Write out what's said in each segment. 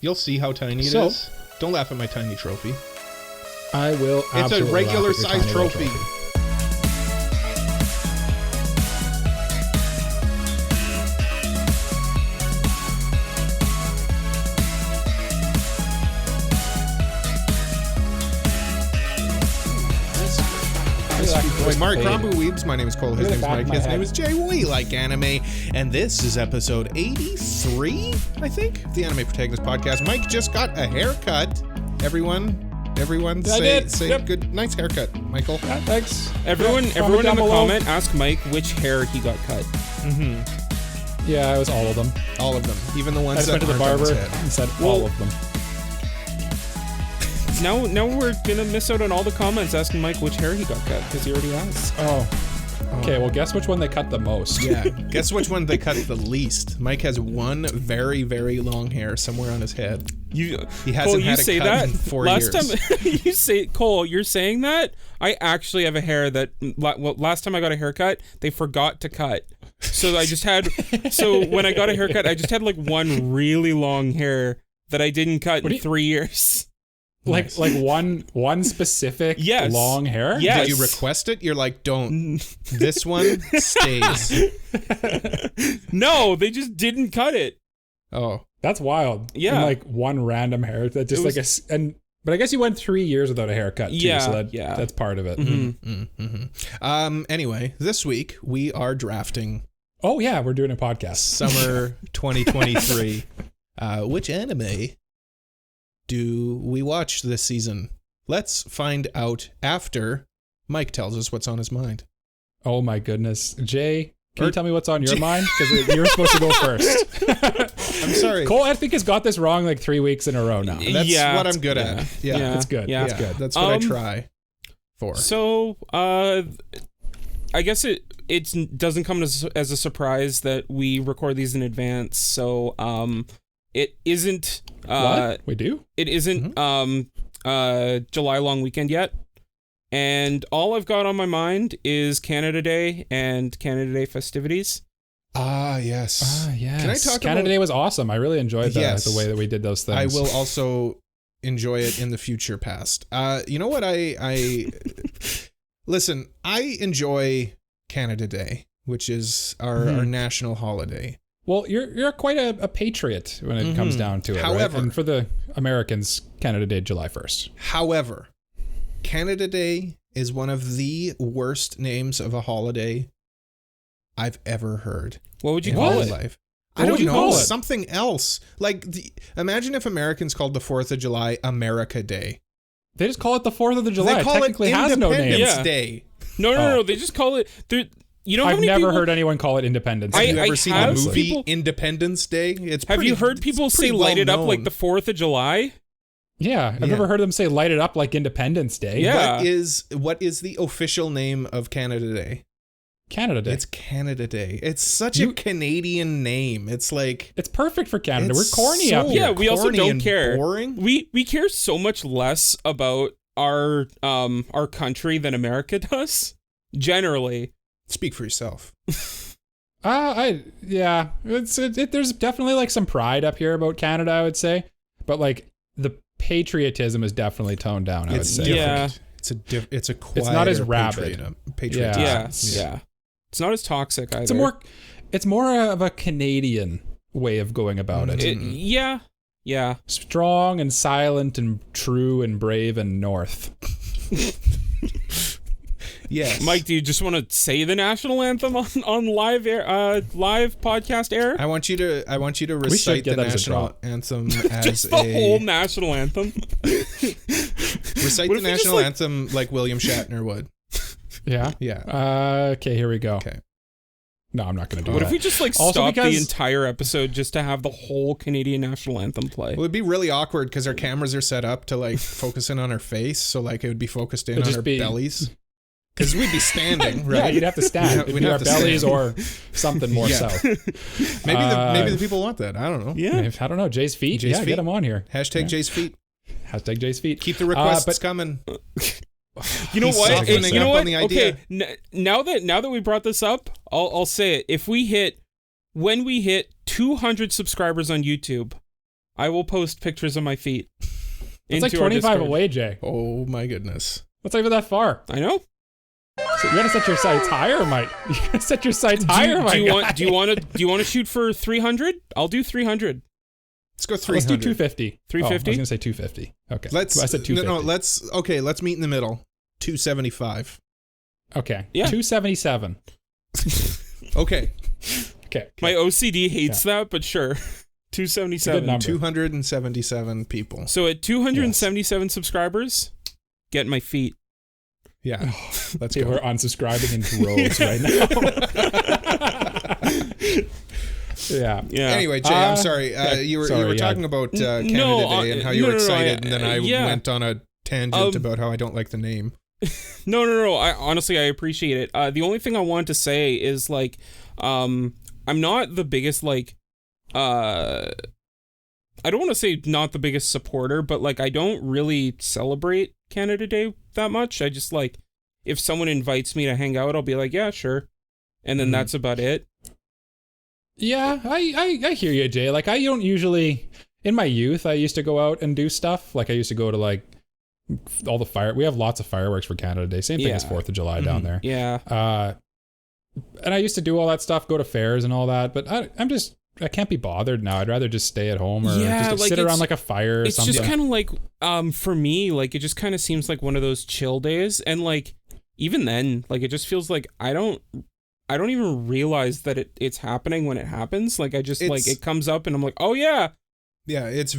You'll see how tiny it is. Don't laugh at my tiny trophy. I will. It's a regular size trophy. Mark Rambu Weebs. My name is Cole. His name is Mike. His name is Jay. We like anime, and this is episode 83, I think, of the Anime Protagonist podcast. Mike just got a haircut. Everyone say Yep. Good, nice haircut, Michael. Yeah, thanks. Everyone in the comment, ask Mike which hair he got cut. Mm-hmm. Yeah, it was all of them. All of them, even the ones I that went to the barber head. and said all of them. Now we're gonna miss out on all the comments asking Mike which hair he got cut because he already asked. Okay, well, guess which one they cut the most. Yeah, guess which one they cut the least. Mike has one very, very long hair somewhere on his head. He hasn't Cole, had a cut in 4 years. Last time Cole, you're saying that I actually have a hair that last time I got a haircut, they forgot to cut. So I just had when I got a haircut, I just had like one really long hair that I didn't cut in 3 years. Like one specific long hair? Yes. Did you request it? You're like, don't. This one stays. No, they just didn't cut it. Oh. That's wild. Yeah. And like one random hair that just but I guess you went 3 years without a haircut too, so that's part of it. Mm-hmm. Anyway, this week we are drafting. Oh yeah, we're doing a podcast. Summer 2023. Which anime do we watch this season? Let's find out after Mike tells us what's on his mind. Oh my goodness. Jay, can you tell me what's on your mind? Because you're supposed to go first. I'm sorry. Cole, I think, has got this wrong like 3 weeks in a row now. That's what I'm good at. Yeah, that's good. Yeah, that's good. That's what I try for. So, I guess it doesn't come as a surprise that we record these in advance. So, it isn't. What? We do? It isn't July long weekend yet. And all I've got on my mind is Canada Day and Canada Day festivities. Yes. Can I talk Canada Day was awesome. I really enjoyed the way that we did those things. I will also enjoy it in the future past. You know what listen, I enjoy Canada Day, which is our national holiday. Well, you're quite a patriot when it comes down to it. However, right? And for the Americans, Canada Day, July 1st. However, Canada Day is one of the worst names of a holiday I've ever heard. What would you call it? Life. I don't know. Something else. Like, imagine if Americans called the 4th of July America Day. They just call it the 4th of July. They call technically it has no name. Independence Day. No. They just call it. You know, I've never heard anyone call it Independence Day. Have you ever seen the movie Independence Day? Have you heard people say light it up like the 4th of July? Yeah, I've never heard them say light it up like Independence Day. Yeah. What is the official name of Canada Day? Canada Day. It's Canada Day. It's such a Canadian name. It's like... It's perfect for Canada. We're corny up here. Yeah, we also don't care. Boring. We care so much less about our country than America does, generally. Speak for yourself. There's definitely like some pride up here about Canada, I would say, but like the patriotism is definitely toned down. I would say. Yeah, it's a quieter. It's not as rabid. Patriotism. Yeah. It's not as toxic either. It's more of a Canadian way of going about it. Yeah. Strong and silent and true and brave and north. Yes. Mike, do you just want to say the national anthem on live podcast air? I want you to recite the national anthem as just the whole national anthem. Recite the national anthem like William Shatner would. Yeah. Yeah. Okay, here we go. Okay. No, I'm not going to do What that. if we just stop the entire episode just to have the whole Canadian national anthem play? Well, it'd be really awkward because our cameras are set up to focus in on our face, so it would be focused in on our bellies. Because we'd be standing, right? Yeah, you'd have to stand. We'd have our bellies or something more so. Maybe the people want that. I don't know. Yeah. I don't know. Jay's feet? Get him on here. Hashtag Jay's feet. Hashtag Jay's feet. Keep the requests coming. You know what? You know what? Okay, now that we brought this up, I'll say it. When we hit 200 subscribers on YouTube, I will post pictures of my feet. It's like 25 away, Jay. Oh my goodness. That's not even that far. I know. So you gotta set your sights higher, Mike. You gotta set your sights higher, Mike. Do you want to shoot for 300? I'll do 300. Let's go 300. Let's do 250. 350? Oh, I was gonna say 250. Okay. I said 250. No, let's meet in the middle. 275. Okay. Yeah. 277. Okay. Okay. My OCD hates that, but sure. 277. Good number. 277 people. So at 277 subscribers, get my feet. Yeah. Let's People go. are unsubscribing in droves right now. Yeah. Anyway, Jay, I'm sorry. You were talking about Canada Day and how you were excited, and then I went on a tangent about how I don't like the name. No. I honestly appreciate it. The only thing I wanted to say is like, I'm not the biggest like, I don't want to say not the biggest supporter, but like I don't really celebrate Canada Day that much. I just like, if someone invites me to hang out, I'll be like, yeah, sure, and then that's about it. Yeah, I hear you, Jay. Like, I don't usually, in my youth, I used to go out and do stuff. Like, I used to go to, like, all the we have lots of fireworks for Canada Day. Same thing as 4th of July down there. Yeah. And I used to do all that stuff, go to fairs and all that, but I can't be bothered now. I'd rather just stay at home or just sit around like a fire or something. It's just kind of like, for me, like, it just kind of seems like one of those chill days. And, like, even then, like, it just feels like I don't even realize that it's happening when it happens. Like, I just, like, it comes up and I'm like, oh, yeah. Yeah, it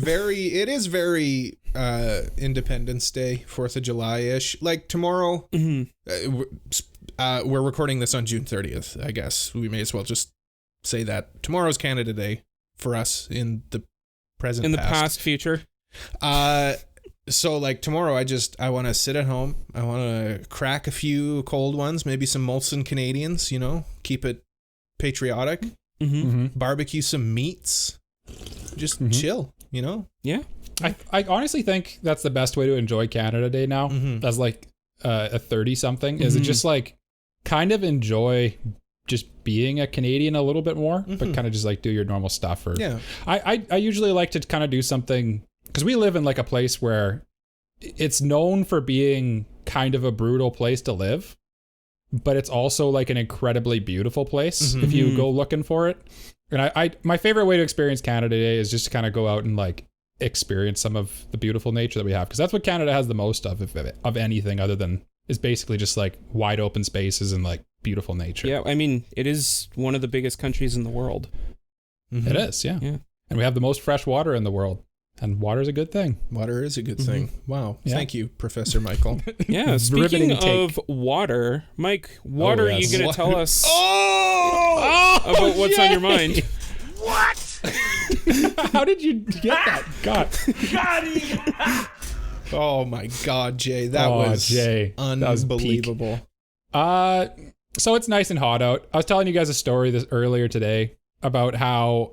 is very Independence Day, 4th of July-ish. Like, tomorrow, we're recording this on June 30th, I guess. We may as well just say that. Tomorrow's Canada Day for us in the present In the past, future. So, like, tomorrow, I want to sit at home. I want to crack a few cold ones, maybe some Molson Canadians, keep it patriotic. Barbecue some meats. Just chill, Yeah. I honestly think that's the best way to enjoy Canada Day now, as like a 30-something, is it just like kind of enjoy just being a Canadian a little bit more, but kind of just like do your normal stuff. Or I usually like to kind of do something, because we live in like a place where it's known for being kind of a brutal place to live, but it's also like an incredibly beautiful place if you go looking for it. And my favorite way to experience Canada Day is just to kind of go out and like experience some of the beautiful nature that we have, because that's what Canada has the most of anything, other than is basically just like wide open spaces and like beautiful nature. Yeah, I mean, it is one of the biggest countries in the world. It is, yeah. And we have the most fresh water in the world. And water is a good thing. Water is a good thing. Wow. Yeah. Thank you, Professor Michael. Yeah, speaking of water, Mike, what are you going to tell us about what's on your mind? What? How did you get that? God. Oh my God, Jay. That was unbelievable. So it's nice and hot out. I was telling you guys a story earlier today about how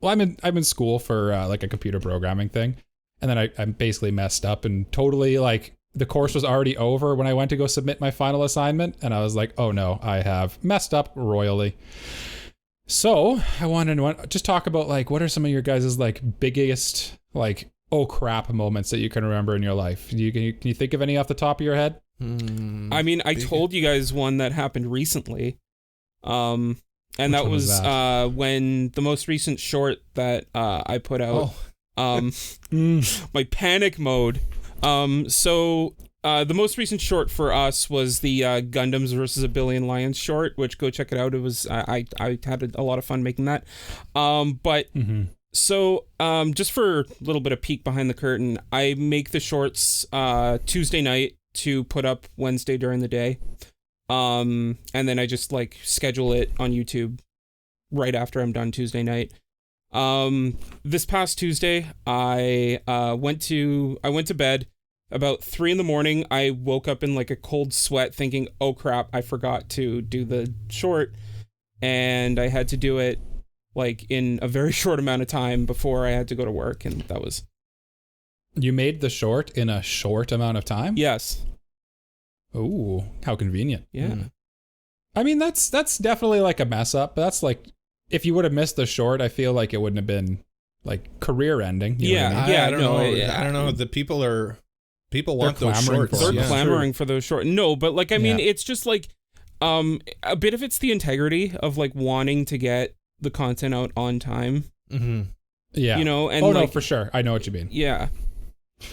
I'm in school for like a computer programming thing, and then I basically messed up and totally, like, the course was already over when I went to go submit my final assignment, and I was like, oh no, I have messed up royally. So I wanted to just talk about, like, what are some of your guys' like biggest like oh crap moments that you can remember in your life? Can you think of any off the top of your head? I mean, I told you guys one that happened recently. And that was when the most recent short that I put out, my panic mode. So the most recent short for us was the Gundams versus a Billion Lions short, which go check it out. It was I had a lot of fun making that. So just for a little bit of peek behind the curtain, I make the shorts Tuesday night to put up Wednesday during the day. And then I just like schedule it on YouTube right after I'm done Tuesday night. This past Tuesday, I went to bed about 3 a.m. I woke up in like a cold sweat thinking, oh crap, I forgot to do the short. And I had to do it like in a very short amount of time before I had to go to work. And that was... You made the short in a short amount of time? Yes. Oh, how convenient. Yeah. I mean, that's definitely like a mess up, but that's like, if you would have missed the short, I feel like it wouldn't have been like career ending. You know what I mean? I don't know. I don't know. The people want those shorts. They're clamoring for those shorts. No, but like, I mean, it's just like, a bit of it's the integrity of like wanting to get the content out on time. Mm-hmm. Yeah. You know, and no, for sure. I know what you mean. Yeah.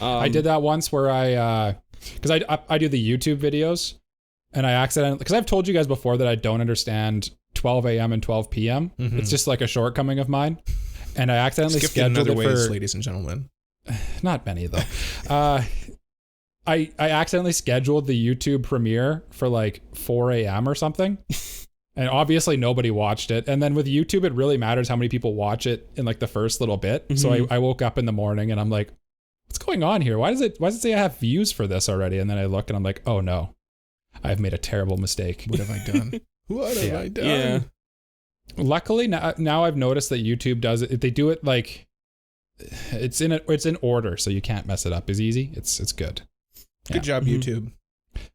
I did that once where because I do the YouTube videos, and I accidentally, because I've told you guys before that I don't understand 12 a.m. and 12 p.m. Mm-hmm. It's just like a shortcoming of mine. And I accidentally scheduled it for, ladies and gentlemen. Not many though. I accidentally scheduled the YouTube premiere for like 4 a.m. or something. And obviously nobody watched it. And then with YouTube, it really matters how many people watch it in like the first little bit. Mm-hmm. So I woke up in the morning and I'm like, what's going on here? Why does it say I have views for this already? And then I look and I'm like, oh no, I've made a terrible mistake. What have I done? What have I done? Yeah. Luckily now I've noticed that YouTube does it. They do it like it's in order, so you can't mess it up as easy. It's good. Good job, YouTube.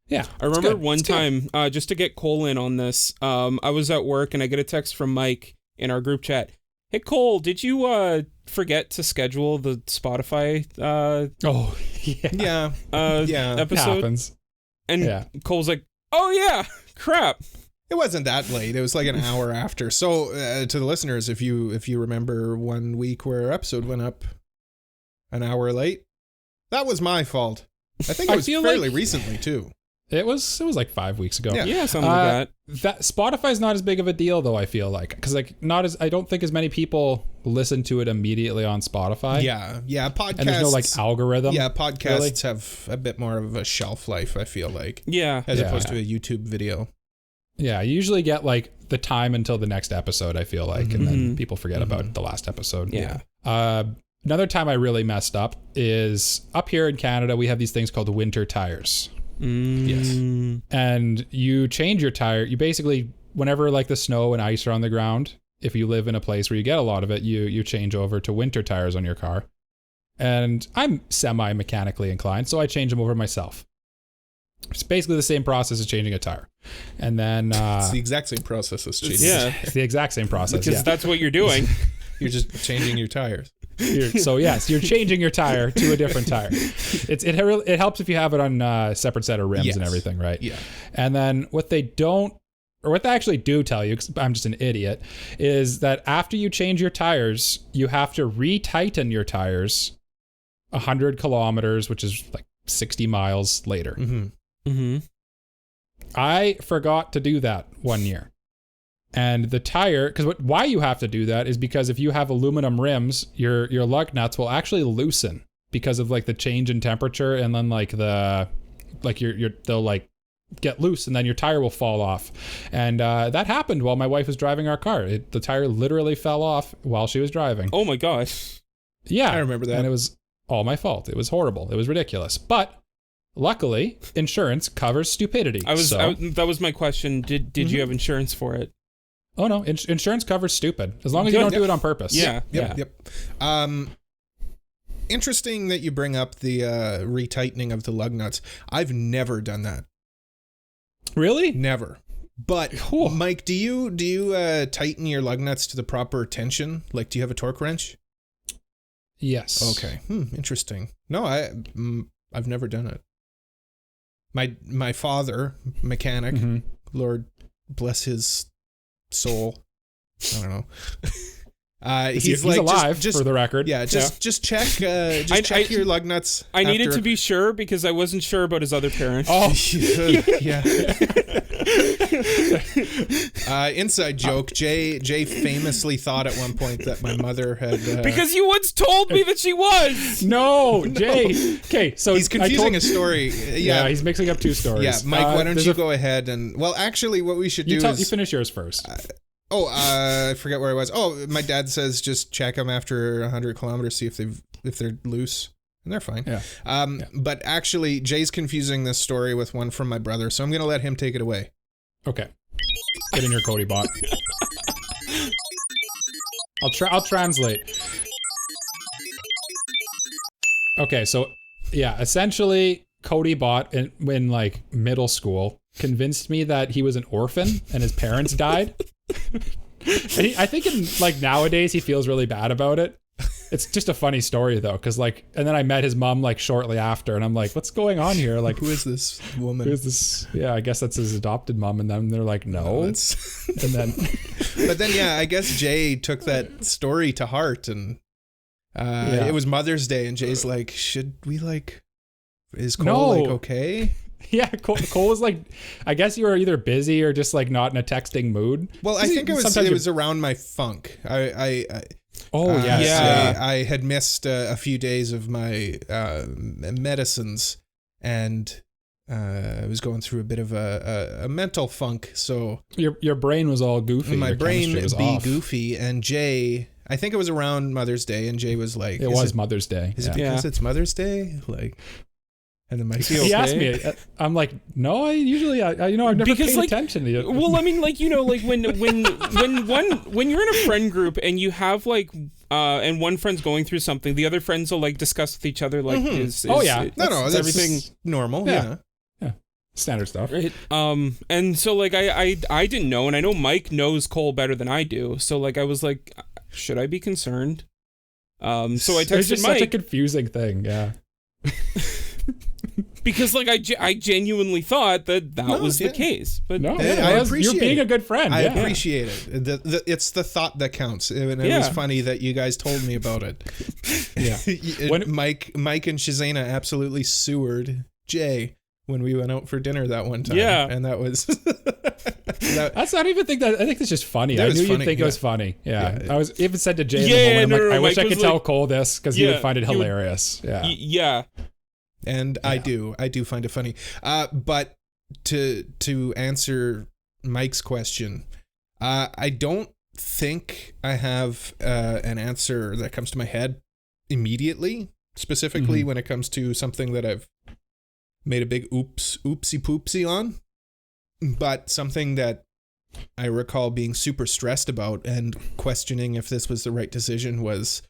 Yeah. I remember one time, just to get Cole in on this, I was at work and I get a text from Mike in our group chat. Hey, Cole, did you forget to schedule the Spotify episode? It happens. And Cole's like, oh yeah, crap. It wasn't that late. It was like an hour after. So to the listeners, if you remember one week where our episode went up an hour late, that was my fault. I think it was fairly recently too. It was like 5 weeks ago. Yeah, something like that. That Spotify's not as big of a deal though, I feel like, because like I don't think as many people listen to it immediately on Spotify. Yeah, podcasts. And there's no like algorithm. Yeah, podcasts have a bit more of a shelf life, I feel like. Yeah. As opposed to a YouTube video. Yeah, you usually get like the time until the next episode, I feel like, and then people forget about the last episode. Yeah. Another time I really messed up is up here in Canada, we have these things called winter tires. Yes. And you change your tire. You basically, whenever like the snow and ice are on the ground, if you live in a place where you get a lot of it, you change over to winter tires on your car. And I'm semi-mechanically inclined, so I change them over myself. It's basically the same process as changing a tire. And then... it's the exact same process as changing. Yeah. It's the exact same process, because that's what you're doing. You're just changing your tires. So yes, you're changing your tire to a different tire. It helps if you have it on a separate set of rims and everything, right? Yeah. And then what they actually do tell you, because I'm just an idiot, is that after you change your tires, you have to re-tighten your tires 100 kilometers, which is like 60 miles later. I forgot to do that one year. And the tire, because why you have to do that is because if you have aluminum rims, your lug nuts will actually loosen because of like the change in temperature, and then like they'll like get loose, and then your tire will fall off. And that happened while my wife was driving our car. The tire literally fell off while she was driving. Oh my gosh. Yeah, I remember that. And it was all my fault. It was horrible. It was ridiculous. But luckily, insurance covers stupidity. That was my question. Did you have insurance for it? Oh no, insurance covers stupid as long as you don't do it on purpose. Yeah. Yep. Interesting that you bring up the retightening of the lug nuts. I've never done that. Really? Never. But Mike, do you tighten your lug nuts to the proper tension? Like, do you have a torque wrench? Yes. Okay. Interesting. No, I've never done it. My father, mechanic, Lord bless his soul. I don't know. He's like alive, just, for the record. Yeah, just check check your lug nuts. I needed to be sure because I wasn't sure about his other parents. Oh, yeah. Inside joke. Jay famously thought at one point that my mother had because you once told me that she was. No, Jay. Okay, so he's confusing a story. Yeah, he's mixing up two stories. Yeah, Mike, why don't you go ahead and actually, what we should do is you finish yours first. I forget where I was. Oh, my dad says just check them after 100 kilometers, see if they're loose, and they're fine. Yeah. But actually, Jay's confusing this story with one from my brother, so I'm going to let him take it away. Okay. Get in your Cody bot. I'll translate. Okay, so yeah, essentially, Cody bot in like middle school convinced me that he was an orphan and his parents died. I think in like nowadays he feels really bad about it. It's just a funny story though, because like, and then I met his mom like shortly after, and I'm like, what's going on here? Like, Who is this woman? who is this? Yeah, I guess that's his adopted mom, and then they're like, no. And then, but then yeah, I guess Jay took that story to heart, and it was Mother's Day, and Jay's like, should we like, is Cole like okay? Yeah, Cole was like, I guess you were either busy or just like not in a texting mood. Well, I think it was around my funk. I had missed a few days of my medicines, and I was going through a bit of a mental funk. So your brain was all goofy. My your brain was be off. goofy, and Jay. I think it was around Mother's Day, and Jay was like, "It was Mother's Day. Is it because it's Mother's Day?" Like. And then he asked me, I'm like, no, I usually, I've never paid attention to you. Well, I mean, like, you know, like when you're in a friend group and you have like, and one friend's going through something, the other friends will like discuss with each other, like, that's everything normal. Yeah. Standard stuff. Right. And so like, I didn't know, and I know Mike knows Cole better than I do. So like, I was like, should I be concerned? So I texted It's just Mike. such a confusing thing. Yeah. Because like I genuinely thought that was the case, but I appreciate you're being a good friend. I appreciate it. It's the thought that counts, and it was funny that you guys told me about it. Yeah, Mike and Shazana absolutely sewered Jay when we went out for dinner that one time. Yeah, and that was. That's not even think that. I think it's just funny. I knew you'd think it was funny. Yeah. I was even said to Jay in the moment, I wish I could tell Cole this because he would find it hilarious. Yeah. And I do find it funny. But to answer Mike's question, I don't think I have an answer that comes to my head immediately, specifically when it comes to something that I've made a big oopsie poopsie on. But something that I recall being super stressed about and questioning if this was the right decision was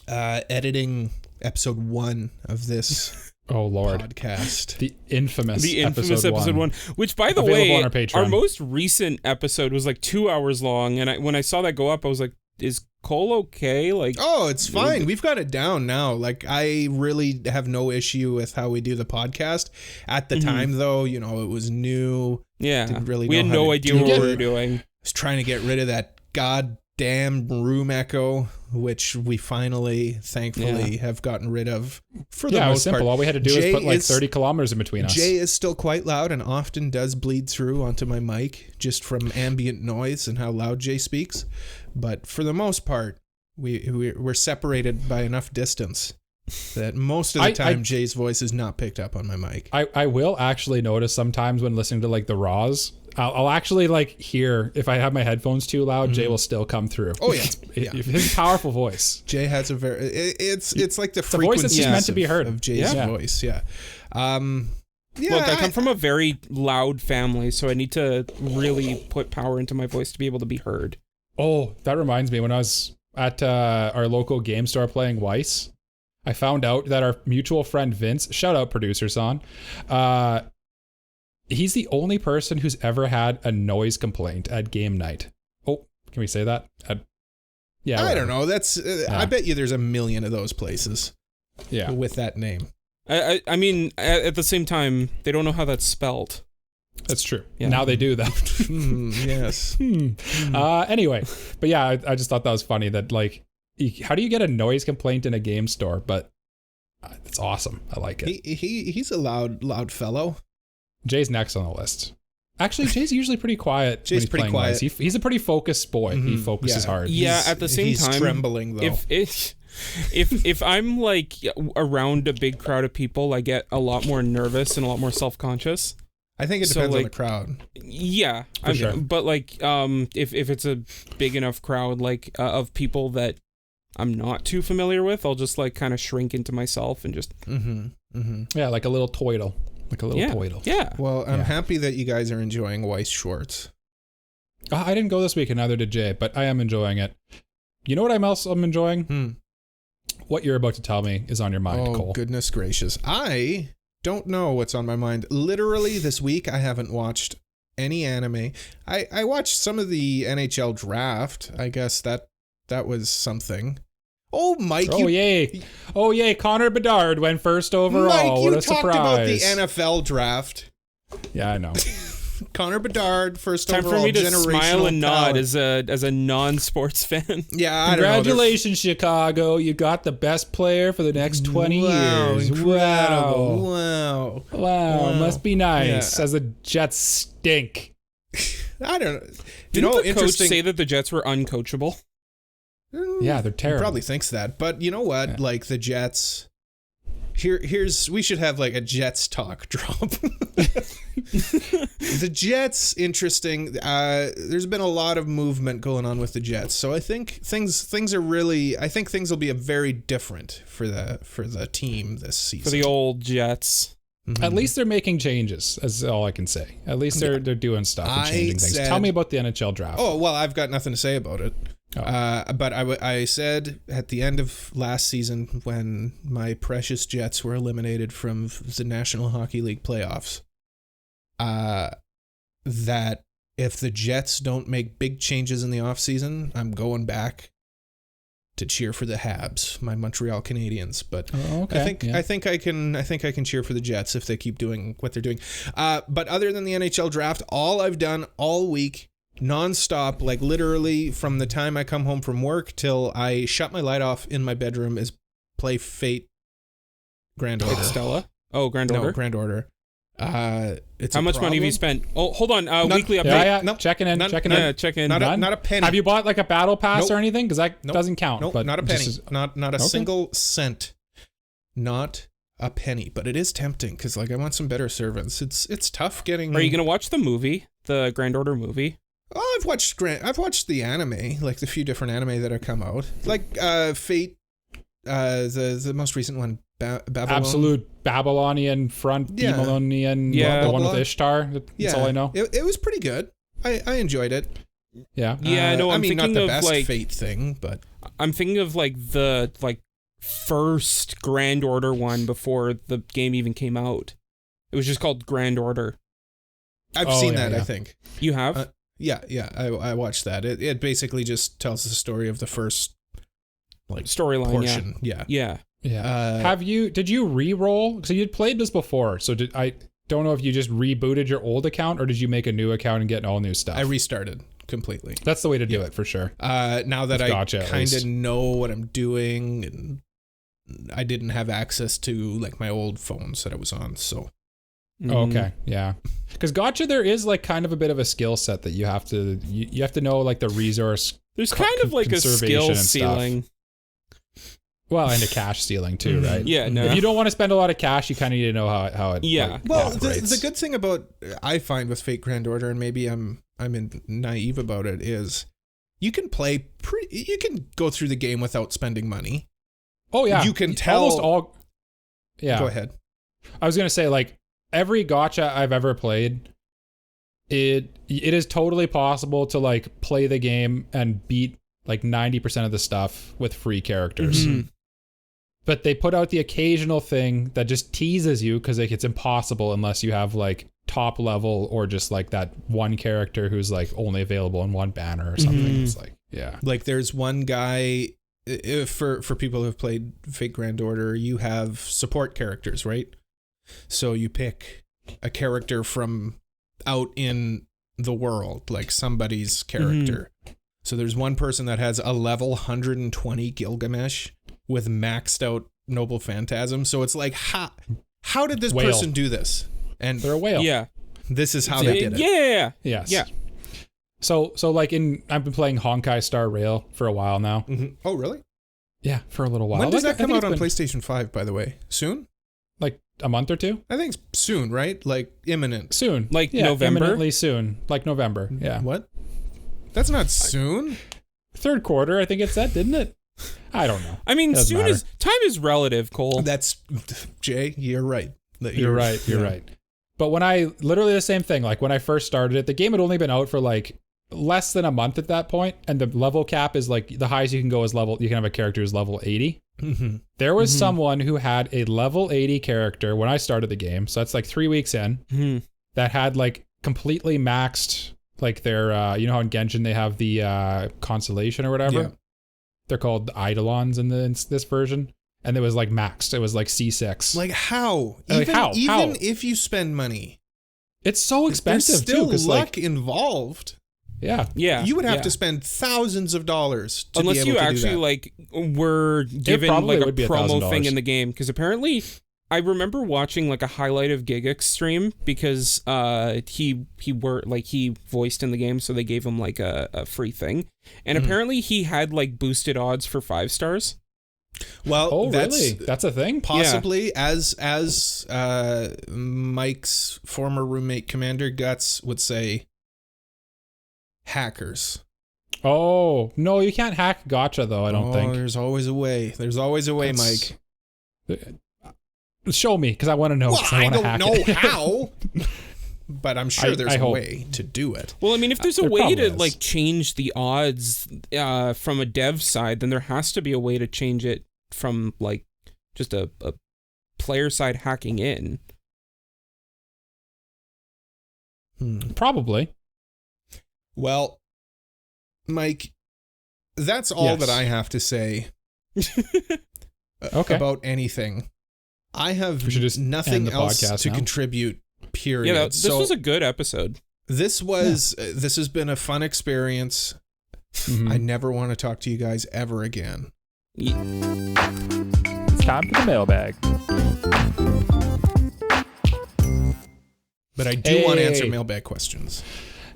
editing episode 1 of this podcast. The infamous episode 1, which by the way, our most recent episode was like 2 hours long, and when I saw that go up, I was like, is Cole okay? Like, oh, it's fine. We've got it down now. Like, I really have no issue with how we do the podcast. At the time, though, you know, it was new. Yeah, didn't really we had no idea what we were doing. I was trying to get rid of that goddamn room echo, which we finally, thankfully, have gotten rid of for the most part. It was simple. All we had to do was put like 30 kilometers in between us. Jay is still quite loud and often does bleed through onto my mic just from ambient noise and how loud Jay speaks. But for the most part, we're separated by enough distance that most of the time Jay's voice is not picked up on my mic. I will actually notice sometimes when listening to like the Raws, I'll actually like hear if I have my headphones too loud, Jay will still come through. Oh yeah, his powerful voice. Jay has a very it's like the voice that's just meant to be heard of Jay's voice. Yeah. Look, I come from a very loud family, so I need to really put power into my voice to be able to be heard. Oh, that reminds me. When I was at our local game store playing Weiss, I found out that our mutual friend Vince, shout out producer Son, he's the only person who's ever had a noise complaint at game night. Oh, can we say that? Yeah. I don't know. That's I bet you there's a million of those places. Yeah. With that name. I mean, at the same time, they don't know how that's spelled. That's true. Yeah. Now they do, though. Yes. Anyway, but yeah, I just thought that was funny that like, how do you get a noise complaint in a game store? But it's awesome. I like it. He's a loud fellow. Jay's next on the list. Actually, Jay's usually pretty quiet. Jay's pretty quiet. He's a pretty focused boy. He focuses hard. Yeah, at the same time, he's trembling though. If I'm like around a big crowd of people, I get a lot more nervous and a lot more self-conscious. I think it depends on the crowd. Yeah, sure. But like, if it's a big enough crowd, like of people that I'm not too familiar with, I'll just like kind of shrink into myself and just. Yeah, like a little toidle. Yeah. Well, I'm happy that you guys are enjoying Weiss Shorts. I didn't go this week, and neither did Jay, but I am enjoying it. You know what I'm enjoying? What you're about to tell me is on your mind, Cole. Oh, goodness gracious. I don't know what's on my mind. Literally this week, I haven't watched any anime. I watched some of the NHL draft. I guess that was something. Oh, Mike. Oh, yay. Oh, yay. Connor Bedard went first overall. Mike, what you a talked surprise. about the NFL draft. Yeah, I know. Connor Bedard, first Time overall, for me to generational smile and nod talent. as a non-sports fan. Yeah, I don't know. Congratulations, Chicago. You got the best player for the next 20 years. Incredible. Wow. Wow. Wow. Must be nice Yeah. as the Jets stink. I don't know. Didn't the coach interesting. say that the Jets were uncoachable? Yeah, they're terrible. He probably thinks that. But you know what? Yeah. Like the Jets. We should have like a Jets talk drop. The Jets, interesting. There's been a lot of movement going on with the Jets, so I think things are really. I think things will be a very different for the team this season. For the old Jets. Mm-hmm. At least they're making changes, is all I can say. At least they're doing stuff and changing things. Tell me about the NHL draft. Oh, well, I've got nothing to say about it. Oh. But I said at the end of last season when my precious Jets were eliminated from the National Hockey League playoffs, that if the Jets don't make big changes in the offseason, I'm going back to cheer for the Habs, my Montreal Canadiens. But Okay. I think I can cheer for the Jets if they keep doing what they're doing. But other than the NHL draft, all I've done all week, nonstop, like literally from the time I come home from work till I shut my light off in my bedroom, is play Fate Grand Order. Stella? Oh, Grand Order? No, Grand Order. It's How a much money have you problem. spent? Oh, hold on. Weekly update. Yeah. Nope. Checking in. None- checking none- in. Yeah, check in. Not None? a penny. Have you bought like a battle pass Nope. or anything? Because that Nope. doesn't count. Nope, but not a penny. just- Not a Okay. single cent. Not a penny. But it is tempting because like I want some better servants. It's tough getting. Are you going to watch the movie? The Grand Order movie? Oh, I've watched the anime, like the few different anime that have come out, like Fate, the most recent one, Babylon. Absolute Babylonian front, Yeah. Demonian, Yeah. the one Blah, with blah. Ishtar. That's Yeah, all I know. It was pretty good. I enjoyed it. Yeah. Yeah, no, I'm I mean, not thinking the of best like Fate thing, but I'm thinking of like the first Grand Order one before the game even came out. It was just called Grand Order. I've Oh, seen yeah, that. I yeah. think. You have? Yeah. I watched that. It basically just tells the story of the first like Storyline, portion. Yeah. yeah. Yeah. Did you re-roll? So you'd played this before. So I don't know if you just rebooted your old account or did you make a new account and get all new stuff? I restarted completely. That's the way to do it for sure. Now that With I Gotcha, at kind least. of know what I'm doing, and I didn't have access to like my old phones that I was on, so Oh, okay. Yeah. Because gotcha, there is like kind of a bit of a skill set that you have to know like the resource. There's kind of like a conservation skill and stuff. ceiling. Well, and a cash ceiling too, right? Yeah, no. If you don't want to spend a lot of cash, you kind of need to know how it Yeah. like, well, operates. the good thing about I find with Fate Grand Order, and maybe I'm naive about it, is you can play you can go through the game without spending money. Oh yeah, You can tell. almost all. Yeah, Go ahead. I was gonna say like every gotcha I've ever played, it is totally possible to like play the game and beat like 90% of the stuff with free characters. Mhm. But they put out the occasional thing that just teases you because like it's impossible unless you have like top level or just like that one character who's like only available in one banner or something. Mhm. It's like, yeah. Like there's one guy for people who have played Fate Grand Order, you have support characters, right? So you pick a character from out in the world, like somebody's character. So there's one person that has a level 120 Gilgamesh with maxed out Noble Phantasm. So it's like, how did this Whale. person do this? And They're a whale. Yeah. this is how they did it. Yeah. Yes. Yeah. So like I've been playing Honkai Star Rail for a while now. Mhm. Oh, really? Yeah, for a little while. When does Like, that I come think out on it's been, PlayStation 5, by the way? Soon? like a month or two? I think it's soon, right? Like imminent. Soon. Like yeah, November? imminently soon. Like November. Yeah. What? That's not soon. Third quarter, I think it said, didn't it? I don't know. I mean, Doesn't soon matter. is time is relative, Cole. That's Jay. You're right. You're right. You're right. But when I literally the same thing, like when I first started it, the game had only been out for like less than a month at that point, and the level cap is like the highest you can go is level. You can have a character who's level 80. Mm-hmm. There was someone who had a level 80 character when I started the game, so that's like 3 weeks in, Mhm. that had like completely maxed like their you know how in Genshin they have the constellation or whatever. Yeah. They're called the Eidolons in this version. And it was like maxed. It was like C6. Like how? Like, Even if you spend money, it's so expensive there's still too. luck involved. Yeah. You would have to spend thousands of dollars to unless be able you to actually do that. like were given like a promo $1,000. thing in the game, because apparently I remember watching like a highlight of Gigix stream because he voiced in the game, so they gave him like a free thing, and apparently he had like boosted odds for 5 stars. Well, really? That's a thing? Possibly, as Mike's former roommate Commander Guts would say, hackers. Oh, no, you can't hack gacha though, I don't think. There's always a way. There's always a way, Mike. Show me, because I want to know. Well, I don't know it. how, but I'm sure there's a way to do it. Well, I mean, if there's a There way probably to is. like change the odds from a dev side, then there has to be a way to change it from like just a player side hacking in. Probably. Well, Mike, that's all that I have to say about anything. I have nothing else to contribute, period. Yeah, this was a good episode. This has been a fun experience. I never want to talk to you guys ever again. It's time for the mailbag. But I do want to answer mailbag questions.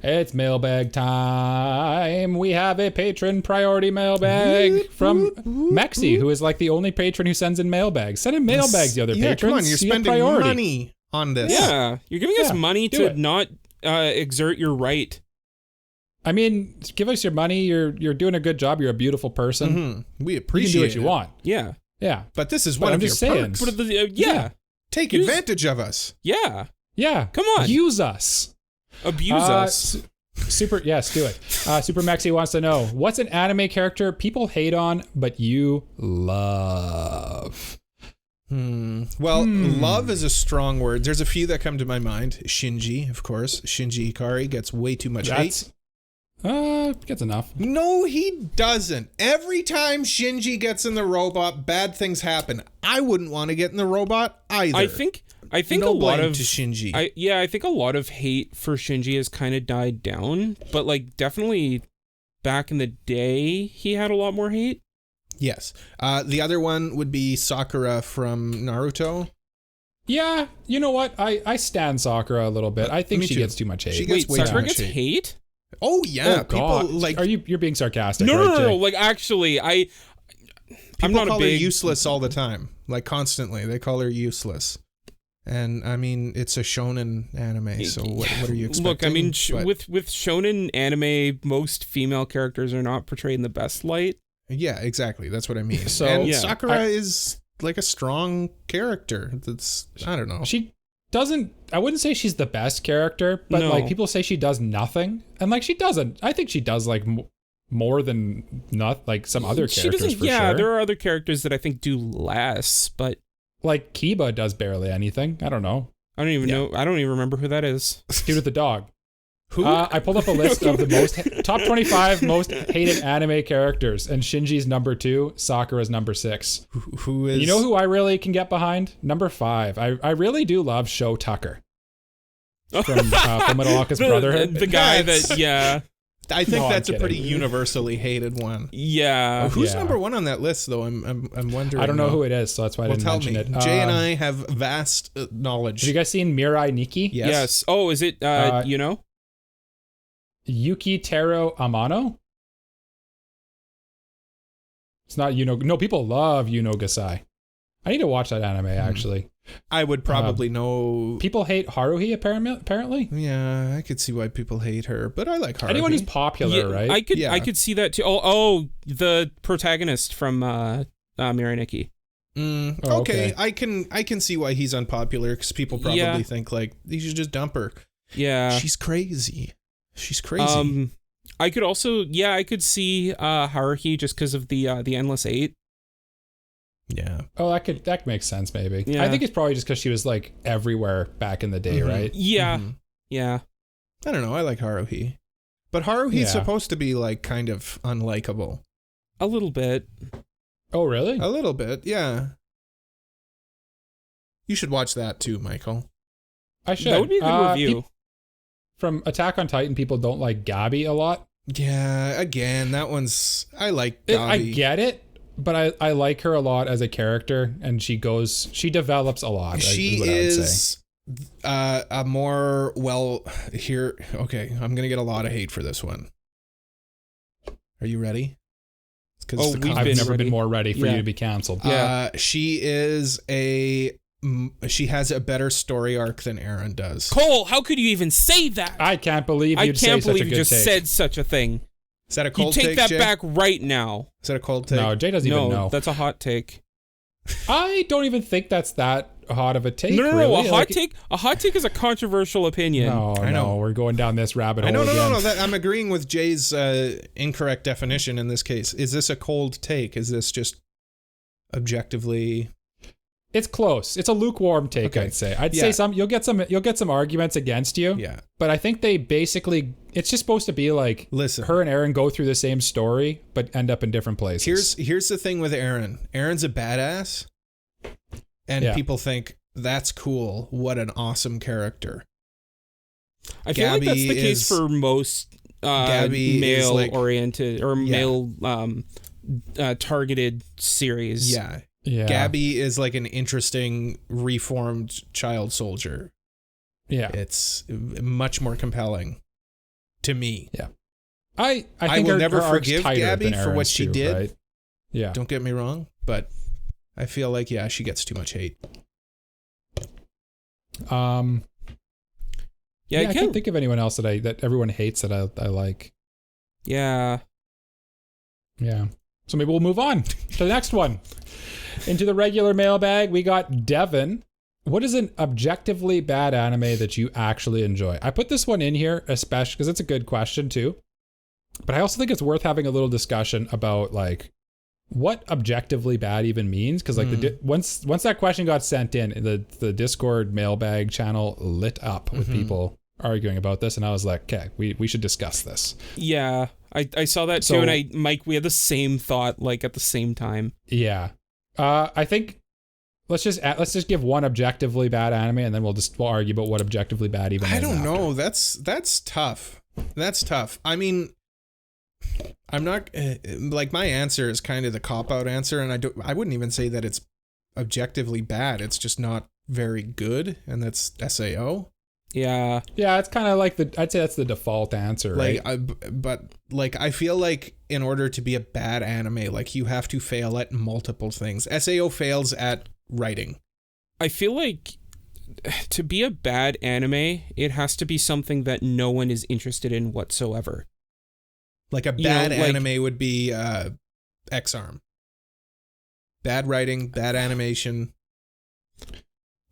It's mailbag time. We have a patron priority mailbag from Mexi, who is like the only patron who sends in mailbags. Send in mailbags, the other patrons. Come on, you're spending money on this. Yeah, you're giving us money to not exert your right. I mean, give us your money. You're doing a good job. You're a beautiful person. We appreciate you can do what you want. Yeah. Yeah. But this is one of your perks. Take advantage of us. Yeah. Yeah. Come on. Use us. Abuse us. Yes, do it. Super Maxi wants to know, what's an anime character people hate on, but you love? Well, love is a strong word. There's a few that come to my mind. Shinji, of course. Shinji Ikari gets way too much hate. Gets enough. No, he doesn't. Every time Shinji gets in the robot, bad things happen. I wouldn't want to get in the robot either. I think no a lot blame of to Shinji. I think a lot of hate for Shinji has kind of died down, but like definitely back in the day he had a lot more hate. Yes. The other one would be Sakura from Naruto. Yeah, you know what? I stan Sakura a little bit. I think she gets too much hate. She gets way Sakura too much gets hate? Oh yeah, God. People like. You're being sarcastic? No, right, no. Like actually, I'm not call a big her useless all the time, like constantly. They call her useless, and I mean it's a shonen anime. So what are you expecting? Look, I mean, with shonen anime, most female characters are not portrayed in the best light. Yeah, exactly. That's what I mean. So and Sakura is like a strong character. That's I don't know. She doesn't. I wouldn't say she's the best character, but like people say she does nothing, and like she doesn't. I think she does like more than not like some other characters. For sure. There are other characters that I think do less, but like Kiba does barely anything. I don't know. I don't even know. I don't even remember who that is. Dude with the dog. Who? I pulled up a list of the top 25 most hated anime characters, and Shinji's number 2, Sakura's number 6. Who is? You know who I really can get behind? Number 5. I really do love Sho Tucker from Fullmetal Brotherhood. The guy that I think that's a pretty universally hated one. Yeah. Who's number 1 on that list though? I'm wondering. I don't know who it is, so that's why I didn't mention it. Jay and I have vast knowledge. Have you guys seen Mirai Nikki? Yes. Oh, is it you know? Yuki Taro Amano? It's not No, people love Yuno Gasai. I need to watch that anime, actually. I would probably know. People hate Haruhi, apparently. Yeah, I could see why people hate her, but I like Haruhi. Anyone who's popular, right? I could see that too. Oh, the protagonist from Mirai Nikki. Okay, I can see why he's unpopular, because people probably think like you should just dump her. Yeah, she's crazy. She's crazy. I could also, I could see Haruhi just because of the Endless 8. Yeah. Oh, that makes sense, maybe. Yeah. I think it's probably just because she was like everywhere back in the day, right? Yeah. Yeah. I don't know. I like Haruhi, but Haruhi's supposed to be like kind of unlikable. A little bit. Oh, really? A little bit, yeah. You should watch that too, Michael. I should. That would be a good review. From Attack on Titan, people don't like Gabi a lot. Yeah, again, that one's... I like Gabi. I get it, but I like her a lot as a character, and she develops a lot. She is a more... Well, here... Okay, I'm going to get a lot of hate for this one. Are you ready? I've never been more ready for you to be canceled. Yeah. She has a better story arc than Eren does. Cole, how could you even say that? I can't believe you just said such a thing. Is that a cold take, You take that Jay? back right now. Is that a cold take? No, Jay doesn't even know. That's a hot take. I don't even think that's that hot of a take. No, really. A hot take is a controversial opinion. No, I know. We're going down this rabbit hole. No. I'm agreeing with Jay's incorrect definition in this case. Is this a cold take? Is this just objectively? It's close. It's a lukewarm take, okay. I'd say. I'd say you'll get some arguments against you. Yeah. But I think they basically, it's just supposed to be like, listen, her and Eren go through the same story but end up in different places. Here's the thing with Eren. Eren's a badass, and people think that's cool. What an awesome character. I feel like that's the case for most male oriented or male targeted series. Yeah. Gabi is like an interesting reformed child soldier. Yeah. It's much more compelling to me. Yeah. I think I will never forgive Gabi for what she did. Right? Yeah. Don't get me wrong, but I feel like she gets too much hate. I can't think of anyone else that everyone hates that I like. Yeah. Yeah. So maybe we'll move on to the next one. Into the regular mailbag, we got Devin. What is an objectively bad anime that you actually enjoy? I put this one in here, especially because it's a good question too. But I also think it's worth having a little discussion about like what objectively bad even means. Because like once that question got sent in, the Discord mailbag channel lit up with people arguing about this, and I was like, okay, we should discuss this. Yeah, I saw that too, and Mike, we had the same thought like at the same time. Yeah. I think let's just give one objectively bad anime, and then we'll argue about what objectively bad even is. I don't know. That's tough. That's tough. I mean, I'm not like, my answer is kind of the cop-out answer, and I wouldn't even say that it's objectively bad. It's just not very good, and that's SAO. Yeah. Yeah, it's kind of like I'd say that's the default answer, right? But I feel like in order to be a bad anime, like you have to fail at multiple things. SAO fails at writing. I feel like to be a bad anime, it has to be something that no one is interested in whatsoever. Like a bad anime would be X-Arm. Bad writing, bad animation,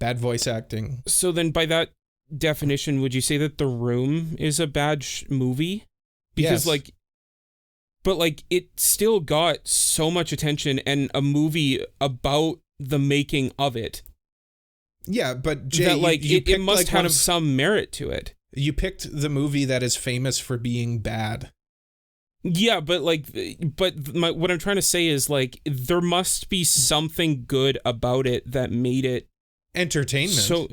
bad voice acting. So then by that definition, would you say that The Room is a bad movie? Because but it still got so much attention, and a movie about the making of it. Yeah, but Jay, that it must have some merit to it. You picked the movie that is famous for being bad. Yeah, but what I'm trying to say is there must be something good about it that made it entertainment. So,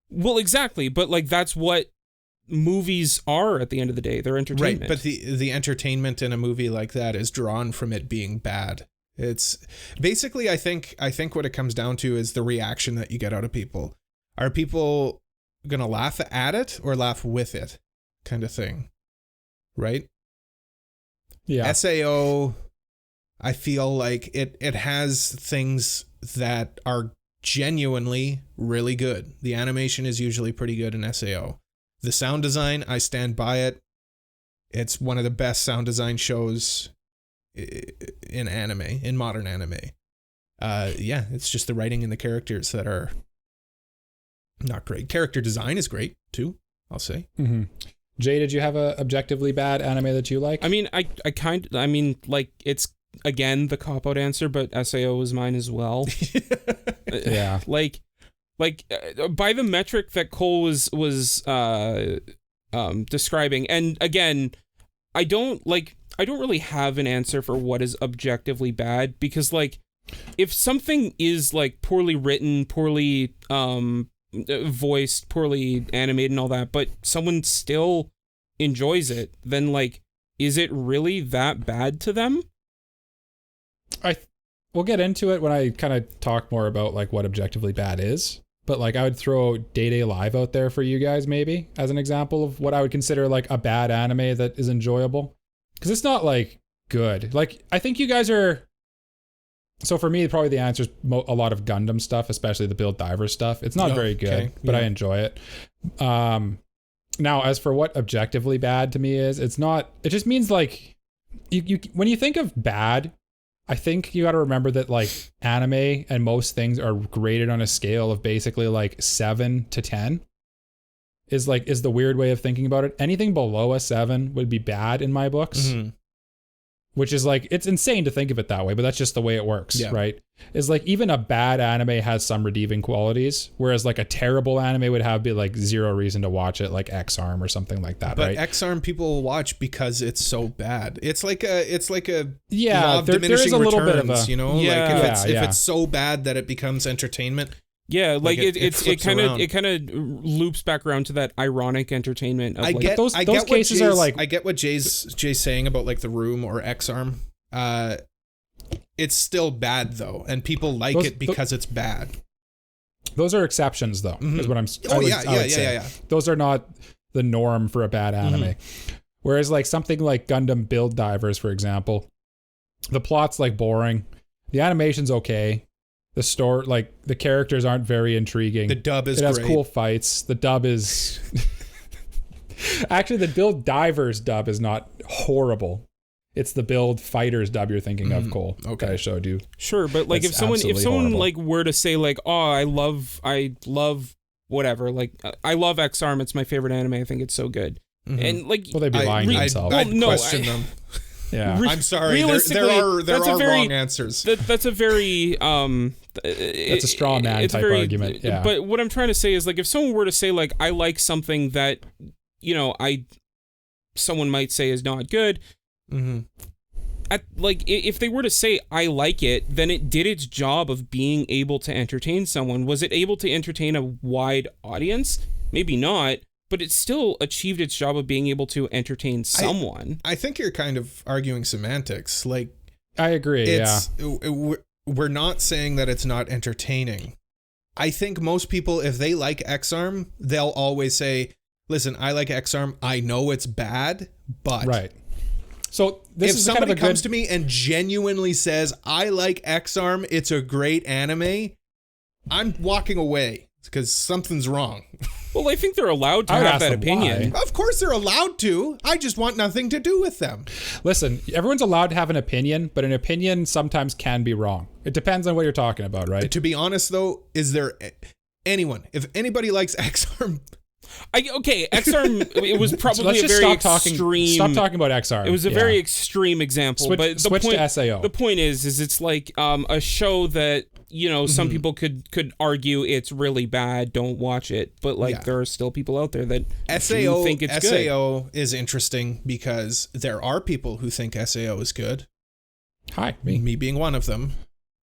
well, exactly, but that's what movies are at the end of the day. They're entertainment. Right, but the entertainment in a movie like that is drawn from it being bad. It's basically, I think what it comes down to is the reaction that you get out of people. Are people gonna laugh at it or laugh with it, kind of thing, right? Yeah. SAO, I feel like it has things that are genuinely really good. The animation is usually pretty good in SAO. The sound design, I stand by it. It's one of the best sound design shows in anime, in modern anime. It's just the writing and the characters that are not great. Character design is great too, I'll say. Mm-hmm. Jay, did you have a objectively bad anime that you like? I mean, it's again the cop-out answer, but SAO was mine as well. Yeah. By the metric that Cole was describing, and again, I don't I don't really have an answer for what is objectively bad, because like if something is like poorly written, poorly voiced, poorly animated and all that, but someone still enjoys it, then like is it really that bad to them? We'll get into it when I kind of talk more about like what objectively bad is. But like I would throw Day Live out there for you guys maybe as an example of what I would consider like a bad anime that is enjoyable. Because it's not like good. Like I think you guys are. So for me, probably the answer is a lot of Gundam stuff, especially the Build Diver stuff. It's not very good, but I enjoy it. Now, as for what objectively bad to me is, it's not. It just means like you when you think of bad. I think you got to remember that like anime and most things are graded on a scale of basically like 7 to 10 is the weird way of thinking about it. Anything below a 7 would be bad in my books, which is like, it's insane to think of it that way, but that's just the way it works, right? Is like even a bad anime has some redeeming qualities, whereas like a terrible anime would have be like zero reason to watch it, like X-Arm or something like that, but right? X-Arm people will watch because it's so bad. It's like a yeah, law of there is a little bit of a, you know, yeah, like if it's so bad that it becomes entertainment. Yeah, like it kind of loops back around to that ironic entertainment. Of I like, get those cases are like, I get what Jay's saying about like The Room or X-Arm. It's still bad though, and people like it because it's bad. Those are exceptions though, is what I'm. Yeah. Those are not the norm for a bad anime. Whereas like something like Gundam Build Divers, for example, the plot's like boring, the animation's okay. The story, like the characters aren't very intriguing. The dub is great. It has great. cool fights. The dub is actually the Build Divers dub is not horrible. It's the Build Fighters dub you're thinking of, Cole. Okay, that I showed you. Sure, but like if someone horrible. like were to say like, oh, I love whatever, like I love X-Arm, it's my favorite anime, I think it's so good, and like, well, they'd be lying to themselves. I'd question them. Yeah, I'm sorry. There are wrong answers. That's a very that's a straw man type argument. Yeah. But what I'm trying to say is like if someone were to say like I like something that, you know, someone might say is not good. Like if they were to say I like it, then it did its job of being able to entertain someone. Was it able to entertain a wide audience? Maybe not. But it still achieved its job of being able to entertain someone. I think you're kind of arguing semantics. Like, I agree. We're not saying that it's not entertaining. I think most people, if they like X-Arm, they'll always say, listen, I like X-Arm. I know it's bad, but... Right. So this if is somebody kind of a comes to me and genuinely says, I like X-Arm, it's a great anime, I'm walking away because something's wrong. Well, I think they're allowed to have that opinion. Why. Of course they're allowed to. I just want nothing to do with them. Listen, everyone's allowed to have an opinion, but an opinion sometimes can be wrong. It depends on what you're talking about, right? To be honest, though, is there anyone, if anybody likes X-Arm... X-Arm, it was probably a very extreme... Stop talking about X-Arm. It was a very extreme example. Switch to SAO. The point is it's like a show that, you know, some people could argue it's really bad, don't watch it. But like there are still people out there that do think it's good. SAO is interesting because there are people who think SAO is good. Hi, me being one of them,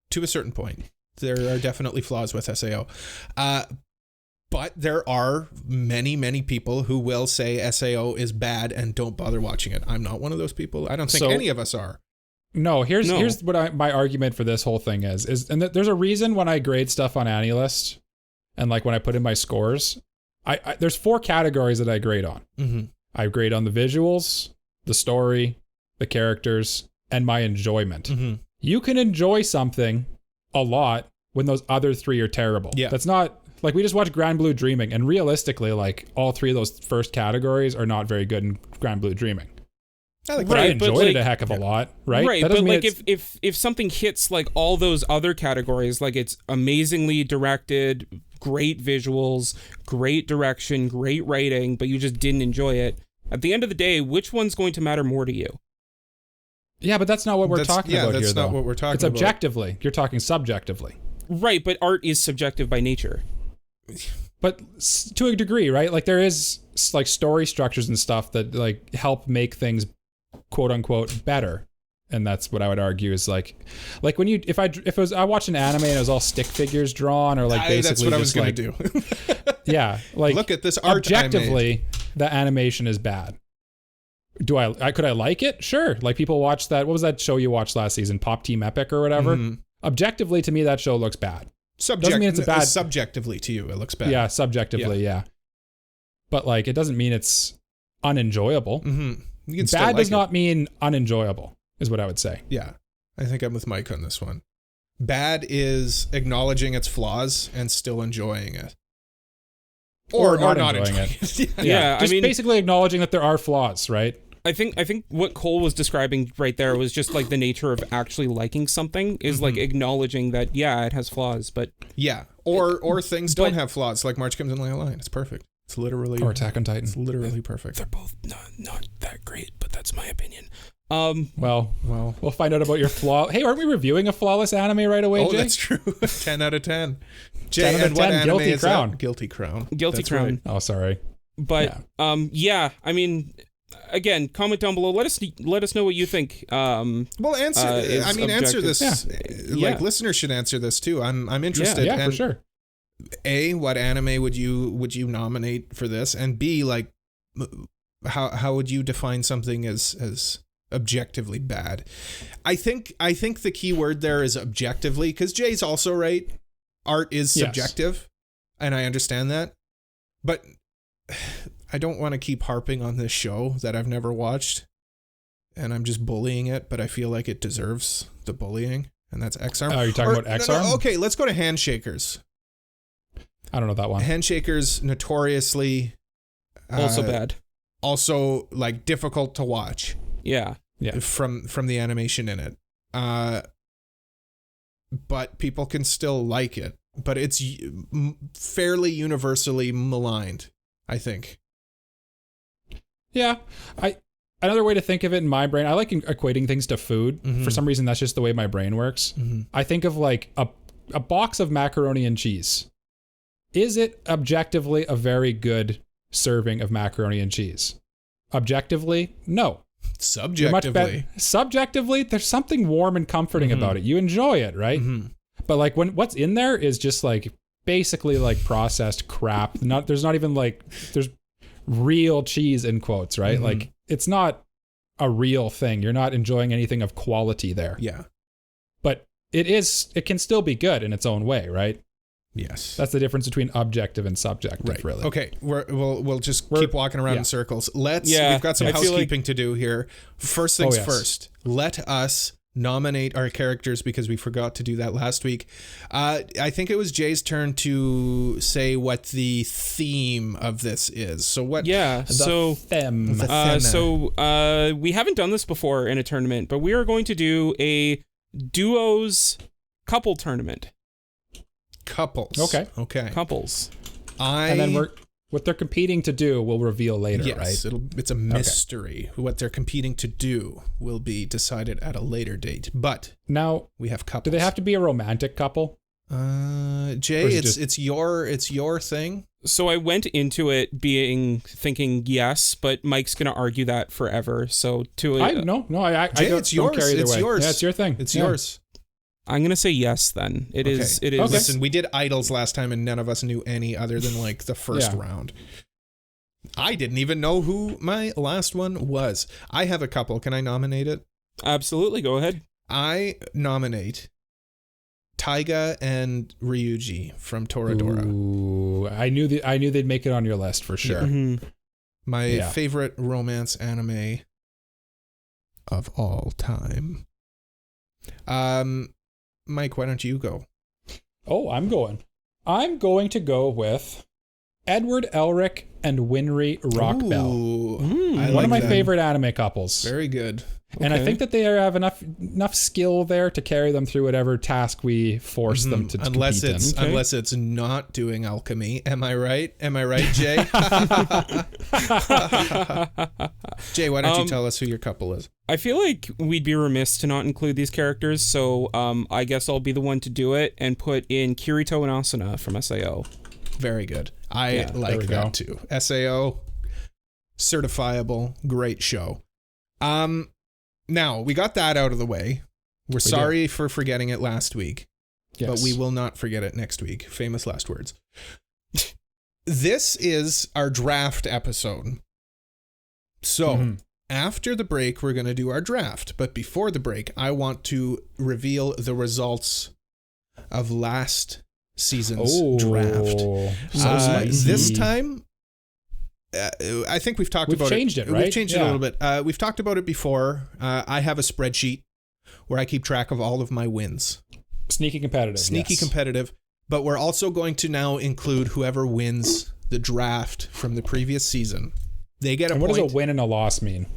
to a certain point. There are definitely flaws with SAO. But there are many, many people who will say SAO is bad and don't bother watching it. I'm not one of those people. I don't think any of us are. No, here's what my argument for this whole thing is there's a reason when I grade stuff on AniList and like when I put in my scores, I there's 4 categories that I grade on. I grade on the visuals, the story, the characters, and my enjoyment. You can enjoy something a lot when those other 3 are terrible. Yeah. That's not... Like, we just watched Grand Blue Dreaming, and realistically, like, all 3 of those first categories are not very good in Grand Blue Dreaming. But I enjoyed it a heck of a lot, right? Right, but like, if something hits, like, all those other categories, like, it's amazingly directed, great visuals, great direction, great writing, but you just didn't enjoy it, at the end of the day, which one's going to matter more to you? Yeah, but that's not what we're talking about here, though. That's not what we're talking about. It's objectively. You're talking subjectively. Right, but art is subjective by nature. But to a degree, right? Like there is like story structures and stuff that like help make things quote unquote better. And that's what I would argue is like when you if I watched an anime and it was all stick figures drawn or like basically that's what I was going to do. Yeah, like look at this art. Objectively, the animation is bad. Could I like it? Sure. Like people watch that. What was that show you watched last season? Pop Team Epic or whatever. Mm-hmm. Objectively, to me, that show looks bad. Doesn't mean it's a bad. Subjectively to you, it looks bad. Yeah, subjectively, yeah. But like, it doesn't mean it's unenjoyable. Mm-hmm. Bad does not mean unenjoyable, is what I would say. Yeah, I think I'm with Mike on this one. Bad is acknowledging its flaws and still enjoying it. Or not enjoying it. Yeah, just basically acknowledging that there are flaws, right? I think what Cole was describing right there was just like the nature of actually liking something is like acknowledging that it has flaws, but or things don't have flaws, like March Comes in Lay a Line. It's perfect. It's literally or Attack on Titan. It's literally perfect. They're both not that great, but that's my opinion. Well, we'll find out about your flaw. Hey, aren't we reviewing a flawless anime right away, Jay? That's true. 10 out of 10. Jay, 10 out of 10, what anime Guilty is Crown. That? Guilty Crown. Guilty Crown. Right. Oh, sorry. But I mean, again, comment down below. Let us know what you think. Well, answer this. Yeah. Listeners should answer this too. I'm interested. Yeah, for sure. A, what anime would you nominate for this? And B, like, how would you define something as objectively bad? I think the key word there is objectively, because Jay's also right. Art is subjective, and I understand that. But I don't want to keep harping on this show that I've never watched, and I'm just bullying it, but I feel like it deserves the bullying, and that's X-Arm. Oh, are you talking about X-Arm? No, okay, let's go to Handshakers. I don't know that one. Handshakers notoriously also bad. Also, like, difficult to watch. Yeah. From the animation in it. But people can still like it. But it's fairly universally maligned, I think. Yeah. Another way to think of it in my brain, I like equating things to food. Mm-hmm. For some reason, that's just the way my brain works. Mm-hmm. I think of like a box of macaroni and cheese. Is it objectively a very good serving of macaroni and cheese? Objectively, no. Subjectively, there's something warm and comforting about it. You enjoy it, right? Mm-hmm. But like when what's in there is just like basically like processed crap. There's not even like there's real cheese in quotes, right? Mm-hmm. Like it's not a real thing. You're not enjoying anything of quality there. Yeah. But it can still be good in its own way, right? Yes. That's the difference between objective and subjective, really. Okay, we'll keep walking around in circles. We've got some housekeeping to do here. First things first, let us nominate our characters because we forgot to do that last week. I think it was Jay's turn to say what the theme of this is. So what? Yeah. So we haven't done this before in a tournament, but we are going to do a duos couple tournament. Couples. Okay. Couples. And then what they're competing to do we'll reveal later, right? Yes, it's a mystery. Okay. What they're competing to do will be decided at a later date. But now we have couples. Do they have to be a romantic couple? Jay, it's your thing. So I went into it thinking yes, but Mike's gonna argue that forever. So Jay, it's yours. It's yours. Yeah, it's your thing. It's yours. I'm going to say yes then. It is. Okay. Listen, we did idols last time and none of us knew any other than like the first round. I didn't even know who my last one was. I have a couple. Can I nominate it? Absolutely. Go ahead. I nominate Taiga and Ryuji from Toradora. Ooh, I knew they'd make it on your list for sure. Mm-hmm. My favorite romance anime of all time. Mike, why don't you go? Oh, I'm going to go with Edward Elric and Winry Rockbell. One of my favorite anime couples. Very good. And I think that they have enough skill there to carry them through whatever task we force them to compete in. Unless it's not doing alchemy. Am I right? Jay? Jay, why don't you tell us who your couple is? I feel like we'd be remiss to not include these characters, so I guess I'll be the one to do it and put in Kirito and Asuna from SAO. Very good. I like that too. SAO, certifiable, great show. Now, we got that out of the way. We're sorry for forgetting it last week, but we will not forget it next week. Famous last words. This is our draft episode. So, after the break, we're going to do our draft. But before the break, I want to reveal the results of last season's draft. This time, I think we've talked about it. We've changed it, right? We've changed it a little bit. We've talked about it before. I have a spreadsheet where I keep track of all of my wins. Sneaky competitive. But we're also going to now include whoever wins the draft from the previous season. They get a point. What does a win and a loss mean?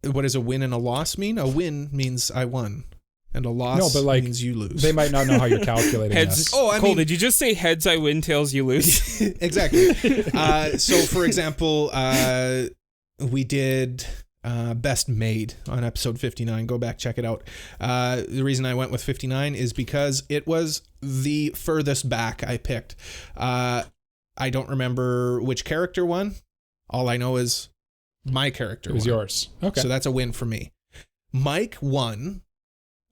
What does a win and a loss mean? A win means I won. And a loss means you lose. They might not know how you're calculating heads. That. Cole, did you just say heads I win, tails you lose? Exactly. So, for example, we did Best Made on episode 59. Go back, check it out. The reason I went with 59 is because it was the furthest back I picked. I don't remember which character won. All I know is my character won. It was yours. Okay. So that's a win for me. Mike won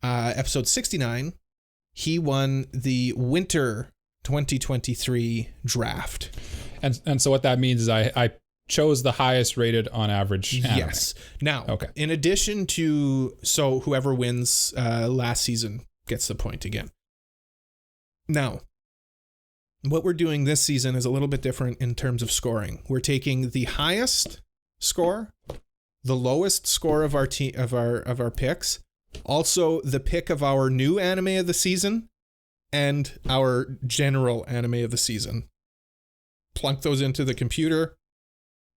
episode 69. He won the winter 2023 draft. And so what that means is I chose the highest rated on average anime. Yes. Now, in addition to, so whoever wins last season gets the point again. Now, what we're doing this season is a little bit different in terms of scoring. We're taking the highest score, the lowest score of our of our picks, also the pick of our new anime of the season, and our general anime of the season. Plunk those into the computer,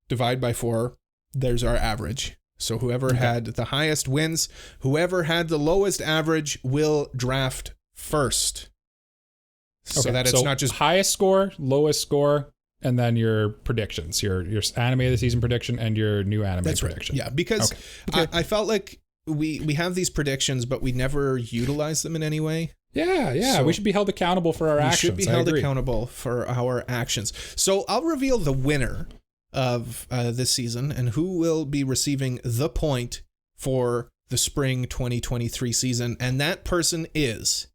divide by 4, there's our average. So whoever had the highest wins, whoever had the lowest average will draft first. So that it's not just highest score, lowest score, and then your predictions, your anime of the season prediction and your new anime prediction. Right. Yeah, because I felt like we have these predictions, but we never utilize them in any way. Yeah. So we should be held accountable for our actions. We should be held accountable for our actions. So I'll reveal the winner of this season and who will be receiving the point for the spring 2023 season. And that person is,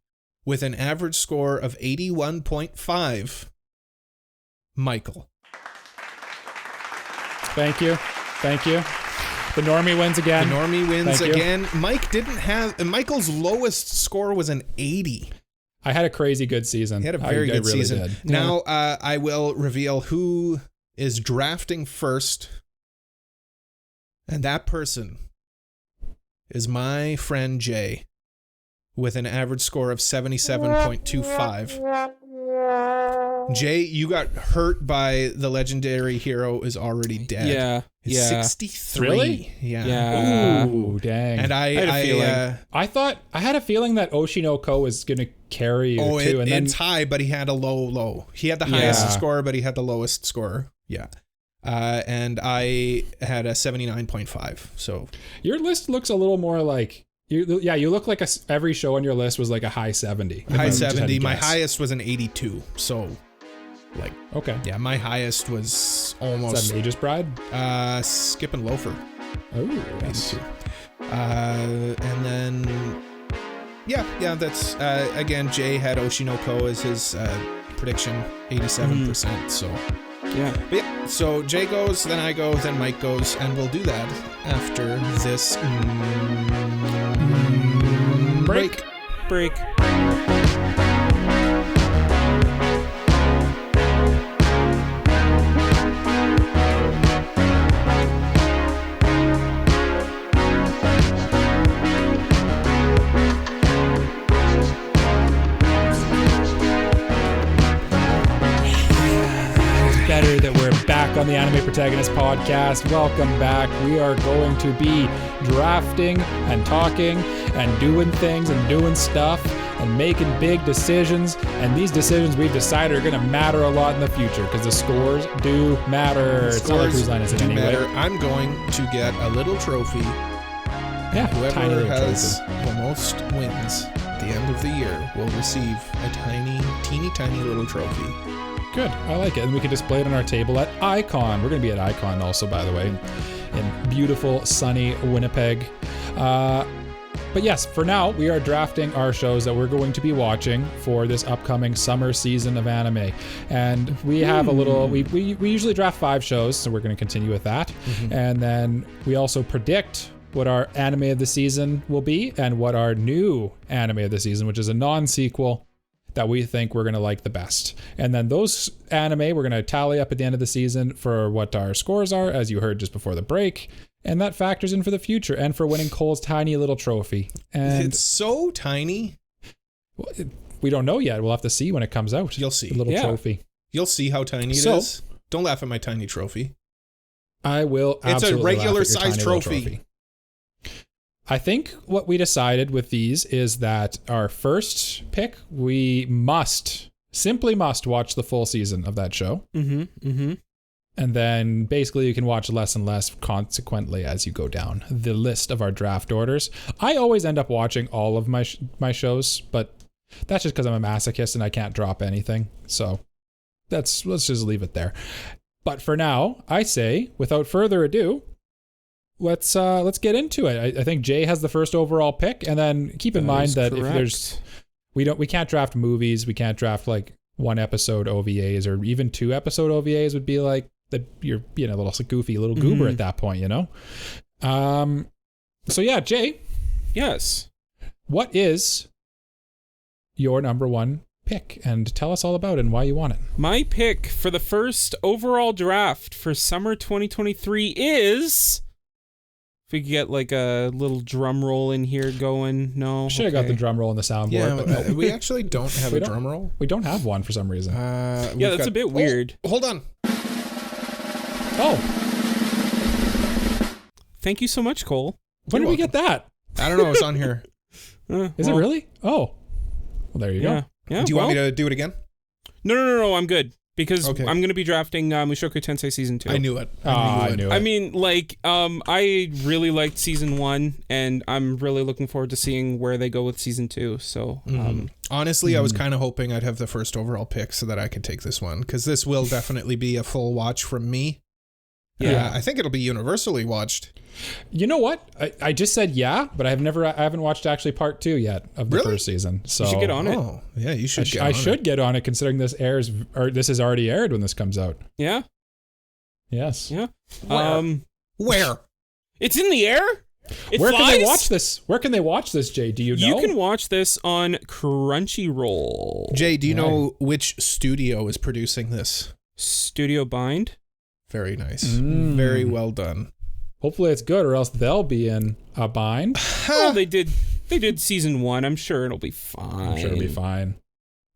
with an average score of 81.5, Michael. Thank you. The normie wins again. Mike didn't have... Michael's lowest score was an 80. I had a crazy good season. He had a very good season. Did. Now, I will reveal who is drafting first. And that person is my friend Jay, with an average score of 77.25. Jay, you got hurt by the legendary hero is already dead. Yeah. It's 63. Really? Yeah. Ooh, dang. And I had a feeling that Oshinoko was going to carry you too. It's high, but he had a low. He had the highest score, but he had the lowest score. Yeah. And I had a 79.5. So your list looks a little more like... You look like every show on your list was like a high 70. High 70. My highest was an 82. So, yeah, my highest was almost... Is that Mage's Bride? Skip and Loafer. Oh, nice. And then, that's, again, Jay had Oshinoko as his prediction, 87%, so... Yeah. But yeah, so Jay goes, then I go, then Mike goes, and we'll do that after this break. Better that we're back on the Anime Protagonist podcast. Welcome back. We are going to be drafting and talking and doing things and doing stuff and making big decisions. And these decisions we've decided are going to matter a lot in the future because the scores do matter. It's not like whose line is it anyway. I'm going to get a little trophy. Yeah, whoever has the most wins at the end of the year will receive a teeny tiny little trophy. Good. I like it. And we can display it on our table at Icon. We're going to be at Icon also, by the way, in beautiful, sunny Winnipeg. But yes, for now, we are drafting our shows that we're going to be watching for this upcoming summer season of anime. And we have a little, we usually draft 5 shows, so we're going to continue with that. And then we also predict what our anime of the season will be and what our new anime of the season, which is a non-sequel, that we think we're going to like the best. And then those anime, we're going to tally up at the end of the season for what our scores are, as you heard just before the break. And that factors in for the future and for winning Cole's tiny little trophy. And it's so tiny. We don't know yet. We'll have to see when it comes out. You'll see. The little trophy. You'll see how tiny it is. Don't laugh at my tiny trophy. I will absolutely. It's a regular size trophy. I think what we decided with these is that our first pick, we simply must watch the full season of that show. And then basically you can watch less and less consequently as you go down the list of our draft orders. I always end up watching all of my shows, but that's just because I'm a masochist and I can't drop anything. So let's just leave it there. But for now, I say, without further ado, let's get into it. I think Jay has the first overall pick, and then keep in mind that if we can't draft movies, we can't draft like 1 episode OVAs, or even 2 episode OVAs would be like you're being a little goofy, a little goober at that point, you know? So yeah, Jay. Yes. What is your number 1 pick? And tell us all about it and why you want it. My pick for the first overall draft for summer 2023 is... If we could get like a little drum roll in here going. No. Should have got the drum roll in the soundboard. Yeah, but no. We actually don't have a drum roll. We don't have one for some reason. Yeah, that's a bit weird. Hold on. Oh. Thank you so much, Cole. When did we get that? I don't know. It's on here. Is it really? Oh. Well, there you go. Yeah. Do you want me to do it again? No. I'm good. Because I'm going to be drafting Mushoku Tensei Season 2. I knew it. I knew it. I mean, like, I really liked Season 1, and I'm really looking forward to seeing where they go with Season 2. So, honestly, I was kind of hoping I'd have the first overall pick so that I could take this one, because this will definitely be a full watch from me. Yeah. I think it'll be universally watched. You know what? I just said but I haven't watched actually part 2 yet of the first season. So you should get on it. Oh, yeah, you should I should get on it, considering this is already aired when this comes out. Yeah. Yes. Yeah. Where? It's in the air? Where can they watch this? Where can they watch this, Jay? Do you know? You can watch this on Crunchyroll. Jay, do you know which studio is producing this? Studio Bind. Very nice. Very well done. Hopefully it's good, or else they'll be in a bind. Well, they did Season 1. I'm sure it'll be fine. I'm sure it'll be fine.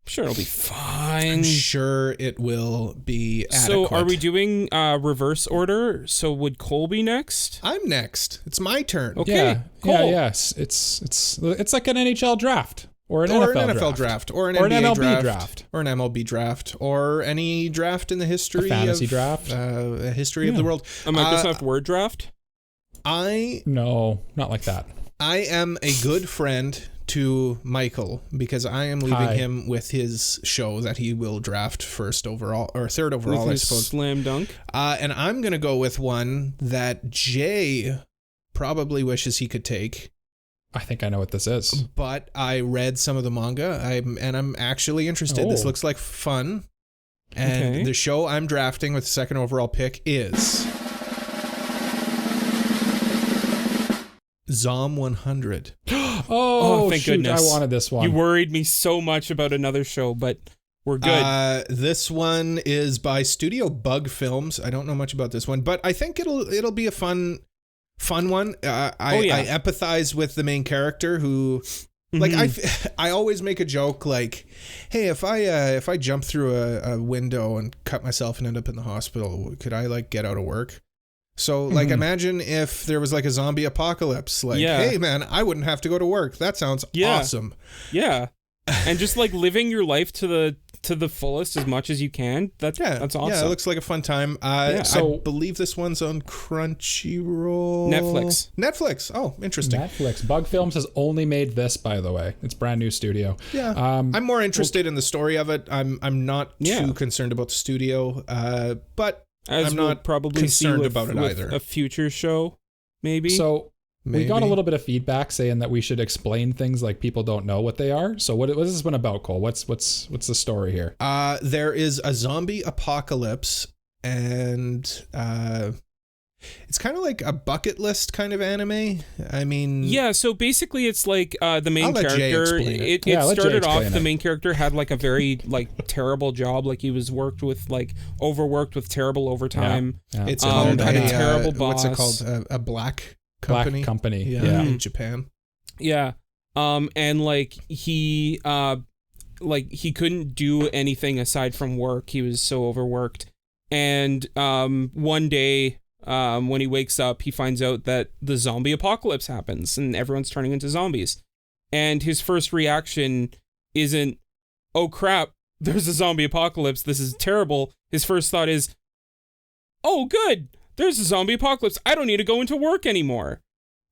I'm sure it will be adequate. So are we doing reverse order? So would Cole be next? I'm next. It's my turn. Okay. Yeah. Cool. Yeah, yes. It's like an NHL draft. Or an NFL draft. Or an NBA MLB draft. Or an MLB draft. Or any draft in the history a fantasy draft. A history of the world. A Microsoft Word draft? No, not like that. I am a good friend to Michael because I am leaving him with his show that he will draft first overall or third overall, with I suppose. Slam dunk. And I'm going to go with one that Jay probably wishes he could take. I think I know what this is. But I read some of the manga and I'm actually interested. This looks like fun. And the show I'm drafting with the second overall pick is Zom 100. Oh, thank shoot, goodness. I wanted this one. You worried me so much about another show, but we're good. This one is by Studio Bug Films. I don't know much about this one, but I think it'll be a fun one. I empathize with the main character who, like, I always make a joke like, hey, if I jump through a window and cut myself and end up in the hospital, could I like get out of work? So like, imagine if there was like a zombie apocalypse. Like, hey man, I wouldn't have to go to work. That sounds awesome. Yeah, and just like living your life to the fullest as much as you can. That's awesome. Yeah, it looks like a fun time. So I believe this one's on Crunchyroll. Netflix. Oh, interesting. Netflix. Bug Films has only made this, by the way. It's brand new studio. Yeah. I'm more interested in the story of it. I'm not too concerned about the studio. But as I'm we'll not probably concerned see about it either. A future show, maybe. So We got a little bit of feedback saying that we should explain things like people don't know what they are. So what is this one about, Cole? What's the story here? There is a zombie apocalypse, and it's kind of like a bucket list kind of anime. I mean, yeah. So basically, it's like the main I'll let Jay character. explain it. It started off. explain The it. main character had like a very like terrible job. Like he was overworked with terrible overtime. Yeah. it's had called a terrible What's it boss. called? A black company. Black company. Yeah, in Japan. Yeah. And like he couldn't do anything aside from work. He was so overworked. And one day, when he wakes up, he finds out that the zombie apocalypse happens and everyone's turning into zombies. And his first reaction isn't, "Oh crap, there's a zombie apocalypse. This is terrible." His first thought is, "Oh good, there's a zombie apocalypse. I don't need to go into work anymore."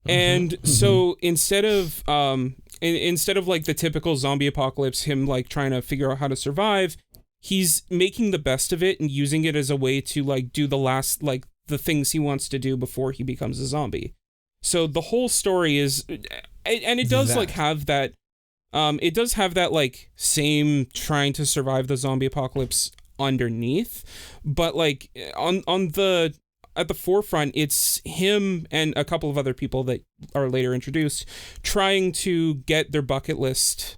And so instead of like the typical zombie apocalypse, him like trying to figure out how to survive, he's making the best of it and using it as a way to like do the things he wants to do before he becomes a zombie. So the whole story is, and it does like have that, it does have that like same trying to survive the zombie apocalypse underneath, but like at the forefront, it's him and a couple of other people that are later introduced trying to get their bucket list,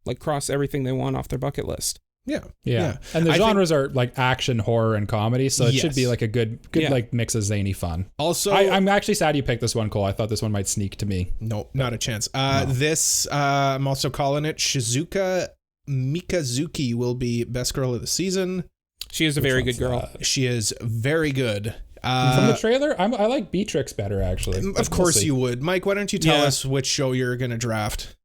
like cross everything they want off their bucket list. Yeah. And the genres are like action, horror, and comedy, so it should be like a good like mix of zany fun. Also, I'm actually sad you picked this one, Cole. I thought this one might sneak to me. No, not a chance. This, I'm also calling it Shizuka Mikazuki will be best girl of the season. She is a very good girl. She is very good. From the trailer, I like Beatrix better, actually. Of course you would. Mike, why don't you tell us which show you're going to draft?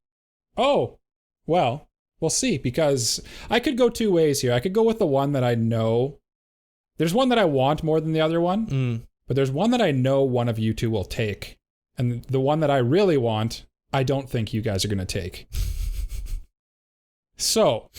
Oh, well, we'll see, because I could go two ways here. I could go with the one that I know. There's one that I want more than the other one, but there's one that I know one of you two will take. And the one that I really want, I don't think you guys are going to take. So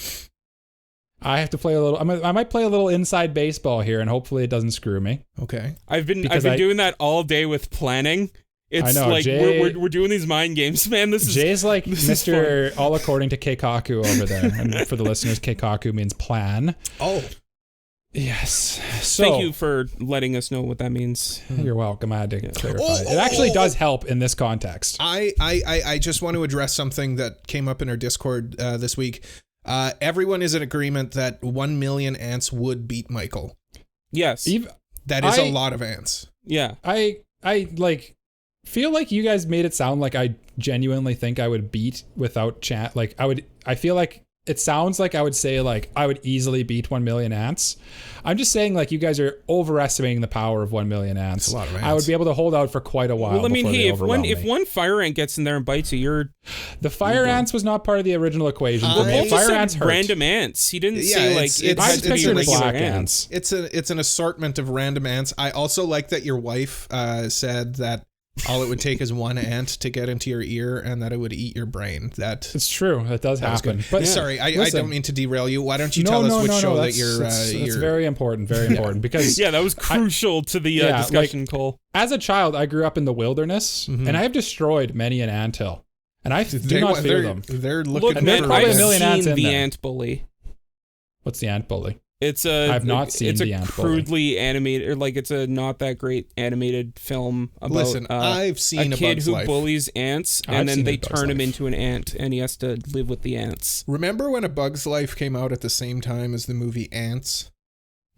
I have to play a little. I might play a little inside baseball here, and hopefully it doesn't screw me. Okay. I've been doing that all day with planning. It's I know, like Jay, we're doing these mind games, man. Jay's like Mr. All According to Keikaku over there. And for the listeners, Keikaku means plan. Oh. Yes. So, thank you for letting us know what that means. You're welcome. I had to clarify. It actually does help in this context. I just want to address something that came up in our Discord this week. Everyone is in agreement that 1 million ants would beat Michael. Yes. That is a lot of ants. Yeah. I like feel like you guys made it sound like I genuinely think I would beat without chat. Like I feel like it sounds like I would say like I would easily beat 1 million ants. I'm just saying like you guys are overestimating the power of 1 million ants. That's a lot of ants. I would be able to hold out for quite a while. Well, I mean, hey, if me. one fire ant gets in there and bites you, the fire ants was not part of the original equation. fire ants hurt. Random ants. He didn't say like it I had to be regular black ants. It's an assortment of random ants. I also like that your wife said that all it would take is one ant to get into your ear and that it would eat your brain. It's true. That does happen. But sorry, I don't mean to derail you. Why don't you tell us which show that you're... That's very important. Very important. Because that was crucial to the discussion, Cole. As a child, I grew up in the wilderness and I have destroyed many an anthill. And I do not fear them. They're looking Look, man, for I've a million ants seen in the there. ant bully. What's the ant bully? I've not seen the ant bully. crudely animated, or like it's a not that great animated film about Listen, I've seen a kid Bug's who Life. bullies ants, and I've then seen they A Bug's turn him Life. into an ant, and he has to live with the ants. Remember when A Bug's Life came out at the same time as the movie Ants?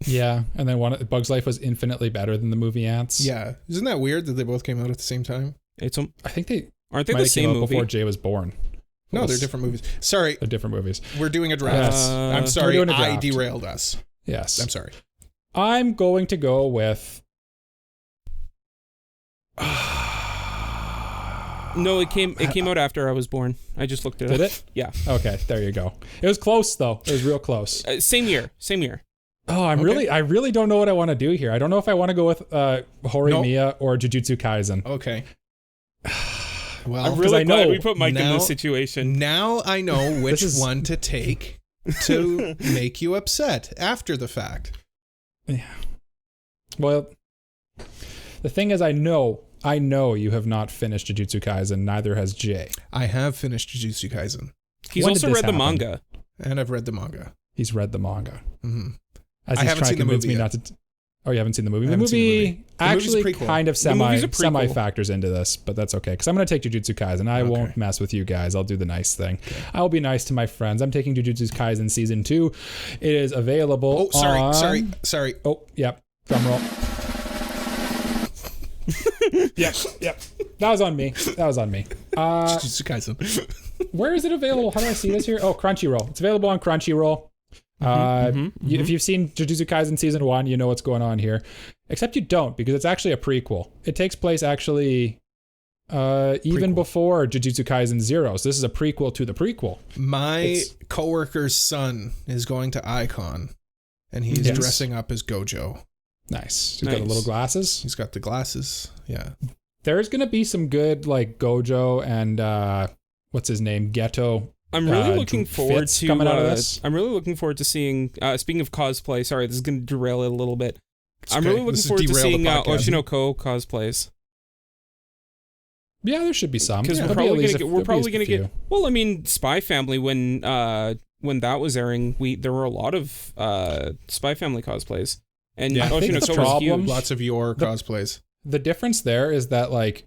Yeah, and then Bug's Life was infinitely better than the movie Ants. Yeah. Isn't that weird that they both came out at the same time? I think they aren't they might the have same came out movie? before Jay was born. No, they're different movies. Sorry, They're different movies. we're doing a draft. Yes. I'm sorry, We're doing a I draft. derailed us. Yes. I'm sorry. I'm going to go with... No, it came out after I was born. I just looked it up. Did it? Yeah. Okay, there you go. It was close, though. It was real close. Same year. Oh, I really don't know what I want to do here. I don't know if I want to go with Horimiya or Jujutsu Kaisen. Okay. Well, I'm really glad know we put Mike in now- this situation. now I know which one to take to make you upset after the fact. Yeah. Well, the thing is, I know I know you have not finished Jujutsu Kaisen, neither has Jay. I have finished Jujutsu Kaisen. He's When also did this read the happen? manga. And I've read the manga. He's read the manga. Mm-hmm. As I he's haven't trying seen to the convince movie me yet. not to. Oh, you haven't seen the movie? I The haven't seen the movie movie. The movie's actually prequel. kind of The movie's a semi prequel. factors into this, but that's okay. Because I'm going to take Jujutsu Kaisen. I won't mess with you guys. I'll do the nice thing. Okay. I'll be nice to my friends. I'm taking Jujutsu Kaisen Season 2. It is available Sorry. Oh, yep. Drum roll. Yep. That was on me. Jujutsu Kaisen. Where is it available? How do I see this here? Oh, Crunchyroll. It's available on Crunchyroll. If you've seen Jujutsu Kaisen Season 1, you know what's going on here. Except you don't, because it's actually a prequel. It takes place actually even before Jujutsu Kaisen 0. So this is a prequel to the prequel. My coworker's son is going to Icon, and he's dressing up as Gojo. Nice. He's got the little glasses. He's got the glasses. Yeah. There's going to be some good, like, Gojo and, what's his name? Ghetto. I'm really looking forward to coming out of this. I'm really looking forward to seeing. Speaking of cosplay, sorry, this is going to derail it a little bit. I'm okay. really looking This is forward to derail the seeing podcast. Oshinoko cosplays. Yeah, there should be some. Because we're probably going to get. Well, I mean, Spy Family when that was airing, there were a lot of Spy Family cosplays, and Oshinoko was huge. Lots of your cosplays. The difference there is that, like,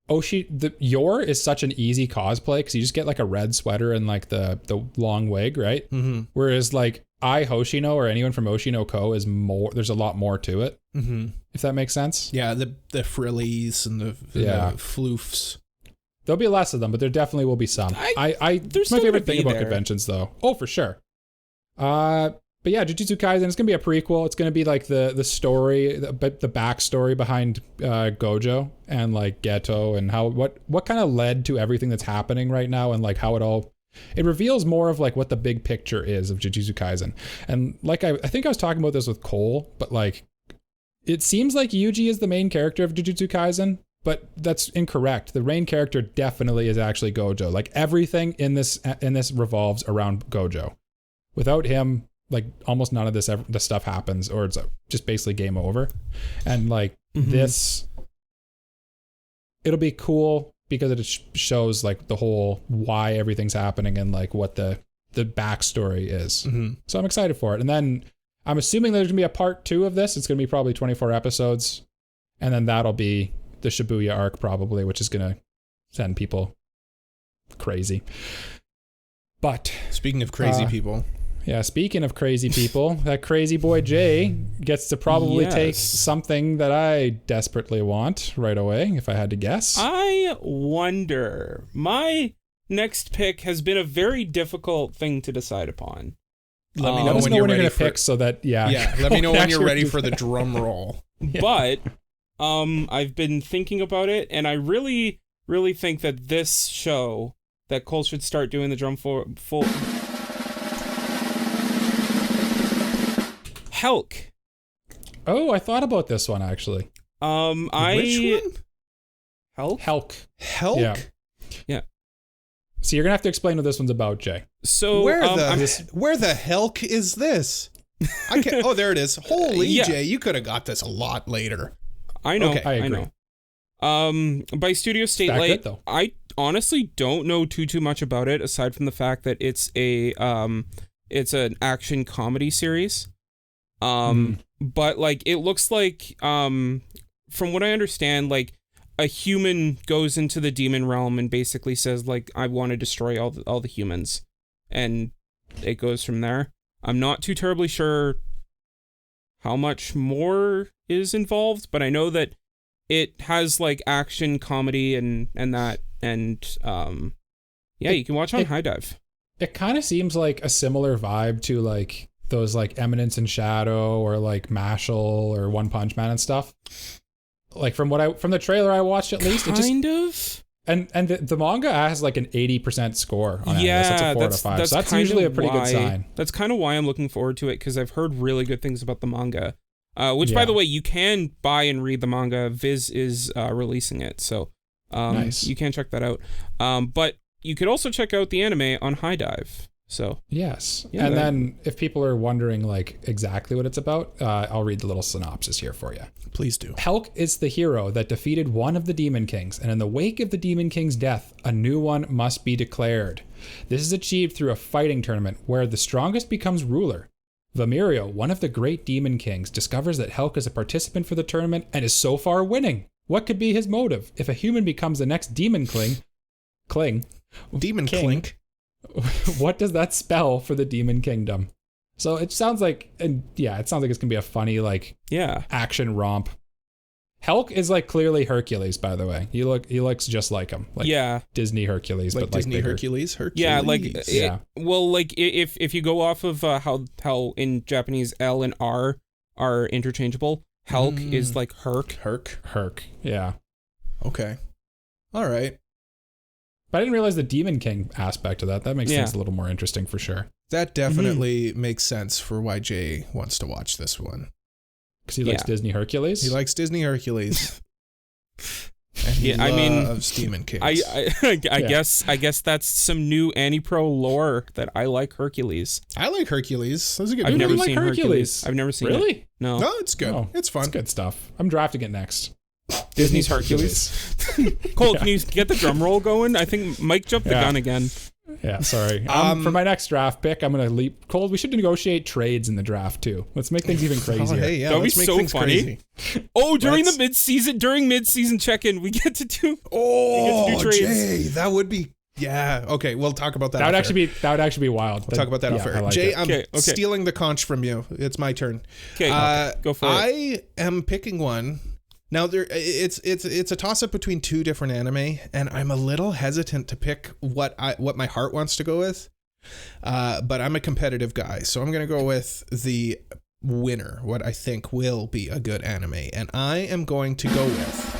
Yor is such an easy cosplay because you just get like a red sweater and like the long wig, right? Mm-hmm. Whereas like Hoshino or anyone from Oshinoko is more. There's a lot more to it. Mm-hmm. If that makes sense. Yeah, the frillies and the floofs. There'll be less of them, but there definitely will be some. It's my favorite thing about conventions, though. Oh, for sure. But yeah, Jujutsu Kaisen, it's going to be a prequel. It's going to be like the story, the backstory behind Gojo and like Geto and how what kind of led to everything that's happening right now and like how it reveals more of like what the big picture is of Jujutsu Kaisen. And like I think I was talking about this with Cole, but like it seems like Yuji is the main character of Jujutsu Kaisen, but that's incorrect. The main character definitely is actually Gojo. Like everything in this revolves around Gojo. Without him, like almost none of the stuff happens, or it's just basically game over. And like this, it'll be cool because it shows like the whole why everything's happening and like what the backstory is. Mm-hmm. So I'm excited for it. And then I'm assuming there's gonna be a part 2 of this. It's gonna be probably 24 episodes, and then that'll be the Shibuya arc probably, which is gonna send people crazy. But speaking of crazy people. Yeah, speaking of crazy people, that crazy boy Jay gets to probably take something that I desperately want right away, if I had to guess. I wonder. My next pick has been a very difficult thing to decide upon. Let me know when you're ready to pick so that, let me know when you're ready for the drum roll. Yeah. But I've been thinking about it, and I really, really think that this show, that Cole should start doing the drum full helck. Oh, I thought about this one actually. Which one? Helck? Helck? Yeah. So you're gonna have to explain what this one's about, Jay. So where the helck is this? I can't. Oh, there it is. Holy Jay, you could have got this a lot later. I know. Okay, I agree. know. By Studio Statelight, I honestly don't know too much about it aside from the fact that it's an action comedy series. But like it looks like from what I understand, like a human goes into the demon realm and basically says like I want to destroy all the humans, and it goes from there. I'm not too terribly sure how much more is involved, but I know that it has like action comedy and that, and you can watch on High Dive. It kind of seems like a similar vibe to like those like Eminence and Shadow or like Mashal or One Punch Man and stuff. Like from the trailer I watched, at least kind of. And the manga has like an 80% score on it. Yeah, that's a 4 out of 5. So that's usually a pretty good sign. That's kind of why I'm looking forward to it, because I've heard really good things about the manga. Which, by the way, you can buy and read the manga. Viz is releasing it, so nice. You can check that out. But you could also check out the anime on High Dive. So yes. Yeah, And then if people are wondering like exactly what it's about, I'll read the little synopsis here for you. Please do. Helck is the hero that defeated one of the Demon Kings, and in the wake of the Demon King's death, a new one must be declared. This is achieved through a fighting tournament where the strongest becomes ruler. Vamirio, one of the great Demon Kings, discovers that Helck is a participant for the tournament and is so far winning. What could be his motive? If a human becomes the next Demon Demon King, Clink. what does that spell for the Demon Kingdom? So it sounds like, it sounds like it's gonna be a funny like action romp. Helck is like clearly Hercules, by the way. He looks just like him, like Disney Hercules, like but Disney like Hercules. Yeah, like if you go off of how in Japanese L and R are interchangeable, Helck is like Herc. Yeah. Okay. All right. But I didn't realize the Demon King aspect of that. That makes things a little more interesting for sure. That definitely makes sense for why Jay wants to watch this one. Because he likes Disney Hercules? He likes Disney Hercules. And he loves Demon Kings. I guess that's some new Annie-Pro lore that I like Hercules. I like Hercules. That's a good I've movie. never seen Hercules. I've never seen it. Really? No. No, it's good. Oh, it's fun. It's good stuff. I'm drafting it next. Disney's Hercules. Cole, can you get the drum roll going? I think Mike jumped the gun again. Yeah, sorry. For my next draft pick, I'm going to leap. Cole, we should negotiate trades in the draft too. Let's make things even crazier. Oh, hey, yeah, that'd be let's make so things funny. Crazy. Oh, during mid-season check-in, we get to do trades. Jay, that would be. Yeah. Okay, we'll talk about that. That would actually be wild. We'll talk about that off air. Like Jay, it. I'm stealing the conch from you. It's my turn. Okay, go for it. I am picking one. Now it's a toss up between two different anime, and I'm a little hesitant to pick what my heart wants to go with. But I'm a competitive guy, so I'm gonna go with the winner, what I think will be a good anime, and I am going to go with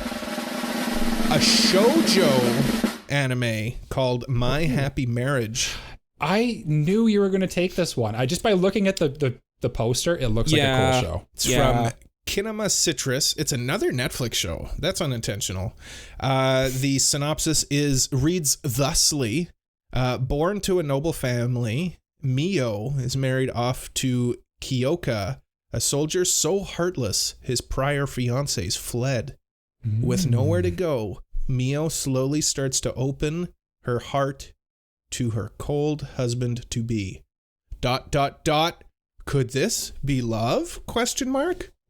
a shoujo anime called My Happy Marriage. I knew you were going to take this one. Just by looking at the poster, it looks like a cool show. It's from Kinema Citrus. It's another Netflix show. That's unintentional. The synopsis reads thusly. Born to a noble family, Mio is married off to Kyoka, a soldier so heartless his prior fiancés fled. With nowhere to go, Mio slowly starts to open her heart to her cold husband-to-be. ... Could this be love? ?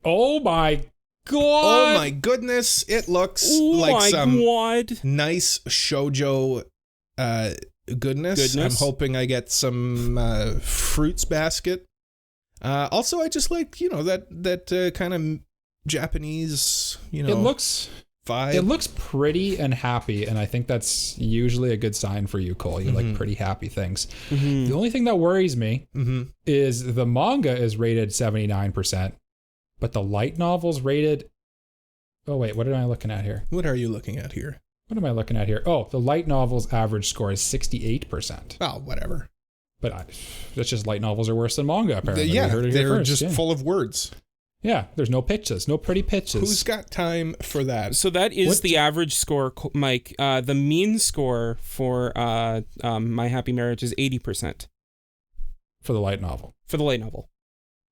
Oh my god! Oh my goodness! It looks like some nice shoujo goodness. I'm hoping I get some fruits basket. Also, I just like that kind of Japanese it looks vibe. It looks pretty and happy, and I think that's usually a good sign for you, Cole. You like pretty happy things. The only thing that worries me is the manga is rated 79%, but the light novel's rated. Oh wait, what am I looking at here? What are you looking at here? What am I looking at here? Oh, the light novel's average score is 68%. Oh, whatever. But that's just light novels are worse than manga, apparently. They're just full of words. Yeah, there's no pitches, no pretty pitches. Who's got time for that? So that is the average score, Mike. The mean score for My Happy Marriage is 80%. For the light novel.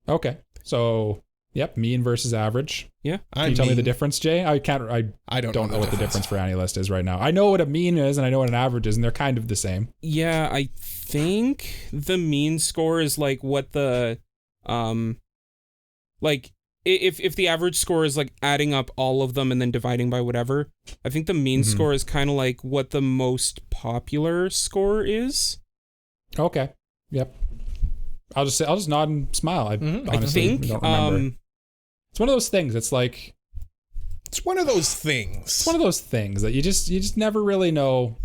Okay, so yep, mean versus average. Yeah. Can you tell me the difference, Jay? I don't know what the difference for AniList is right now. I know what a mean is and I know what an average is, and they're kind of the same. Yeah, I think the mean score is like what the like if the average score is like adding up all of them and then dividing by whatever, I think the mean score is kind of like what the most popular score is. Okay. Yep. I'll just nod and smile. I honestly don't remember. It's one of those things. It's one of those things that you just never really know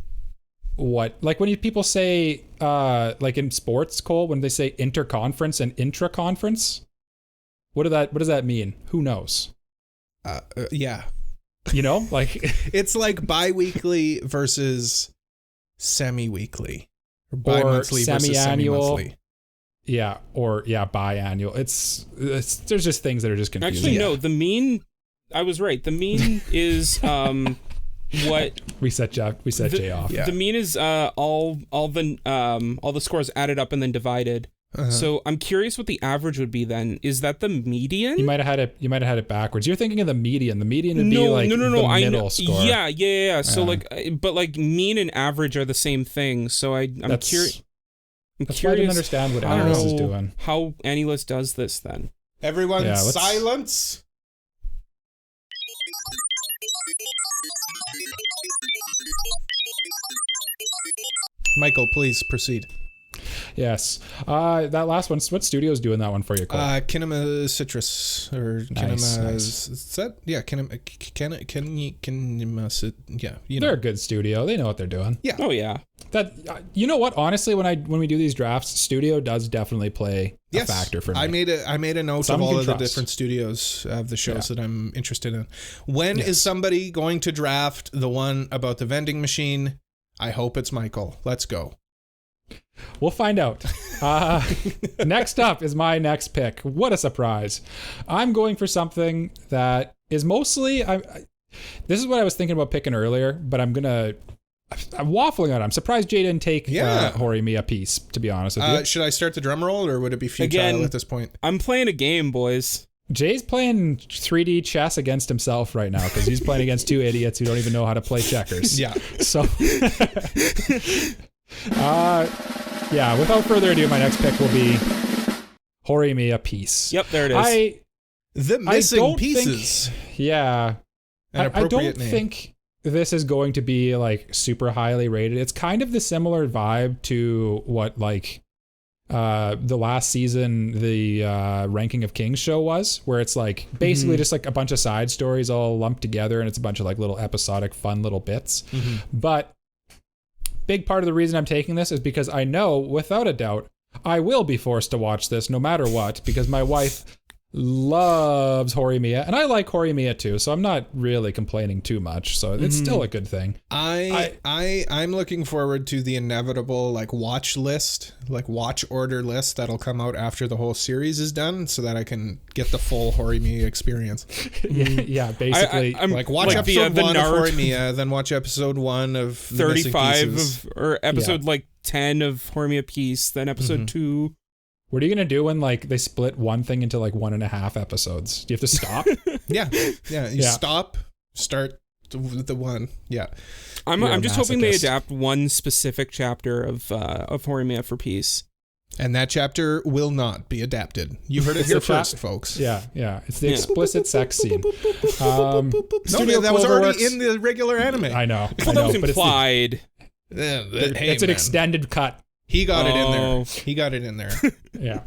what. Like when people say like in sports, Cole, when they say interconference and intra-conference, what does that mean? Who knows? Yeah. Like it's like bi-weekly versus semi-weekly, or bi-monthly versus semi-monthly. Yeah, or biannual. It's there's just things that are just confusing. Actually, no, the mean. I was right. The mean is what We set Jay off. Yeah. the mean is all the scores added up and then divided. So I'm curious what the average would be then. Is that the median? You might have had it backwards. You're thinking of the median. The median would be like the middle score. Yeah. So like, but like mean and average are the same thing. So I'm curious. That's why I didn't understand what Annulus is doing. How Annulus does this then? Everyone, silence. Michael, please proceed. Yes. That last one, what studio's doing that one for you, Cole? Kinema Citrus or Kinema. Nice. Is that? Yeah, Kinema. Yeah, They're a good studio. They know what they're doing. Yeah. Oh yeah. That you know what? Honestly, when we do these drafts, studio does definitely play a factor for me. I made a note Some of all of the trust. different studios of the shows that I'm interested in. When is somebody going to draft the one about the vending machine? I hope it's Michael. Let's go. We'll find out. Next up is my next pick. What a surprise. I'm going for something that is mostly... this is what I was thinking about picking earlier, but I'm waffling on it. I'm surprised Jay didn't take horimiya piece, to be honest with you. Should I start the drum roll, or would it be futile at this point? I'm playing a game, boys. Jay's playing 3D chess against himself right now because he's playing against two idiots who don't even know how to play checkers. Yeah. So... without further ado, my next pick will be horimiya piece. Yep, there it is. The missing pieces. An appropriate I don't name. think this is going to be like super highly rated. It's kind of the similar vibe to what like the last season the Ranking of Kings show was, where it's like basically just like a bunch of side stories all lumped together, and it's a bunch of like little episodic fun little bits. But big part of the reason I'm taking this is because I know without a doubt I will be forced to watch this no matter what, because my wife loves horimiya, and I like horimiya too, so I'm not really complaining too much. So it's still a good thing. I'm looking forward to the inevitable like watch order list that'll come out after the whole series is done, so that I can get the full horimiya experience. Yeah, basically, I'm like watch episode 1 of horimiya, then watch episode 1 of 35 or episode like 10 of horimiya piece, then episode 2. What are you going to do when like they split one thing into like 1.5 episodes? Do you have to stop? You start the one. Yeah. I'm just hoping they adapt one specific chapter of horimiya for peace. And that chapter will not be adapted. You heard it here first, folks. Yeah. It's the explicit sex scene. That was already in the regular anime. I know. Well, that was implied. It's an extended cut. He got it in there. He got it in there. Yeah.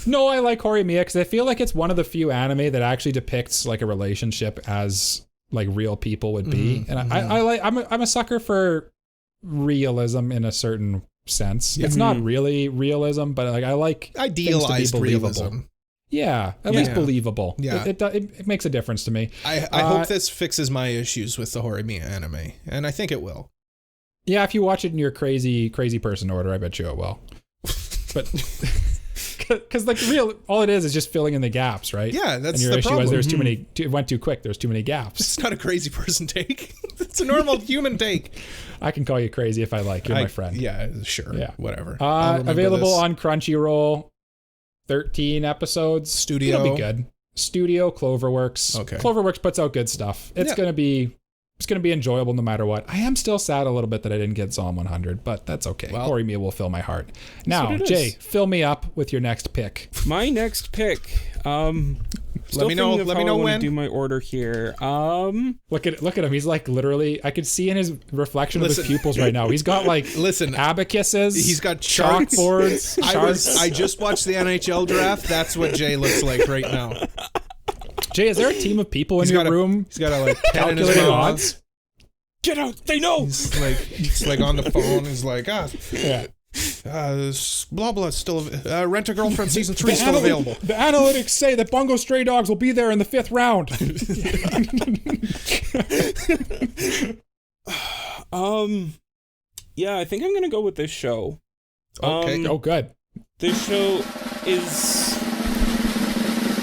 No, I like horimiya because I feel like it's one of the few anime that actually depicts like a relationship as like real people would be, and I'm a sucker for realism in a certain sense. It's not really realism, but like I like idealized realism. Yeah, at least believable. Yeah, it makes a difference to me. I hope this fixes my issues with the horimiya anime, and I think it will. Yeah, if you watch it in your crazy person order, I bet you it will. But because like all it is just filling in the gaps, right? Yeah, that's and your the issue problem. was there's too many. It went too quick. There's too many gaps. It's not a crazy person take. It's a normal human take. I can call you crazy if I like. You're my friend. Yeah, sure. Yeah, whatever. Available on Crunchyroll. 13 episodes. Studio. It'll be good. Studio Cloverworks. Okay. Cloverworks puts out good stuff. It's gonna be enjoyable no matter what. I am still sad a little bit that I didn't get Psalm 100, but that's okay. Well, horimiya will fill my heart. Now, Jay, fill me up with your next pick. My next pick. Let me know when. Do my order here. Look at him. He's like literally. I could see in his reflection of his pupils right now. He's got like abacuses. He's got charts. Chalkboards. I just watched the NHL draft. That's what Jay looks like right now. Jay, is there a team of people in your room? He's got a like calculating odds. Get out! They know. He's like on the phone. He's like, blah blah. Still, Rent a Girlfriend season 3 still available. The analytics say that Bungo Stray Dogs will be there in the 5th round. Yeah, I think I'm gonna go with this show. Okay. Good. This show is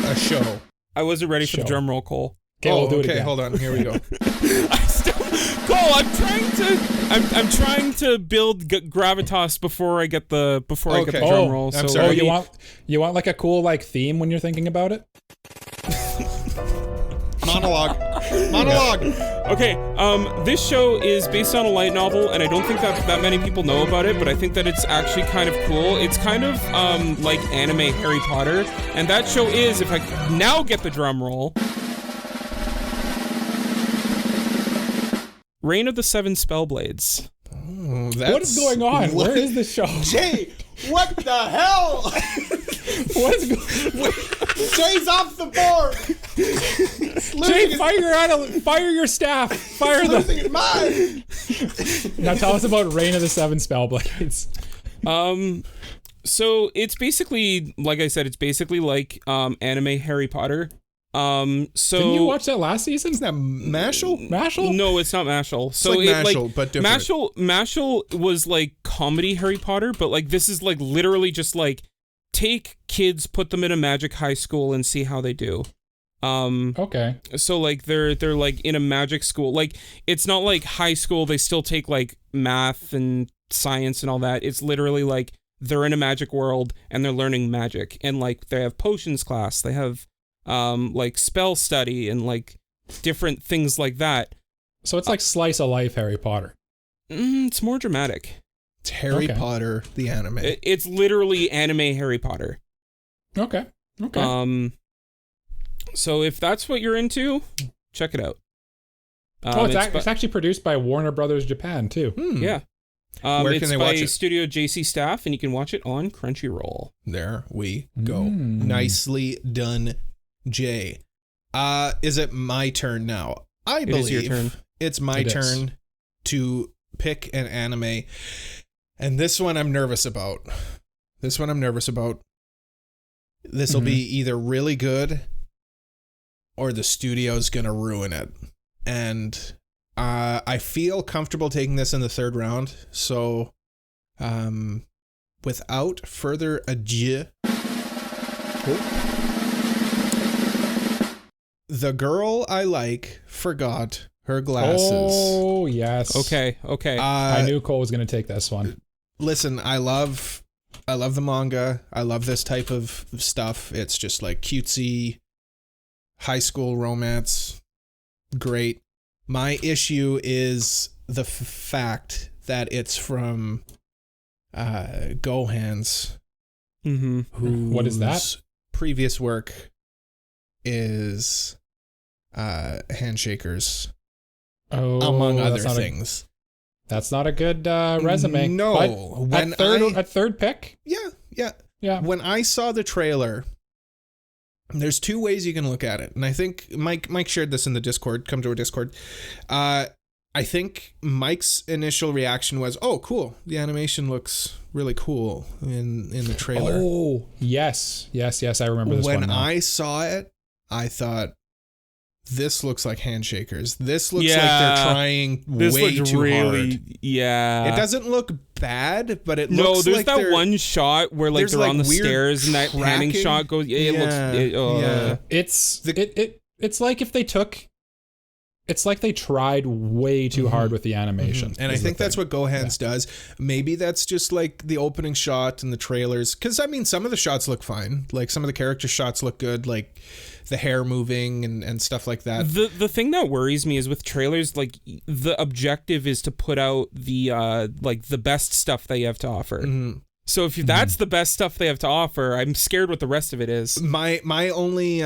a show. I wasn't ready for the drum roll, Cole. Okay, we'll do it again. Hold on. Here we go. Cole, I'm trying to build gravitas before I get the drum roll. I'm So sorry. You want like a cool like theme when you're thinking about it? Monologue. Okay, this show is based on a light novel, and I don't think that many people know about it, but I think that it's actually kind of cool. It's kind of like anime Harry Potter, and that show is, if I now get the drum roll, Reign of the Seven Spellblades. Oh, What is going on? Where is the show? Jay, what the hell? What is going? Jay's off the board. Jay, fire your staff. Fire them. Losing his mind. Now tell us about Reign of the Seven Spellblades. So it's basically, like I said, it's basically like anime Harry Potter. So Didn't you watch that last season? Isn't that Mashal? Mashal? No, it's not Mashal. So like Mashal, but different. Mashal was like comedy Harry Potter, but like this is like literally just like take kids, put them in a magic high school, and see how they do. Okay. So like they're like in a magic school. Like it's not like high school. They still take like math and science and all that. It's literally like they're in a magic world and they're learning magic, and like they have potions class. They have like spell study and like different things like that. So it's like slice of life Harry Potter. It's more dramatic. It's Harry Potter, the anime. It's literally anime Harry Potter. Okay. So if that's what you're into, check it out. It's actually produced by Warner Brothers Japan too. Yeah. Where it's can they by watch it? Studio JC staff, and you can watch it on Crunchyroll. There we go. Nicely done, Jay. Is it my turn now? I believe is your turn. It's my turn to pick an anime. And this one I'm nervous about. This will be either really good or the studio's going to ruin it. And I feel comfortable taking this in the third round. So without further ado, the girl I like forgot her glasses. Oh, yes. Okay. I knew Cole was going to take this one. Listen, I love the manga. I love this type of stuff. It's just like cutesy high school romance. Great. My issue is the fact that it's from Gohan's. What is that? Previous work is Handshakers, among other things. That's not a good resume. No. But at third pick? Yeah. When I saw the trailer, there's two ways you can look at it. And I think Mike shared this in the Discord. Come to our Discord. I think Mike's initial reaction was, oh, cool. The animation looks really cool in the trailer. Oh, yes. I remember this one. When I saw it, I thought, this looks like Handshakers. This looks like they're trying way too hard. Yeah. It doesn't look bad, but it looks there's like that one shot where like they're on the stairs and that panning shot goes. It's like if they took. It's like they tried way too hard with the animation. And I think that's what Gohan's does. Maybe that's just like the opening shot and the trailers. Because, I mean, some of the shots look fine. Like, some of the character shots look good. Like, the hair moving and stuff like that. The thing that worries me is with trailers, like, the objective is to put out the, like, the best stuff that you have to offer. So if that's the best stuff they have to offer, I'm scared what the rest of it is. My only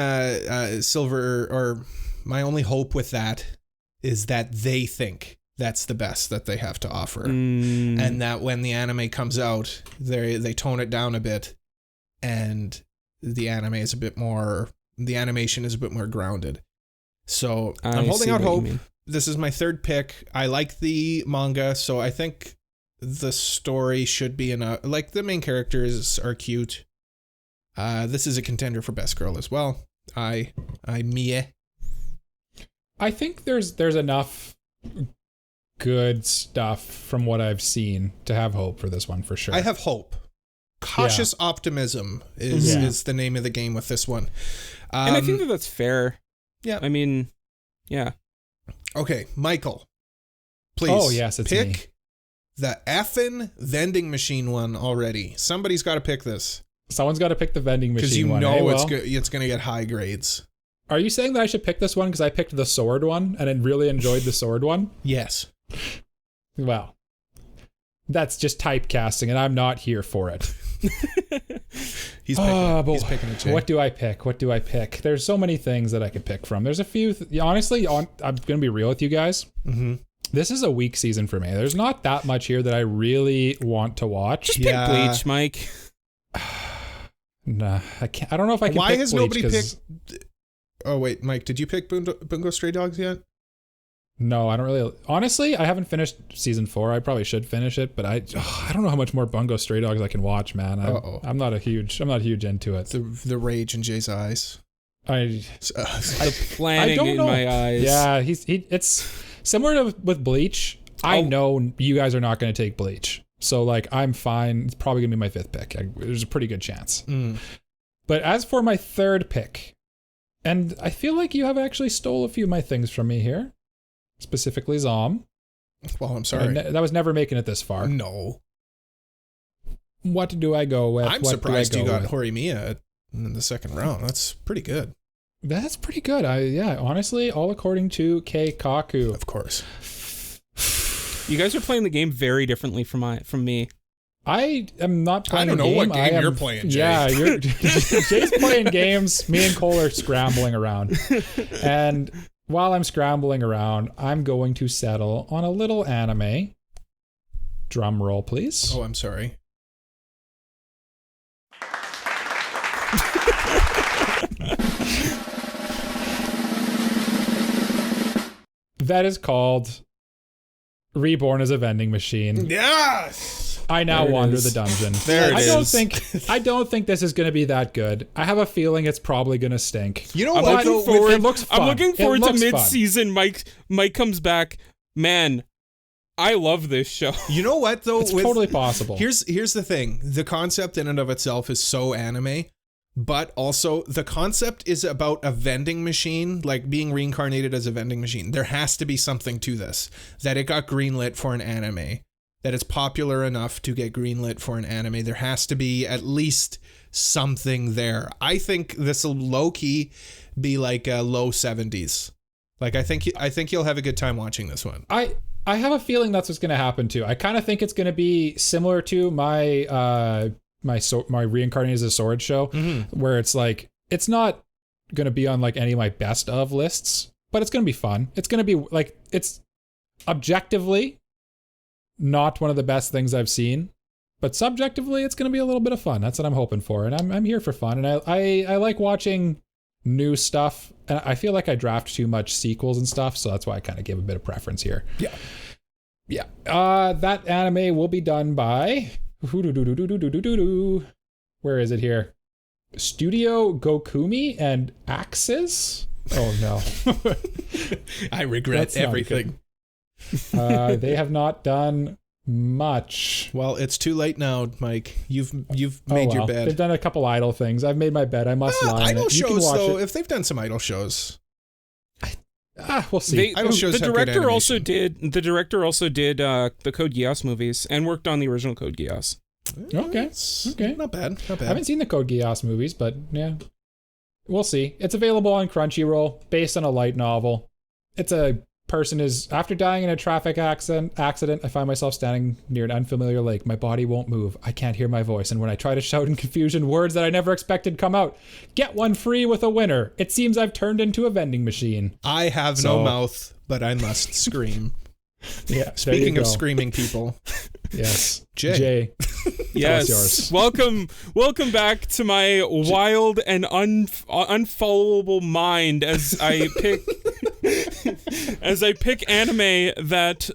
my only hope with that is that they think that's the best that they have to offer. And that when the anime comes out, they tone it down a bit and the animation is a bit more grounded. So I'm holding out hope. This is my third pick. I like the manga, so I think the story should be enough. Like, the main characters are cute. This is a contender for best girl as well. Mie. I think there's enough good stuff from what I've seen to have hope for this one for sure. I have hope. Cautious optimism is the name of the game with this one. And I think that's fair. Yeah. I mean, Yeah. Okay, Michael. Please. Oh, yes, it's pick me. the effing vending machine one already. Somebody's got to pick this. Someone's got to pick the vending machine Because you one. know Hey, it's well, it's going to get high grades. Are you saying that I should pick this one because I picked the sword one and I really enjoyed the sword one? Yes. Well, that's just typecasting and I'm not here for it. He's picking a chick. What do I pick? There's so many things that I could pick from. There's a few. Honestly, I'm going to be real with you guys. Mm-hmm. This is a weak season for me. There's not that much here that I really want to watch. Just pick Bleach, Mike. Nah, I can't. I don't know if I can. Why pick has Bleach, nobody picked? Oh wait, Mike, did you pick Bungo Stray Dogs yet? No, I don't really. Honestly, I haven't finished season 4. I probably should finish it, but I don't know how much more Bungo Stray Dogs I can watch, man. I'm not huge into it. The rage in Jay's eyes. The planning in my eyes. Yeah, it's similar to with Bleach. I know you guys are not going to take Bleach, so like I'm fine. It's probably gonna be my 5th pick. There's a pretty good chance. But as for my 3rd pick, and I feel like you have actually stole a few of my things from me here. Specifically Zom. Well, I'm sorry. That was never making it this far. No. What do I go with? I'm surprised you got horimiya in the 2nd round. That's pretty good. That's pretty good. Honestly, all according to Keikaku. Of course. You guys are playing the game very differently from me. I am not playing. I don't know what game you're playing, Jay. Yeah, Jay's playing games. Me and Cole are scrambling around. And while I'm scrambling around, I'm going to settle on a little anime. Drum roll, please. Oh, I'm sorry. That is called Reborn as a Vending Machine. Yes! I now wander the dungeon. There it is. I don't think this is going to be that good. I have a feeling it's probably going to stink. You know I'm what? looking forward. It looks fun. I'm looking forward to It looks mid-season. Mike comes back. Man, I love this show. You know what though? It's totally possible. Here's the thing. The concept in and of itself is so anime, but also the concept is about a vending machine, like being reincarnated as a vending machine. There has to be something to this, that it got greenlit for an anime, that it's popular enough to get greenlit for an anime. There has to be at least something there. I think this will low-key be like a low 70s. Like I think you'll have a good time watching this one. I have a feeling that's what's going to happen too. I kind of think it's going to be similar to my my Reincarnated as a Sword show, where it's like it's not going to be on like any of my best of lists, but it's going to be fun. It's going to be like, it's objectively not one of the best things I've seen, but subjectively it's going to be a little bit of fun. That's what I'm hoping for, and I'm here for fun. And I like watching new stuff, and I feel like I draft too much sequels and stuff, so that's why I kind of give a bit of preference here. Yeah. That anime will be done by where is it here? Studio Gokumi and Axis? Oh no. I regret everything. They have not done much. Well, it's too late now, Mike. You've made your bed. They've done a couple idol things. I've made my bed. I must lie. Idol shows, you can watch though, if they've done some idol shows. We'll see. The director also did the Code Geass movies and worked on the original Code Geass. Okay. Not bad. I haven't seen the Code Geass movies, but yeah. We'll see. It's available on Crunchyroll, based on a light novel. It's a person is, after dying in a traffic accident, I find myself standing near an unfamiliar lake. My body won't move. I can't hear my voice. And when I try to shout in confusion, words that I never expected come out. Get one free with a winner. It seems I've turned into a vending machine. I have no mouth, but I must scream. Yeah. Speaking of screaming people. Yes. Jay. Yes. Welcome back to my wild and unfollowable mind as I pick anime that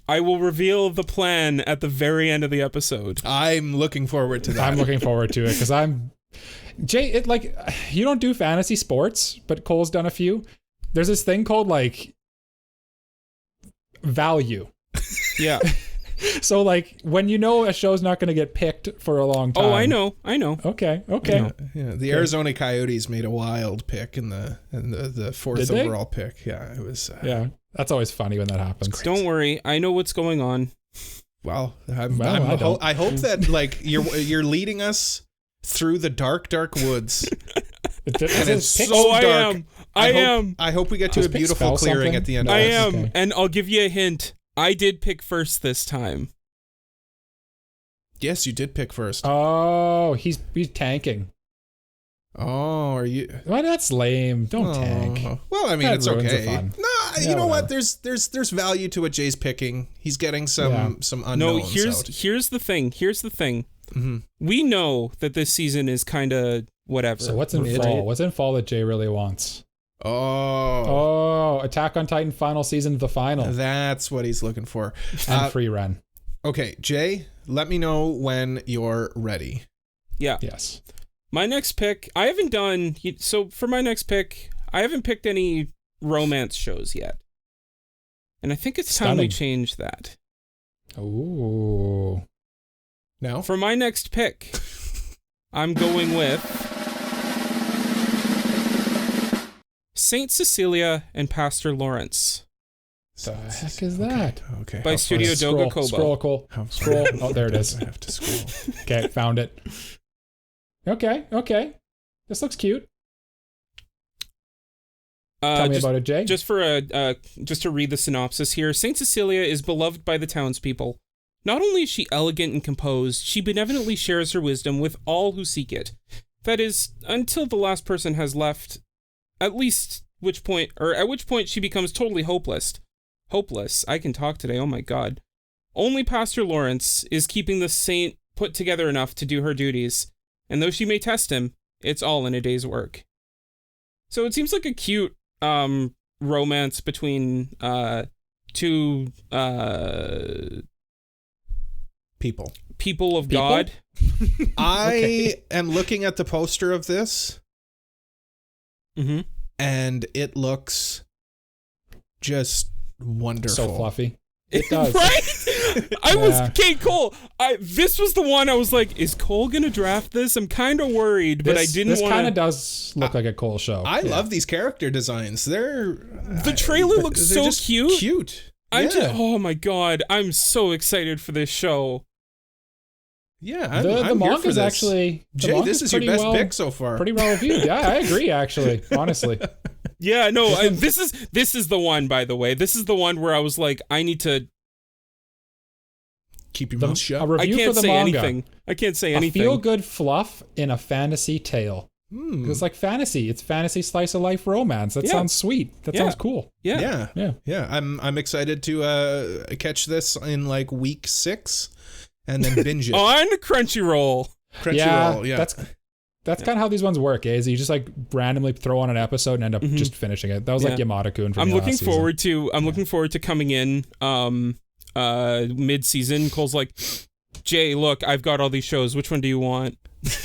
I will reveal the plan at the very end of the episode. I'm looking forward to that. I'm looking forward to it because Jay, you don't do fantasy sports, but Cole's done a few. There's this thing called like value. Yeah. So like when you know a show's not going to get picked for a long time. Oh, I know. Okay. Yeah, the Arizona Coyotes made a wild pick in the fourth overall pick. Yeah, it was. Yeah, that's always funny when that happens. Don't worry, I know what's going on. Well, I hope that like you're leading us through the dark woods. And it's so dark. I hope we get to a beautiful clearing at the end of this. I am, and I'll give you a hint. I did pick first this time. Yes, you did pick first. Oh, he's tanking. Oh, are you? Well, that's lame. Don't tank. Well, I mean, it's okay. No, you know what? There's value to what Jay's picking. He's getting some unknowns. No, here's the thing. Mm-hmm. We know that this season is kind of whatever. So what's in fall? What's in fall that Jay really wants? Oh, Attack on Titan final season, the final. That's what he's looking for. And free run. Okay, Jay, let me know when you're ready. Yeah. Yes. My next pick, I haven't done. So for my next pick, I haven't picked any romance shows yet, and I think it's time we change that. Ooh. Now for my next pick, I'm going with Saint Cecilia and Pastor Lawrence. The heck is that? Okay. By Studio Doga Kobo. Scroll. Oh, there it is. I have to scroll. Okay, found it. Okay. This looks cute. Tell me about it, Jay. Just to read the synopsis here. Saint Cecilia is beloved by the townspeople. Not only is she elegant and composed, she benevolently shares her wisdom with all who seek it. That is, until the last person has left. At which point she becomes totally hopeless. Hopeless. I can talk today. Oh my God. Only Pastor Lawrence is keeping the saint put together enough to do her duties. And though she may test him, it's all in a day's work. So it seems like a cute romance between two people of God. I am looking at the poster of this. Mm-hmm. And it looks just wonderful. So fluffy. It does. Right? Cole. This was the one I was like, is Cole gonna draft this? I'm kind of worried, but I didn't want to. This kind of does look like a Cole show. I love these character designs. The trailer looks so cute. Cute. Oh my God. I'm so excited for this show. Yeah, the manga is actually Jay. This is your best pick so far. Pretty well reviewed. Yeah, I agree. Actually, honestly. Yeah, no. This is the one. By the way, this is the one where I was like, I need to keep your mouth shut. A review for the manga. Anything. I can't say anything. A feel-good fluff in a fantasy tale. It's like fantasy. It's fantasy slice of life romance. That sounds sweet. That sounds cool. Yeah. I'm excited to catch this in like week 6. And then binge it. On Crunchyroll. Yeah. That's kind of how these ones work, is you just like randomly throw on an episode and end up just finishing it. That was like Yamada-kun for me. I'm looking forward to coming in mid-season. Cole's like, Jay, look, I've got all these shows. Which one do you want?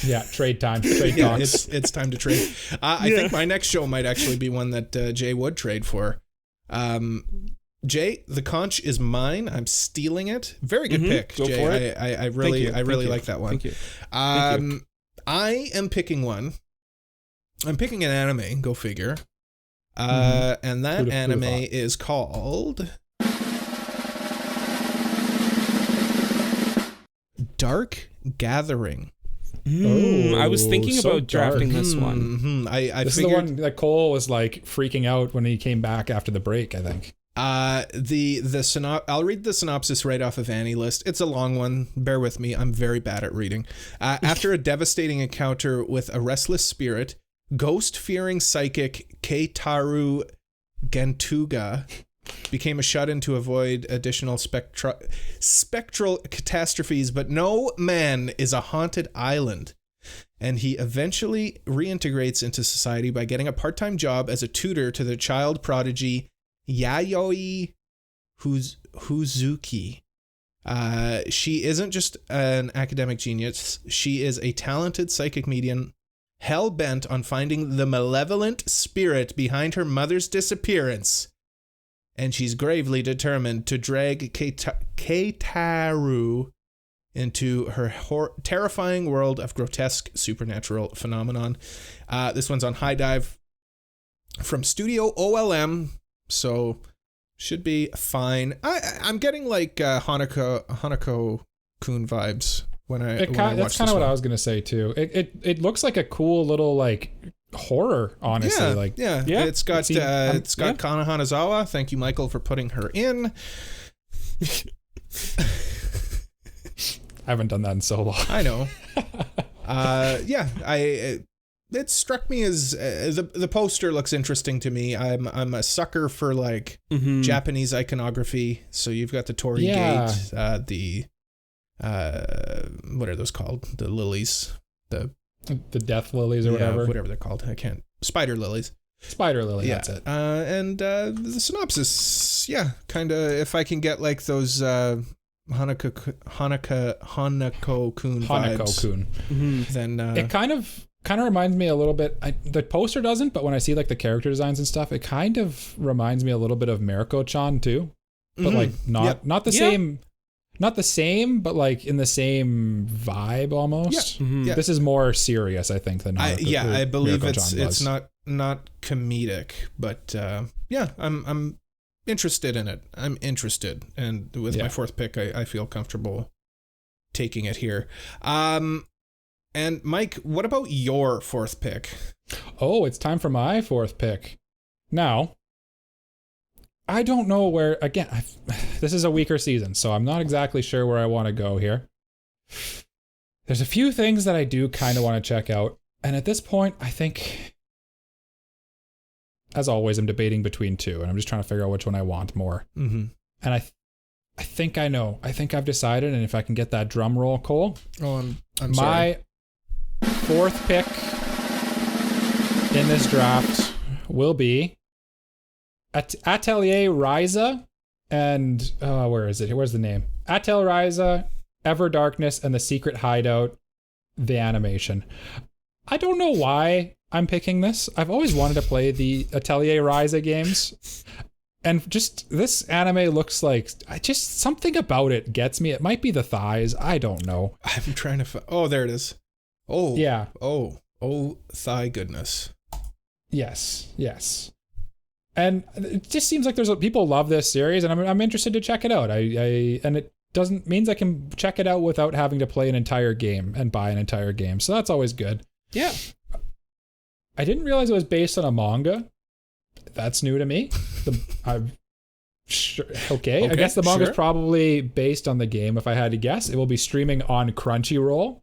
Yeah, trade time. Trade talks. It's time to trade. I think my next show might actually be one that Jay would trade for. Jay, the conch is mine. I'm stealing it. Very good pick, Go Jay. for it. I really like that one. Thank you. I am picking one. I'm picking an anime. Go figure. And that anime is called Dark Gathering. I was thinking about drafting this one. This is the one that Cole was like freaking out when he came back after the break, I think. I'll read the synopsis right off of AniList. It's a long one. Bear with me. I'm very bad at reading. After a devastating encounter with a restless spirit, ghost-fearing psychic Keitaru Gentuga became a shut-in to avoid additional spectral catastrophes, but no man is a haunted island. And he eventually reintegrates into society by getting a part-time job as a tutor to the child prodigy Yayoi Huzuki. She isn't just an academic genius. She is a talented psychic medium, hell-bent on finding the malevolent spirit behind her mother's disappearance. and she's gravely determined to drag Keitaru into her terrifying world of grotesque supernatural phenomenon. This one's on High Dive from Studio OLM, so should be fine. I'm getting like Hanako-kun vibes when I watch that's kind of what I was gonna say too. It looks like a cool little like horror, honestly. It's got Kana Hanazawa. Thank you, Michael, for putting her in. I haven't done that in so long. I know. It struck me as the poster looks interesting to me. I'm a sucker for like Japanese iconography. So you've got the Torii Gate, what are those called? The lilies, the death lilies or whatever they're called. Spider lilies. Spider lily. Yeah. That's it. And the synopsis, kind of. If I can get like those Hanako-kun vibes, then it kind of reminds me a little bit. The poster doesn't, but when I see like the character designs and stuff, it kind of reminds me a little bit of Mariko-chan too, but like not the same. Not the same, but like in the same vibe almost. Yeah. This is more serious, I think, than I believe it's not comedic, but I'm interested in it. I'm interested, and with my fourth pick, I feel comfortable taking it here. And Mike, what about your fourth pick? Oh, it's time for my fourth pick. Now, I don't know where, again, this is a weaker season, so I'm not exactly sure where I want to go here. There's a few things that I do kind of want to check out, and at this point, I think, as always, I'm debating between two, and I'm just trying to figure out which one I want more. And I think I know. I think I've decided, and if I can get that drum roll, Cole. Oh, I'm sorry. My fourth pick in this draft will be Atelier Ryza and where is it? Where's the name? Atelier Ryza, Ever Darkness, and the Secret Hideout, the animation. I don't know why I'm picking this. I've always wanted to play the Atelier Ryza games. And just this anime looks like just something about it gets me. It might be the thighs. I don't know. I'm trying to oh, there it is. Oh. Yeah. Oh, thigh goodness. Yes. And it just seems like people love this series, and I'm interested to check it out. And it means I can check it out without having to play an entire game and buy an entire game. So that's always good. Yeah. I didn't realize it was based on a manga. That's new to me. Okay. I guess the manga is probably based on the game. If I had to guess, it will be streaming on Crunchyroll.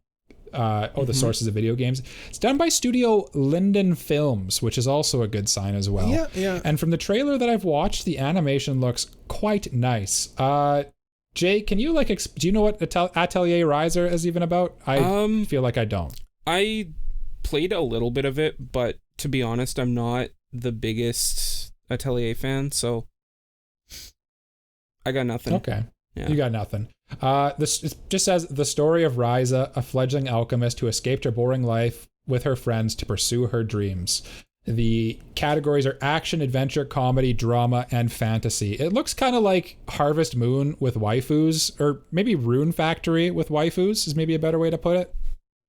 The sources of video games. It's done by Studio Linden Films, which is also a good sign as well. Yeah. And from the trailer that I've watched, the animation looks quite nice. Jay, can you do you know what Atelier Ryza is even about? I feel like I don't. I played a little bit of it, but to be honest, I'm not the biggest Atelier fan, so I got nothing. Okay. Yeah. You got nothing. This just says the story of Ryza, a fledgling alchemist who escaped her boring life with her friends to pursue her dreams. The categories are action, adventure, comedy, drama, and fantasy. It looks kind of like Harvest Moon with waifus, or maybe Rune Factory with waifus is maybe a better way to put it.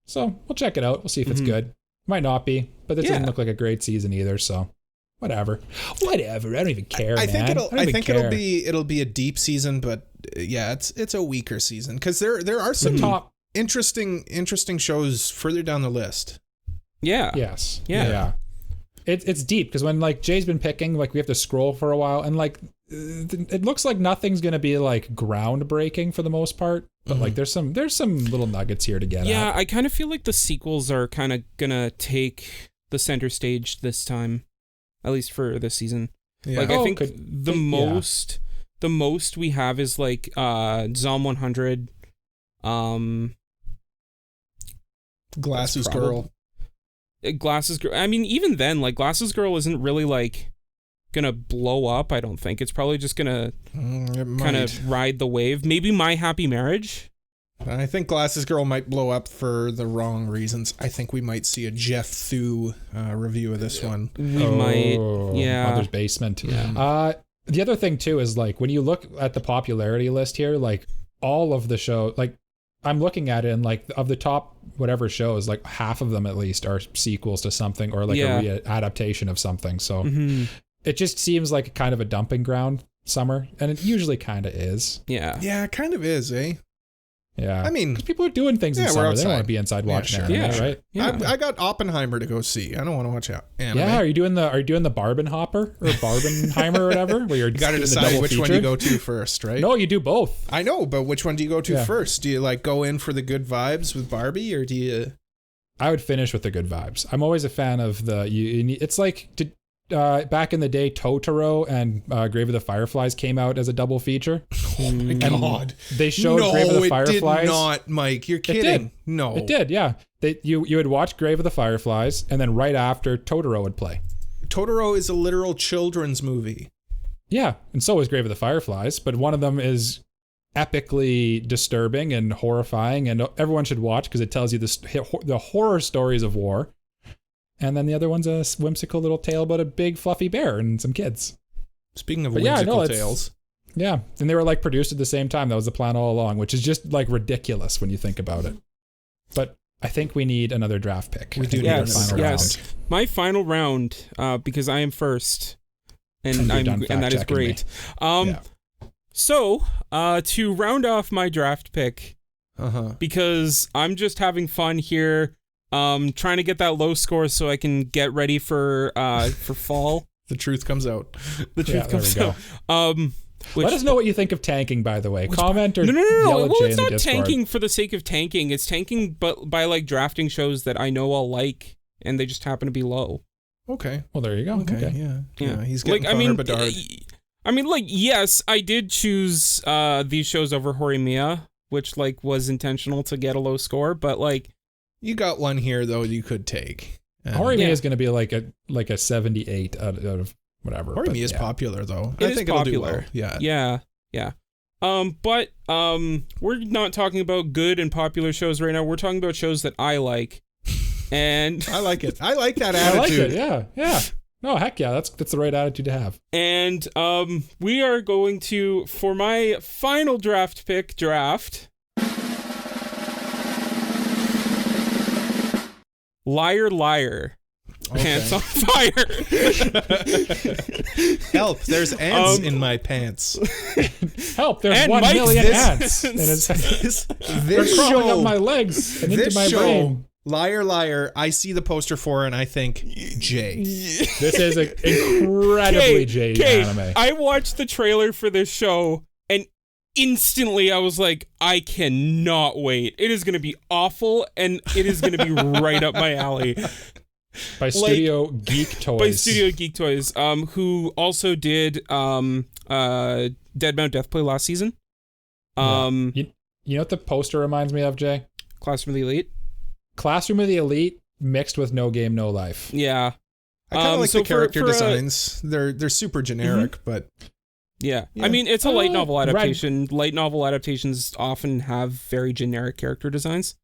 So we'll check it out. We'll see if it's good. Might not be, but this doesn't look like a great season either. So whatever. I don't even care. I think it'll be a deep season, but yeah, it's a weaker season because there are some top interesting shows further down the list. Yeah. Yes. Yeah. It's deep because when like Jay's been picking, like we have to scroll for a while, and like it looks like nothing's gonna be like groundbreaking for the most part, but like there's some little nuggets here to get. Yeah, I kind of feel like the sequels are kind of gonna take the center stage this time, at least for this season. Yeah. Like I think the most we have is like Zom 100, Glasses Girl. Glasses Girl. I mean, even then, like Glasses Girl isn't really like gonna blow up. I don't think it's probably just gonna kind of ride the wave. Maybe My Happy Marriage. I think Glasses Girl might blow up for the wrong reasons. I think we might see a Jeff Thu review of this one. We might. Yeah. Mother's Basement. Yeah. The other thing too is like when you look at the popularity list here, like all of the show, like I'm looking at it and like of the top whatever shows, like half of them at least are sequels to something or like a adaptation of something. So it just seems like kind of a dumping ground summer, and it usually kind of is. Yeah, it kind of is, eh? Yeah. I mean, 'cause people are doing things in summer. They don't want to be inside watching anime, right? Yeah. I got Oppenheimer to go see. I don't want to watch anime. Yeah, are you doing the Barbenhopper or Barbenheimer or whatever? Where you got to decide which one you go to first, right? No, you do both. I know, but which one do you go to first? Do you like go in for the good vibes with Barbie, or do you? I would finish with the good vibes. I'm always a fan of it's like back in the day, Totoro and Grave of the Fireflies came out as a double feature. Oh my God! They showed Grave of the Fireflies. No, it did not, Mike. You're kidding. No, it did. Yeah, you would watch Grave of the Fireflies, and then right after Totoro would play. Totoro is a literal children's movie. Yeah, and so is Grave of the Fireflies, but one of them is epically disturbing and horrifying, and everyone should watch because it tells you the horror stories of war. And then the other one's a whimsical little tale about a big fluffy bear and some kids. Speaking of whimsical tales. Yeah, and they were like produced at the same time. That was the plan all along, which is just like ridiculous when you think about it. But I think we need another draft pick. We do need a final round. My final round, because I am first, and that is great. So to round off my draft pick, because I'm just having fun here. Trying to get that low score so I can get ready for fall. The truth comes out. The truth comes out. Let us know what you think of tanking, by the way. Comment or no. Well, it's not tanking for the sake of tanking. It's tanking, but by like drafting shows that I know I'll like, and they just happen to be low. Okay. Well, there you go. Okay. Yeah. He's getting Connor Bedard. Yes, I did choose these shows over Horimiya, which like was intentional to get a low score, but like. You got one here though you could take. Horimiya is going to be like a 78 out of whatever. Horimiya is popular though. I think popular. It'll do well. Yeah. But we're not talking about good and popular shows right now. We're talking about shows that I like. And I like it. I like that attitude. I like it. Yeah. No, heck yeah, that's the right attitude to have. And we are going to, for my final draft pick, Liar, Liar. Okay. Pants on fire. Help, there's ants in my pants. Help, there's 1 million ants. They're crawling up my legs and into my brain. Liar, Liar, I see the poster for it and I think, Jay. This is an incredibly Jay anime. I watched the trailer for this show and instantly I was like, I cannot wait. It is going to be awful and it is going to be right up my alley. By Studio Geek Toys. Who also did Dead Mount Deathplay last season. You know what the poster reminds me of, Jay? Classroom of the Elite. Classroom of the Elite mixed with No Game, No Life. Yeah. I kind of like the character designs. They're super generic, but... Yeah. I mean, it's a light novel adaptation. Light novel adaptations often have very generic character designs.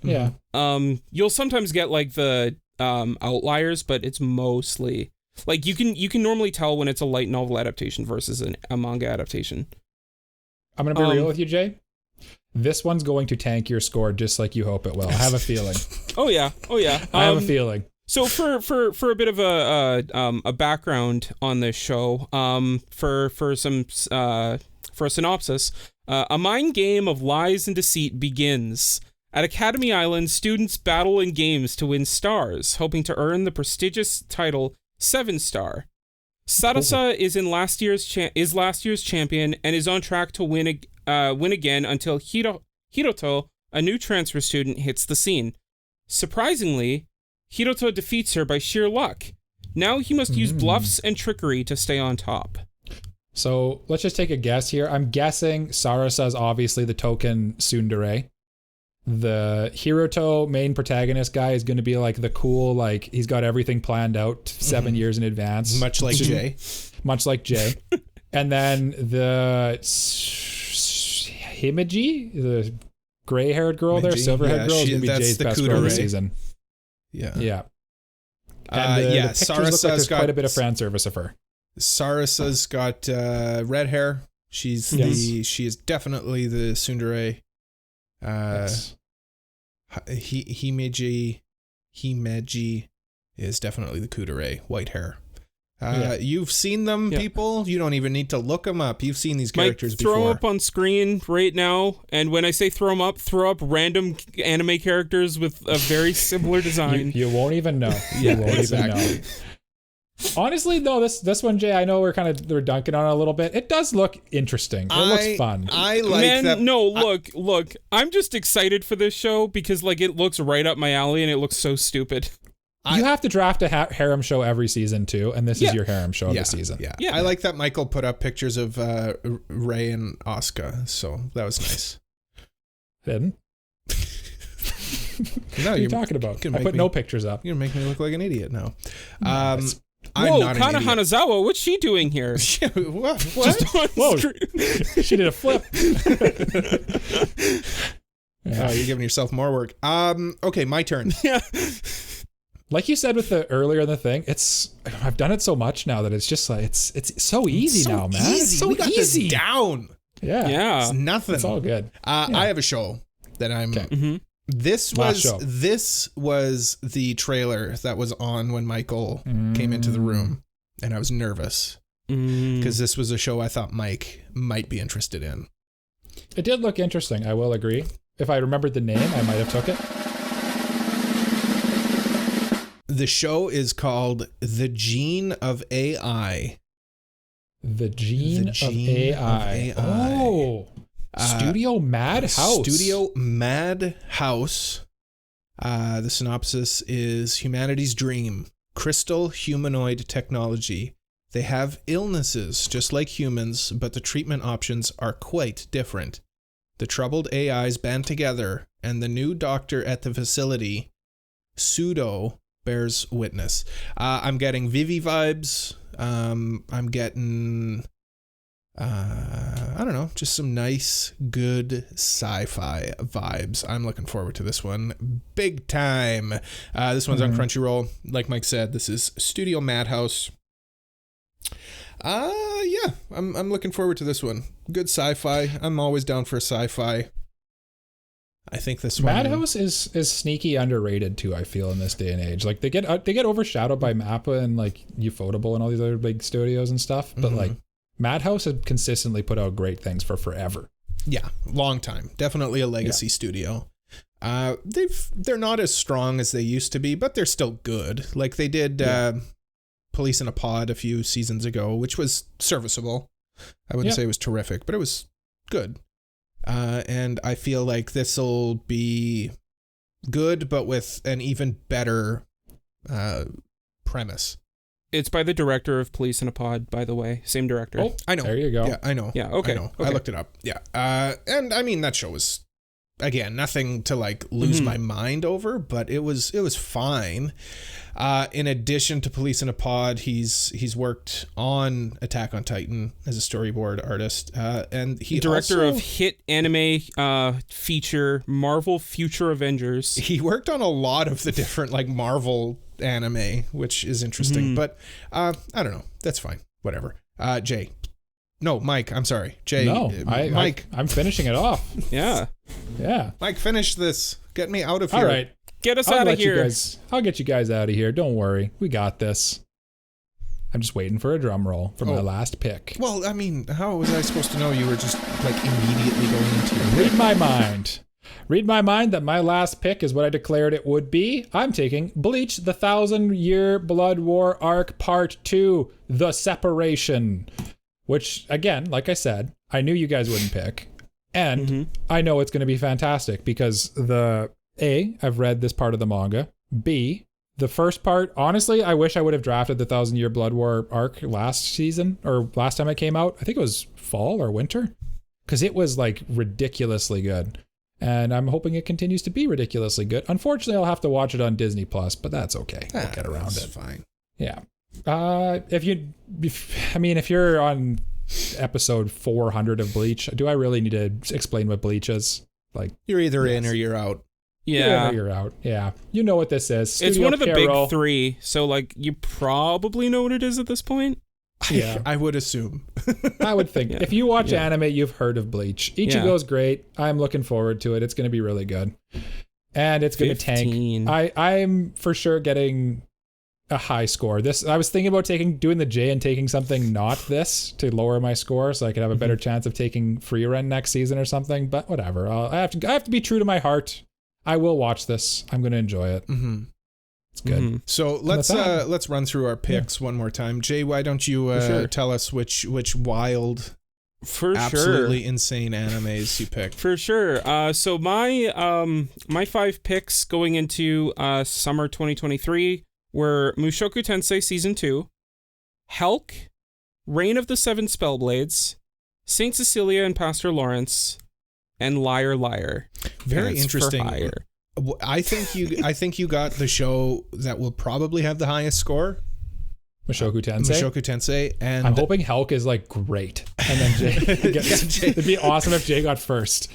Yeah. You'll sometimes get like the outliers, but it's mostly like you can normally tell when it's a light novel adaptation versus a manga adaptation. I'm gonna be real with you, Jay. This one's going to tank your score just like you hope it will. I have a feeling. Oh yeah. I have a feeling. So for a bit of a background on this show, for a synopsis, a mind game of lies and deceit begins. At Academy Island, students battle in games to win stars, hoping to earn the prestigious title 7-star. Sarasa is last year's champion and is on track to win again until Hiroto, a new transfer student, hits the scene. Surprisingly, Hiroto defeats her by sheer luck. Now he must use bluffs and trickery to stay on top. So let's just take a guess here. I'm guessing Sarasa is obviously the token tsundere. The Hiroto main protagonist guy is going to be like the cool, like he's got everything planned out 7 years in advance. Much like Jay. And then the Himiji, the gray-haired girl there, silver-haired girl, is going to be Jay's best girl this season. Yeah. And the pictures look like there's quite a bit of fan service of her. Sarasa's got red hair. She is definitely the tsundere. Yes. Himeji is definitely the kudere, white hair. You've seen them, people. You don't even need to look them up. You've seen these characters before. Throw them up on screen right now. And when I say throw them up, throw up random anime characters with a very similar design. You won't even know. You won't even know. Honestly, though, this one, Jay, I know we're dunking on it a little bit. It does look interesting. It looks fun. I like that. No, look. I'm just excited for this show because like it looks right up my alley and it looks so stupid. You have to draft a harem show every season too, and this is your harem show of the season. Yeah. I like that Michael put up pictures of Ray and Asuka, so that was nice. Didn't? No, what are you talking about? I put no pictures up. You're gonna make me look like an idiot now. Whoa, Kana Hanazawa, what's she doing here? What? Whoa, she did a flip. Oh, you're giving yourself more work. Okay, my turn. Yeah. Like you said with the earlier in the thing, I've done it so much now that it's just like it's so easy now, man. Easy. It's so we got easy. This down. Yeah. It's nothing. It's all good. I have a show that I'm. Okay. Mm-hmm. This was the trailer that was on when Michael came into the room, and I was nervous because this was a show I thought Mike might be interested in. It did look interesting. I will agree. If I remembered the name, I might have took it. The show is called The Gene of AI. The Gene of AI. Oh. Studio Madhouse. Studio Madhouse. The synopsis is humanity's dream. Crystal humanoid technology. They have illnesses just like humans, but the treatment options are quite different. The troubled AIs band together, and the new doctor at the facility, Pseudo, bears witness. I'm getting Vivi vibes. I'm getting, I don't know, just some nice, good sci-fi vibes. I'm looking forward to this one big time. This one's on Crunchyroll. Like Mike said, this is Studio Madhouse. Yeah, I'm looking forward to this one. Good sci-fi. I'm always down for sci-fi. I think this one. Madhouse is sneaky underrated too. I feel in this day and age, like they get overshadowed by Mappa and like Ufotable and all these other big studios and stuff. But like Madhouse has consistently put out great things for forever. Yeah, long time. Definitely a legacy studio. They're not as strong as they used to be, but they're still good. Like they did Police in a Pod a few seasons ago, which was serviceable. I wouldn't say it was terrific, but it was good. And I feel like this will be good, but with an even better premise. It's by the director of Police in a Pod, by the way. Same director. Oh, I know. There you go. Yeah, I know. Yeah, okay. I know. Okay. I looked it up. Yeah. And I mean, that show was, again, nothing to like lose my mind over, but it was fine. In addition to Police in a Pod, he's worked on Attack on Titan as a storyboard artist, and he director also, of hit anime feature Marvel Future Avengers. He worked on a lot of the different like Marvel anime, which is interesting. But I don't know. That's fine. Whatever. Jay. No, Mike. I'm sorry, Jay. No, Mike. I'm finishing it off. Yeah. Mike, finish this. Get me out of here. All right. Get us out of here. I'll get you guys out of here. Don't worry. We got this. I'm just waiting for a drum roll for my last pick. Well, I mean, how was I supposed to know you were just like immediately going into your Read my mind. Read my mind that my last pick is what I declared it would be. I'm taking Bleach, the 1,000-Year Blood War Arc Part 2, The Separation. Which, again, like I said, I knew you guys wouldn't pick. And I know it's going to be fantastic because I've read this part of the manga. B, the first part, honestly, I wish I would have drafted the 1,000-Year Blood War arc last season or last time it came out. I think it was fall or winter because it was like ridiculously good. And I'm hoping it continues to be ridiculously good. Unfortunately, I'll have to watch it on Disney Plus, but that's okay. I'll get around it. Fine. Yeah. If you're on episode 400 of Bleach, do I really need to explain what Bleach is? Like, you're either in or you're out. Yeah. You're out. Yeah. You know what this is. It's Studio one of the Pierrot. big three, so like you probably know what it is at this point. Yeah. I would assume. I would think. If you watch anime, you've heard of Bleach. Ichigo's great. I'm looking forward to it. It's going to be really good. And it's going to tank. I'm for sure getting a high score. I was thinking about doing the J and taking something not this to lower my score so I could have a better chance of taking Frieren next season or something, but whatever. I have to be true to my heart. I will watch this. I'm going to enjoy it. Mm-hmm. It's good. So let's run through our picks one more time. Jay, why don't you tell us which wild, absolutely insane animes you picked? For sure. So my 5 picks going into summer 2023 were Mushoku Tensei Season 2, Helck, Reign of the Seven Spellblades, Saint Cecilia and Pastor Lawrence, and Liar Liar. Very interesting. Hire. I think you got the show that will probably have the highest score. Mushoku Tensei, and I'm hoping Helck is like great, and then Jay gets. It'd be awesome if Jay got first.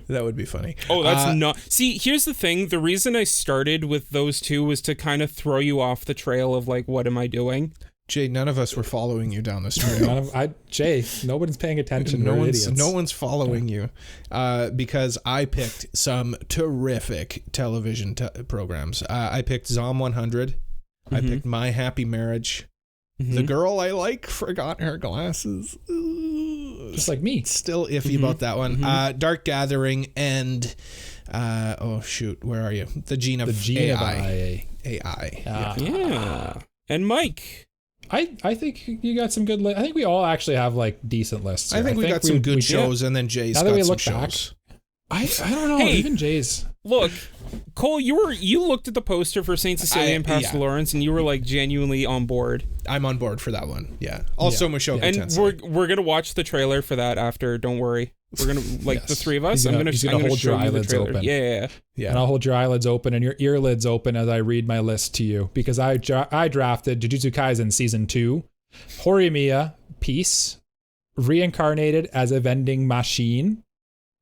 That would be funny. Oh, that's not. See, here's the thing. The reason I started with those two was to kind of throw you off the trail of like, what am I doing? Jay, none of us were following you down this trail. Jay, nobody's paying attention. No one's following you, because I picked some terrific television programs. I picked Zom 100. I picked My Happy Marriage. The girl I like forgot her glasses. Just like me. Still iffy about that one. Dark Gathering and where are you? The Gene of AI. Yeah. And Mike. I think you got some good. I think we all actually have like decent lists. Here. I think we got some good shows, and then Jay's got some shows. I don't know. Hey, even Jay's. Look, Cole, you looked at the poster for Saint Cecilia and Pastor Lawrence, and you were like genuinely on board. I'm on board for that one. Yeah. Also, Mushoku Tensei. And we're gonna watch the trailer for that after. Don't worry. We're gonna the three of us. I'm gonna hold your eyelids open. Yeah. And I'll hold your eyelids open and your earlids open as I read my list to you, because I drafted Jujutsu Kaisen Season 2, Horimiya, Peace, Reincarnated as a Vending Machine,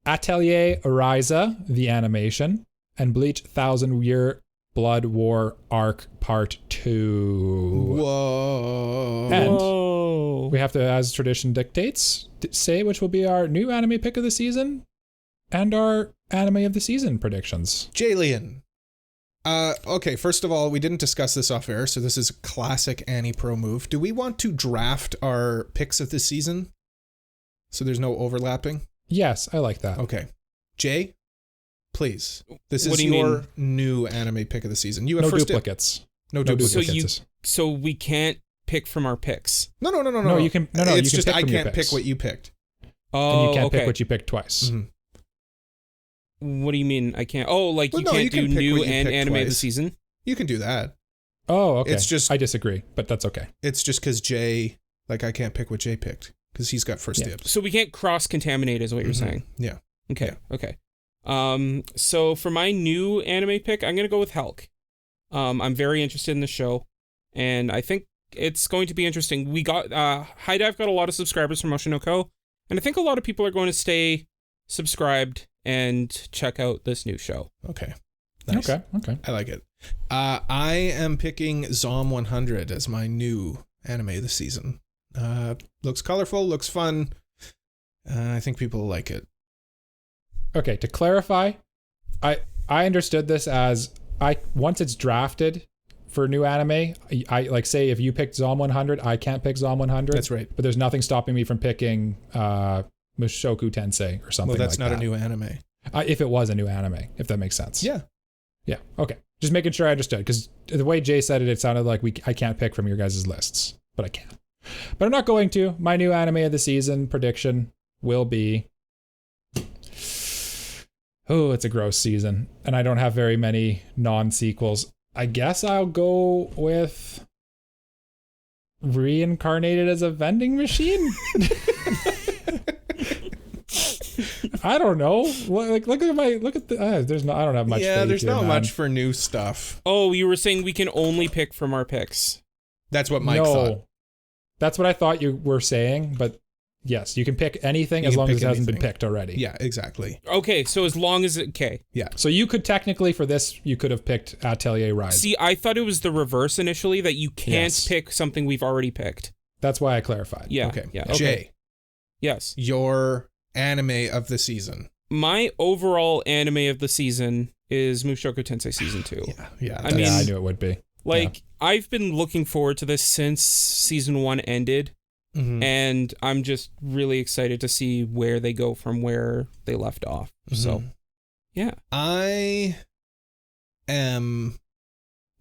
Atelier Ariza, the animation, and Bleach 1000-Year Blood War Arc Part 2. Whoa. And we have to, as tradition dictates, say which will be our new anime pick of the season and our anime of the season predictions. Jalian. Okay, first of all, we didn't discuss this off air, so this is a classic Annie Pro move. Do we want to draft our picks of the season so there's no overlapping? Yes, I like that. Okay. Jay, please. This is your new anime pick of the season. You have no first duplicates. No duplicates. So we can't pick from our picks. No. No, you can. No, it's you just can pick I from can't your picks. pick what you picked. Oh, and you can't pick what you picked twice. Mm-hmm. What do you mean I can't? Oh, like you can't do new and anime of the season? You can do that. Oh, okay. It's just I disagree, but that's okay. It's just because Jay, like I can't pick what Jay picked because he's got first dibs. So we can't cross-contaminate is what you're saying? Yeah. Okay. So for my new anime pick, I'm going to go with Helck. I'm very interested in the show, and I think it's going to be interesting. We got High Dive got a lot of subscribers from Oshinoko, and I think a lot of people are going to stay subscribed and check out this new show. Okay. Nice. Okay. I like it. I am picking Zom 100 as my new anime of the season. Looks colorful, looks fun. I think people will like it. Okay, to clarify, I understood this as once it's drafted for new anime, I like say if you picked Zom 100, I can't pick Zom 100. That's right. But there's nothing stopping me from picking Mushoku Tensei or something like that. Well, that's not a new anime. If it was a new anime, if that makes sense. Yeah. Okay. Just making sure I understood, because the way Jay said it sounded like I can't pick from your guys' lists, but I can. But I'm not going to. My new anime of the season prediction will be... Oh, it's a gross season, and I don't have very many non-sequels. I guess I'll go with Reincarnated as a Vending Machine. I don't know. Look at the. There's no. I don't have much. Yeah, there's not much for new stuff. Oh, you were saying we can only pick from our picks. That's what Mike thought. That's what I thought you were saying, but yes, you can pick anything as long as it hasn't been picked already. Yeah, exactly. Okay, so as long as it... Okay. Yeah. So you could technically, for this, you could have picked Atelier Rise. See, I thought it was the reverse initially, that you can't pick something we've already picked. That's why I clarified. Yeah. Okay. Yeah. Jay, Yes. your anime of the season. My overall anime of the season is Mushoku Tensei Season 2. Yeah. I mean, I knew it would be. Like, I've been looking forward to this since Season 1 ended, and I'm just really excited to see where they go from where they left off. So, yeah. I am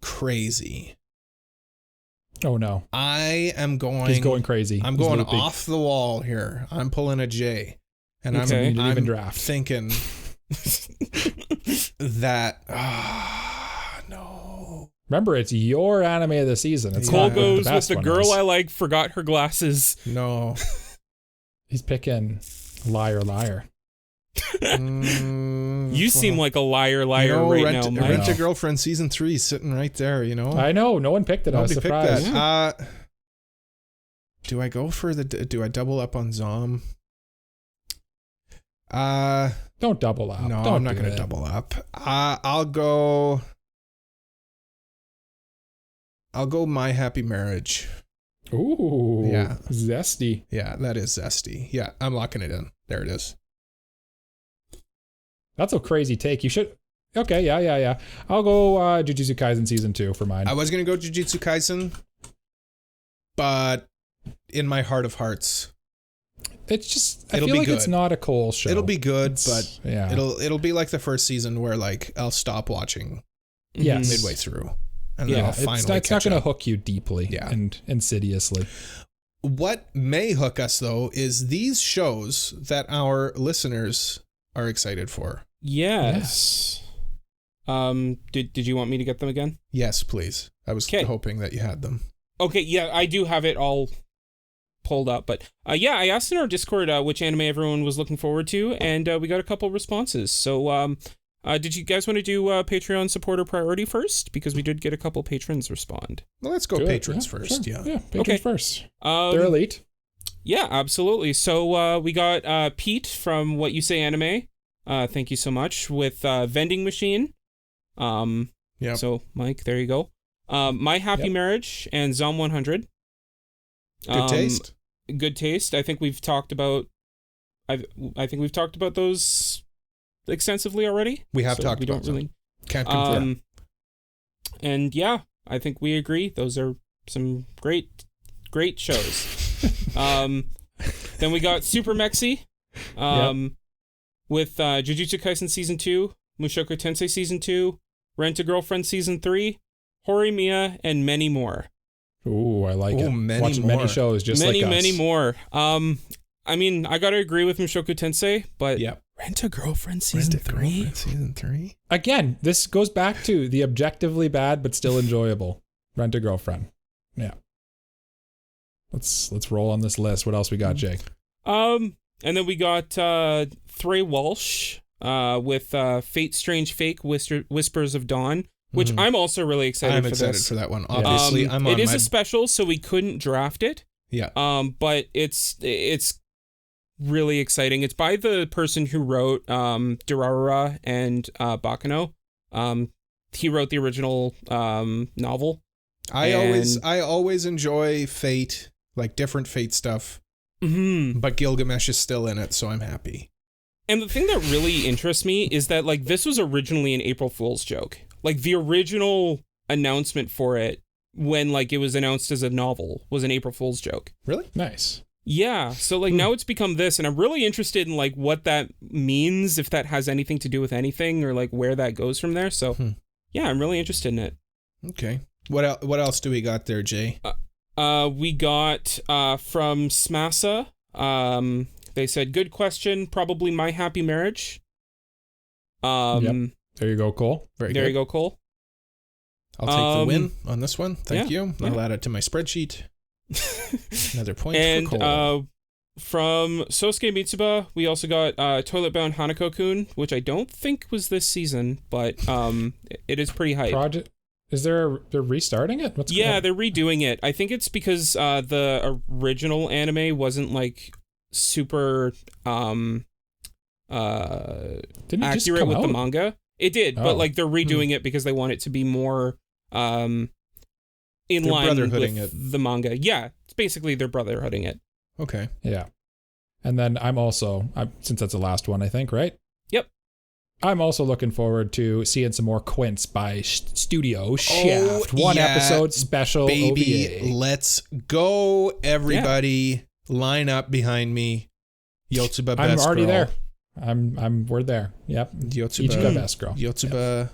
crazy. Oh no. I am going. He's going crazy. I'm He's going loopy. off the wall here. I'm pulling a J. And Okay. You didn't I'm even draft. thinking that no. Remember, it's your anime of the season. It's Cole not goes what with best the one girl is. I like, forgot her glasses. No. He's picking liar. You seem like a liar right now, Mike. Rent a Girlfriend season 3 sitting right there, you know? I know. No one picked it. I was Nobody surprised. picked that. Do I go for do I double up on Zom? Don't double up. No, Don't I'm not do going to it. double up. I'll go My Happy Marriage. Ooh. Yeah. Zesty. Yeah, that is zesty. Yeah, I'm locking it in. There it is. That's a crazy take. You should. Okay. Yeah. I'll go Jujutsu Kaisen season 2 for mine. I was going to go Jujutsu Kaisen, but in my heart of hearts, It's just. I It'll feel be like it's good. not a Cole show. it'll be good, It's- but yeah. it'll be like the first season where like I'll stop watching Yes. midway through, and then Yeah. I'll It's finally not catch going to up. hook you deeply. Yeah. And insidiously. What may hook us though is these shows that our listeners are excited for. Yes. Did you want me to get them again? Yes, please. I was 'Kay. hoping that you had them. Okay, yeah, I do have it all pulled up, but yeah, I asked in our Discord which anime everyone was looking forward to, and we got a couple responses. So, did you guys want to do Patreon supporter priority first? Because we did get a couple patrons respond. Well, let's go Do it. patrons Yeah, first. sure. Yeah. Yeah. Patrons Okay. first. They're elite. Yeah, absolutely. So we got Pete from What You Say Anime. Thank you so much with Vending Machine. Yeah. So Mike, there you go. My Happy Yep. Marriage and Zom 100. Good taste. Good taste. I think we've talked about. I think we've talked about those extensively already. We have so talked we about don't really. Can't confirm. And yeah, I think we agree. Those are some great shows. Then we got Super Mexi, with Jujutsu Kaisen Season 2, Mushoku Tensei Season 2, Rent a Girlfriend Season 3, Horimiya, and many more. Ooh, I like Ooh, it. many Watching more. many shows just Many, like us. many more. I mean, I gotta agree with Mushoku Tensei, but Yep. Rent a Girlfriend Season 3? Season 3? Again, this goes back to the objectively bad but still enjoyable. Rent a Girlfriend. Yeah. Let's roll on this list. What else we got, Jake? And then we got Thray Walsh with Fate Strange Fake Whispers of Dawn, which I'm also really excited I'm for excited this. for that one. Obviously, I'm on it is my... a special, so we couldn't draft it. Yeah. But it's really exciting. It's by the person who wrote Durarara and Bakano. He wrote the original novel. I always enjoy Fate, like different Fate stuff. Mm-hmm. But Gilgamesh is still in it, so I'm happy. And the thing that really interests me is that like this was originally an April Fool's joke. Like the original announcement for it, when like it was announced as a novel, was an April Fool's joke. Really? Nice. Yeah. So like now it's become this, and I'm really interested in like what that means, if that has anything to do with anything, or like where that goes from there. So yeah, I'm really interested in it. Okay. What else do we got there, Jay? We got from Smasa. They said, good question, probably My Happy Marriage. Yep. There you go, Cole. Very There good. you go, Cole. I'll take the win on this one. Thank you. yeah. I'll add it to my spreadsheet. Another point And for Cole. from Sosuke Mitsuba, we also got Toilet Bound Hanako-kun, which I don't think was this season, but it is pretty hype. Project. Is they're restarting it? What's Yeah, going they're redoing it. I think it's because the original anime wasn't like super Didn't it just accurate come with the out? manga. It did, Oh. but like they're redoing it because they want it to be more in They're line with brotherhooding it. the manga. Yeah, it's basically they're brotherhooding it. Okay. Yeah. And then I'm since that's the last one, I think, right? Yep. I'm also looking forward to seeing some more Quince by Studio Shaft. One yeah, episode special Baby, OVA. let's go. Everybody line up behind me. Yotsuba I'm best already girl. there. We're there. Yep. Yotsuba Ichigo best girl. Yotsuba.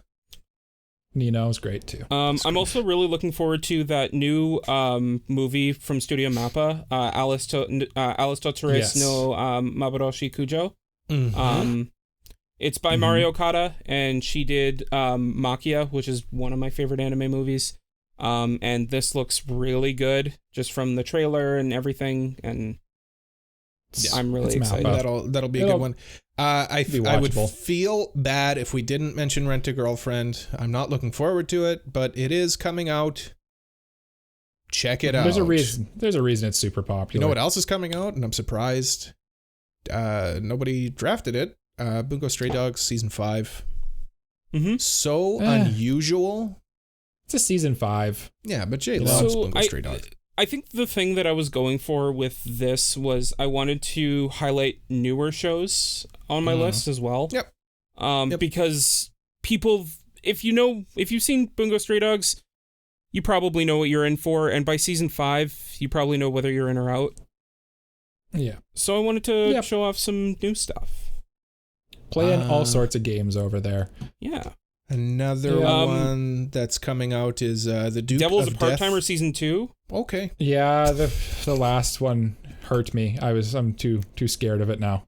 Nino's great too. I'm also really looking forward to that new movie from Studio Mappa, Alice Totsure's Yes. no Mabaroshi Kujo. Mm-hmm. It's by Mario Okada, and she did Makia, which is one of my favorite anime movies. And this looks really good just from the trailer and everything, and I'm really it's excited. Mappa. That'll be a good one. I would watchable. feel bad if we didn't mention Rent a Girlfriend. I'm not looking forward to it, but it is coming out. Check it out. There's a reason. There's a reason it's super popular. You know what else is coming out? And I'm surprised nobody drafted it. Bungo Stray Dogs season 5. Mm-hmm. So unusual. It's a season 5. Yeah, but Jay loves So Bungo Stray Dogs. I think the thing that I was going for with this was I wanted to highlight newer shows on my list as well. Yep. Because people, if you've seen Bungo Stray Dogs, you probably know what you're in for, and by season 5, you probably know whether you're in or out. Yeah. So I wanted to show off some new stuff. Playing all sorts of games over there. Yeah. Another one that's coming out is the Duke Devil's of a Part-Timer Death. season 2. Okay. Yeah, the last one hurt me. I'm too scared of it now.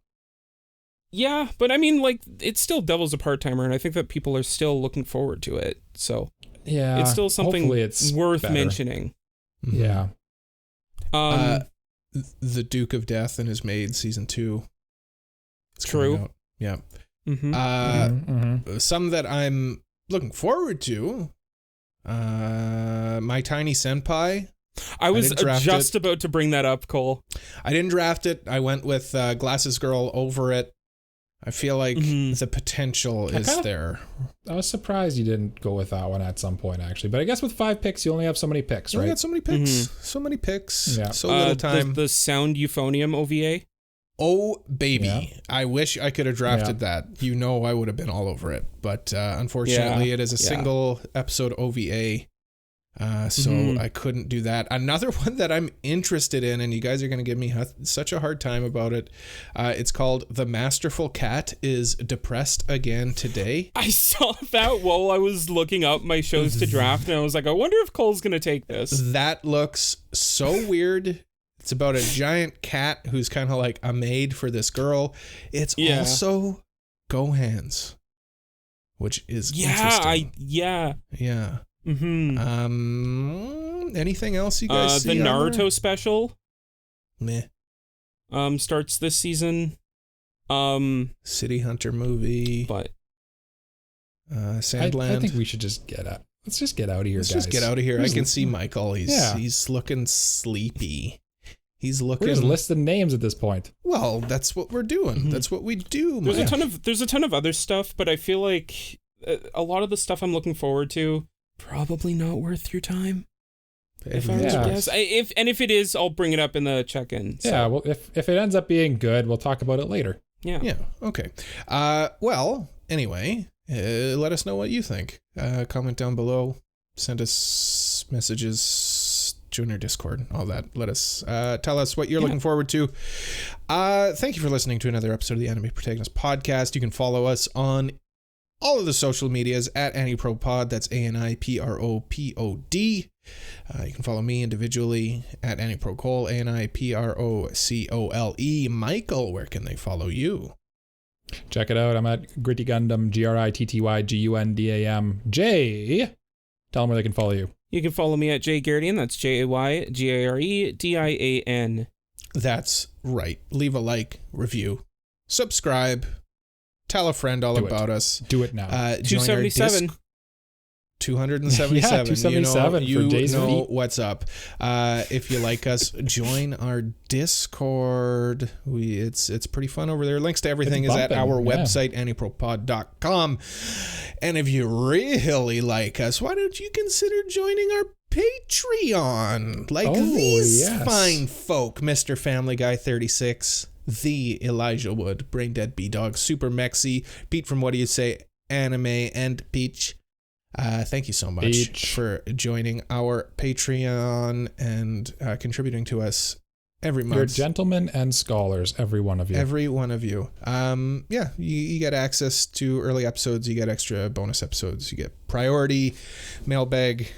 Yeah, but I mean, like, it's still Devil's a Part-Timer, and I think that people are still looking forward to it. So Yeah, it's still something hopefully it's worth better. mentioning. Yeah. The Duke of Death and His Maid season 2. It's True. coming out. Yeah. Mm-hmm. Some that I'm looking forward to. My Tiny Senpai. I was didn't draft just it. about to bring that up, Cole. I didn't draft it. I went with Glasses Girl over it. I feel like the potential is there. I was surprised you didn't go with that one at some point, actually. But I guess with 5 picks, you only have so many picks, We right? got so many picks. So many picks. Yeah. So little time. The Sound Euphonium OVA. Oh, baby. Yeah. I wish I could have drafted that. You know I would have been all over it. But unfortunately, it is a single episode OVA. So I couldn't do that. Another one that I'm interested in, and you guys are going to give me such a hard time about it. It's called The Masterful Cat is Depressed Again Today. I saw that while I was looking up my shows to draft, and I was like, I wonder if Cole's going to take this. That looks so weird. It's about a giant cat who's kind of like a maid for this girl. It's also Gohan's, which is interesting. Yeah. Mm-hmm. Anything else you guys see? The Naruto special Meh. starts this season. City Hunter movie. But Sandland. I think we should just let's just get out of here, Let's guys. just get out of here. I can see Michael. He's looking sleepy. He's looking. We're just listing names at this point. Well, that's what we're doing. That's what we do. there's a ton of other stuff, but I feel like a lot of the stuff I'm looking forward to probably not worth your time. If I were to guess. If it is, I'll bring it up in the check-in. So. Yeah, well, if it ends up being good, we'll talk about it later. Yeah. Yeah. Okay. Well, anyway, let us know what you think. Comment down below. Send us messages. Join our Discord. All that. Let us tell us what you're looking forward to. Thank you for listening to another episode of the Anime Protagonist Podcast. You can follow us on all of the social medias at AniProPod. That's ANIPROPOD. You can follow me individually at AniProCole, ANIPROCOLE. Michael, where can they follow you? Check it out. I'm at Gritty Gundam, GRITTYGUNDAM. Jay, tell them where they can follow you. You can follow me at Jay Garedian. That's JayGaredian. That's right. Leave a like, review, subscribe, tell a friend all about us. Do it now. 277. 277. Yeah, 277 you for Jay's know feet. what's up. If you like us, join our Discord. It's pretty fun over there. Links to everything is at our website, anipropod.com. And if you really like us, why don't you consider joining our Patreon, like these fine folk. Mr. Family Guy 36, the Elijah Wood, Brain Dead B-Dog, Super Mexi, Pete from What Do You Say, Anime, and Peach. Thank you so much for joining our Patreon and contributing to us every month. You're gentlemen and scholars, every one of you. Every one of you. You get access to early episodes. You get extra bonus episodes. You get priority, mailbag,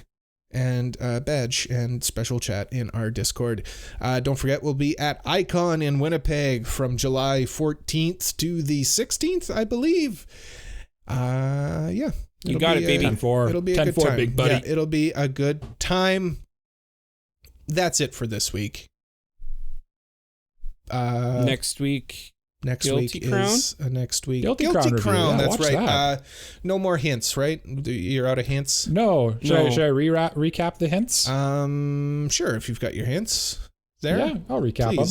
and badge and special chat in our Discord. Don't forget, we'll be at Icon in Winnipeg from July 14th to the 16th, I believe. You got it, baby. 10-4. It'll be a good 10-4, time. big buddy. Yeah, it'll be a good time. That's it for this week. Next week. Guilty Crown? Next week. Guilty Crown review. Yeah, that's right. that. No more hints, right? You're out of hints? No. Should I recap the hints? Sure, if you've got your hints there. Yeah, I'll recap them.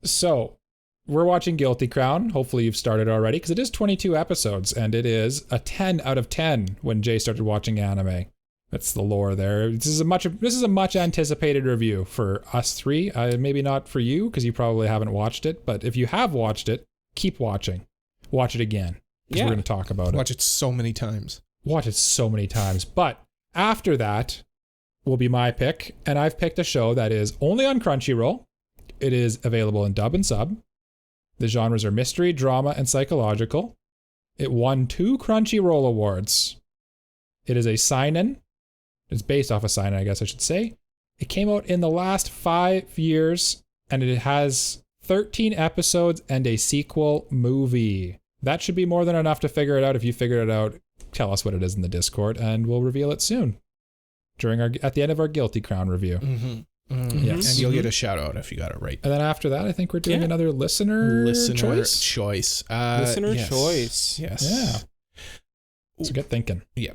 So, we're watching Guilty Crown. Hopefully you've started already, because it is 22 episodes, and it is a 10 out of 10 when Jay started watching anime. That's the lore there. This is a much anticipated review for us three. Maybe not for you, because you probably haven't watched it, but if you have watched it, keep watching. Watch it again, because we're going to talk about it. Watch it so many times. But after that will be my pick, and I've picked a show that is only on Crunchyroll. It is available in dub and sub. The genres are mystery, drama, and psychological. It won 2 Crunchyroll awards. It is a seinen. It's based off a seinen, I guess I should say. It came out in the last 5 years, and it has 13 episodes and a sequel movie. That should be more than enough to figure it out. If you figure it out, tell us what it is in the Discord, and we'll reveal it soon at the end of our Guilty Crown review. Mm-hmm. Yes. And you'll get a shout out if you got it right. And then after that, I think we're doing another listener choice. Listener choice. Yes. Yeah. So get thinking. Yeah.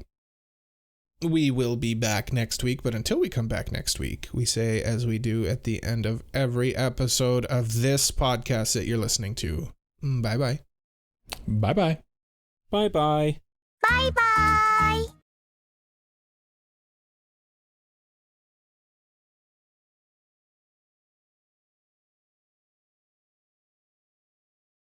We will be back next week, but until we come back next week, we say, as we do at the end of every episode of this podcast that you're listening to, bye-bye. Bye-bye. Bye-bye. Bye-bye.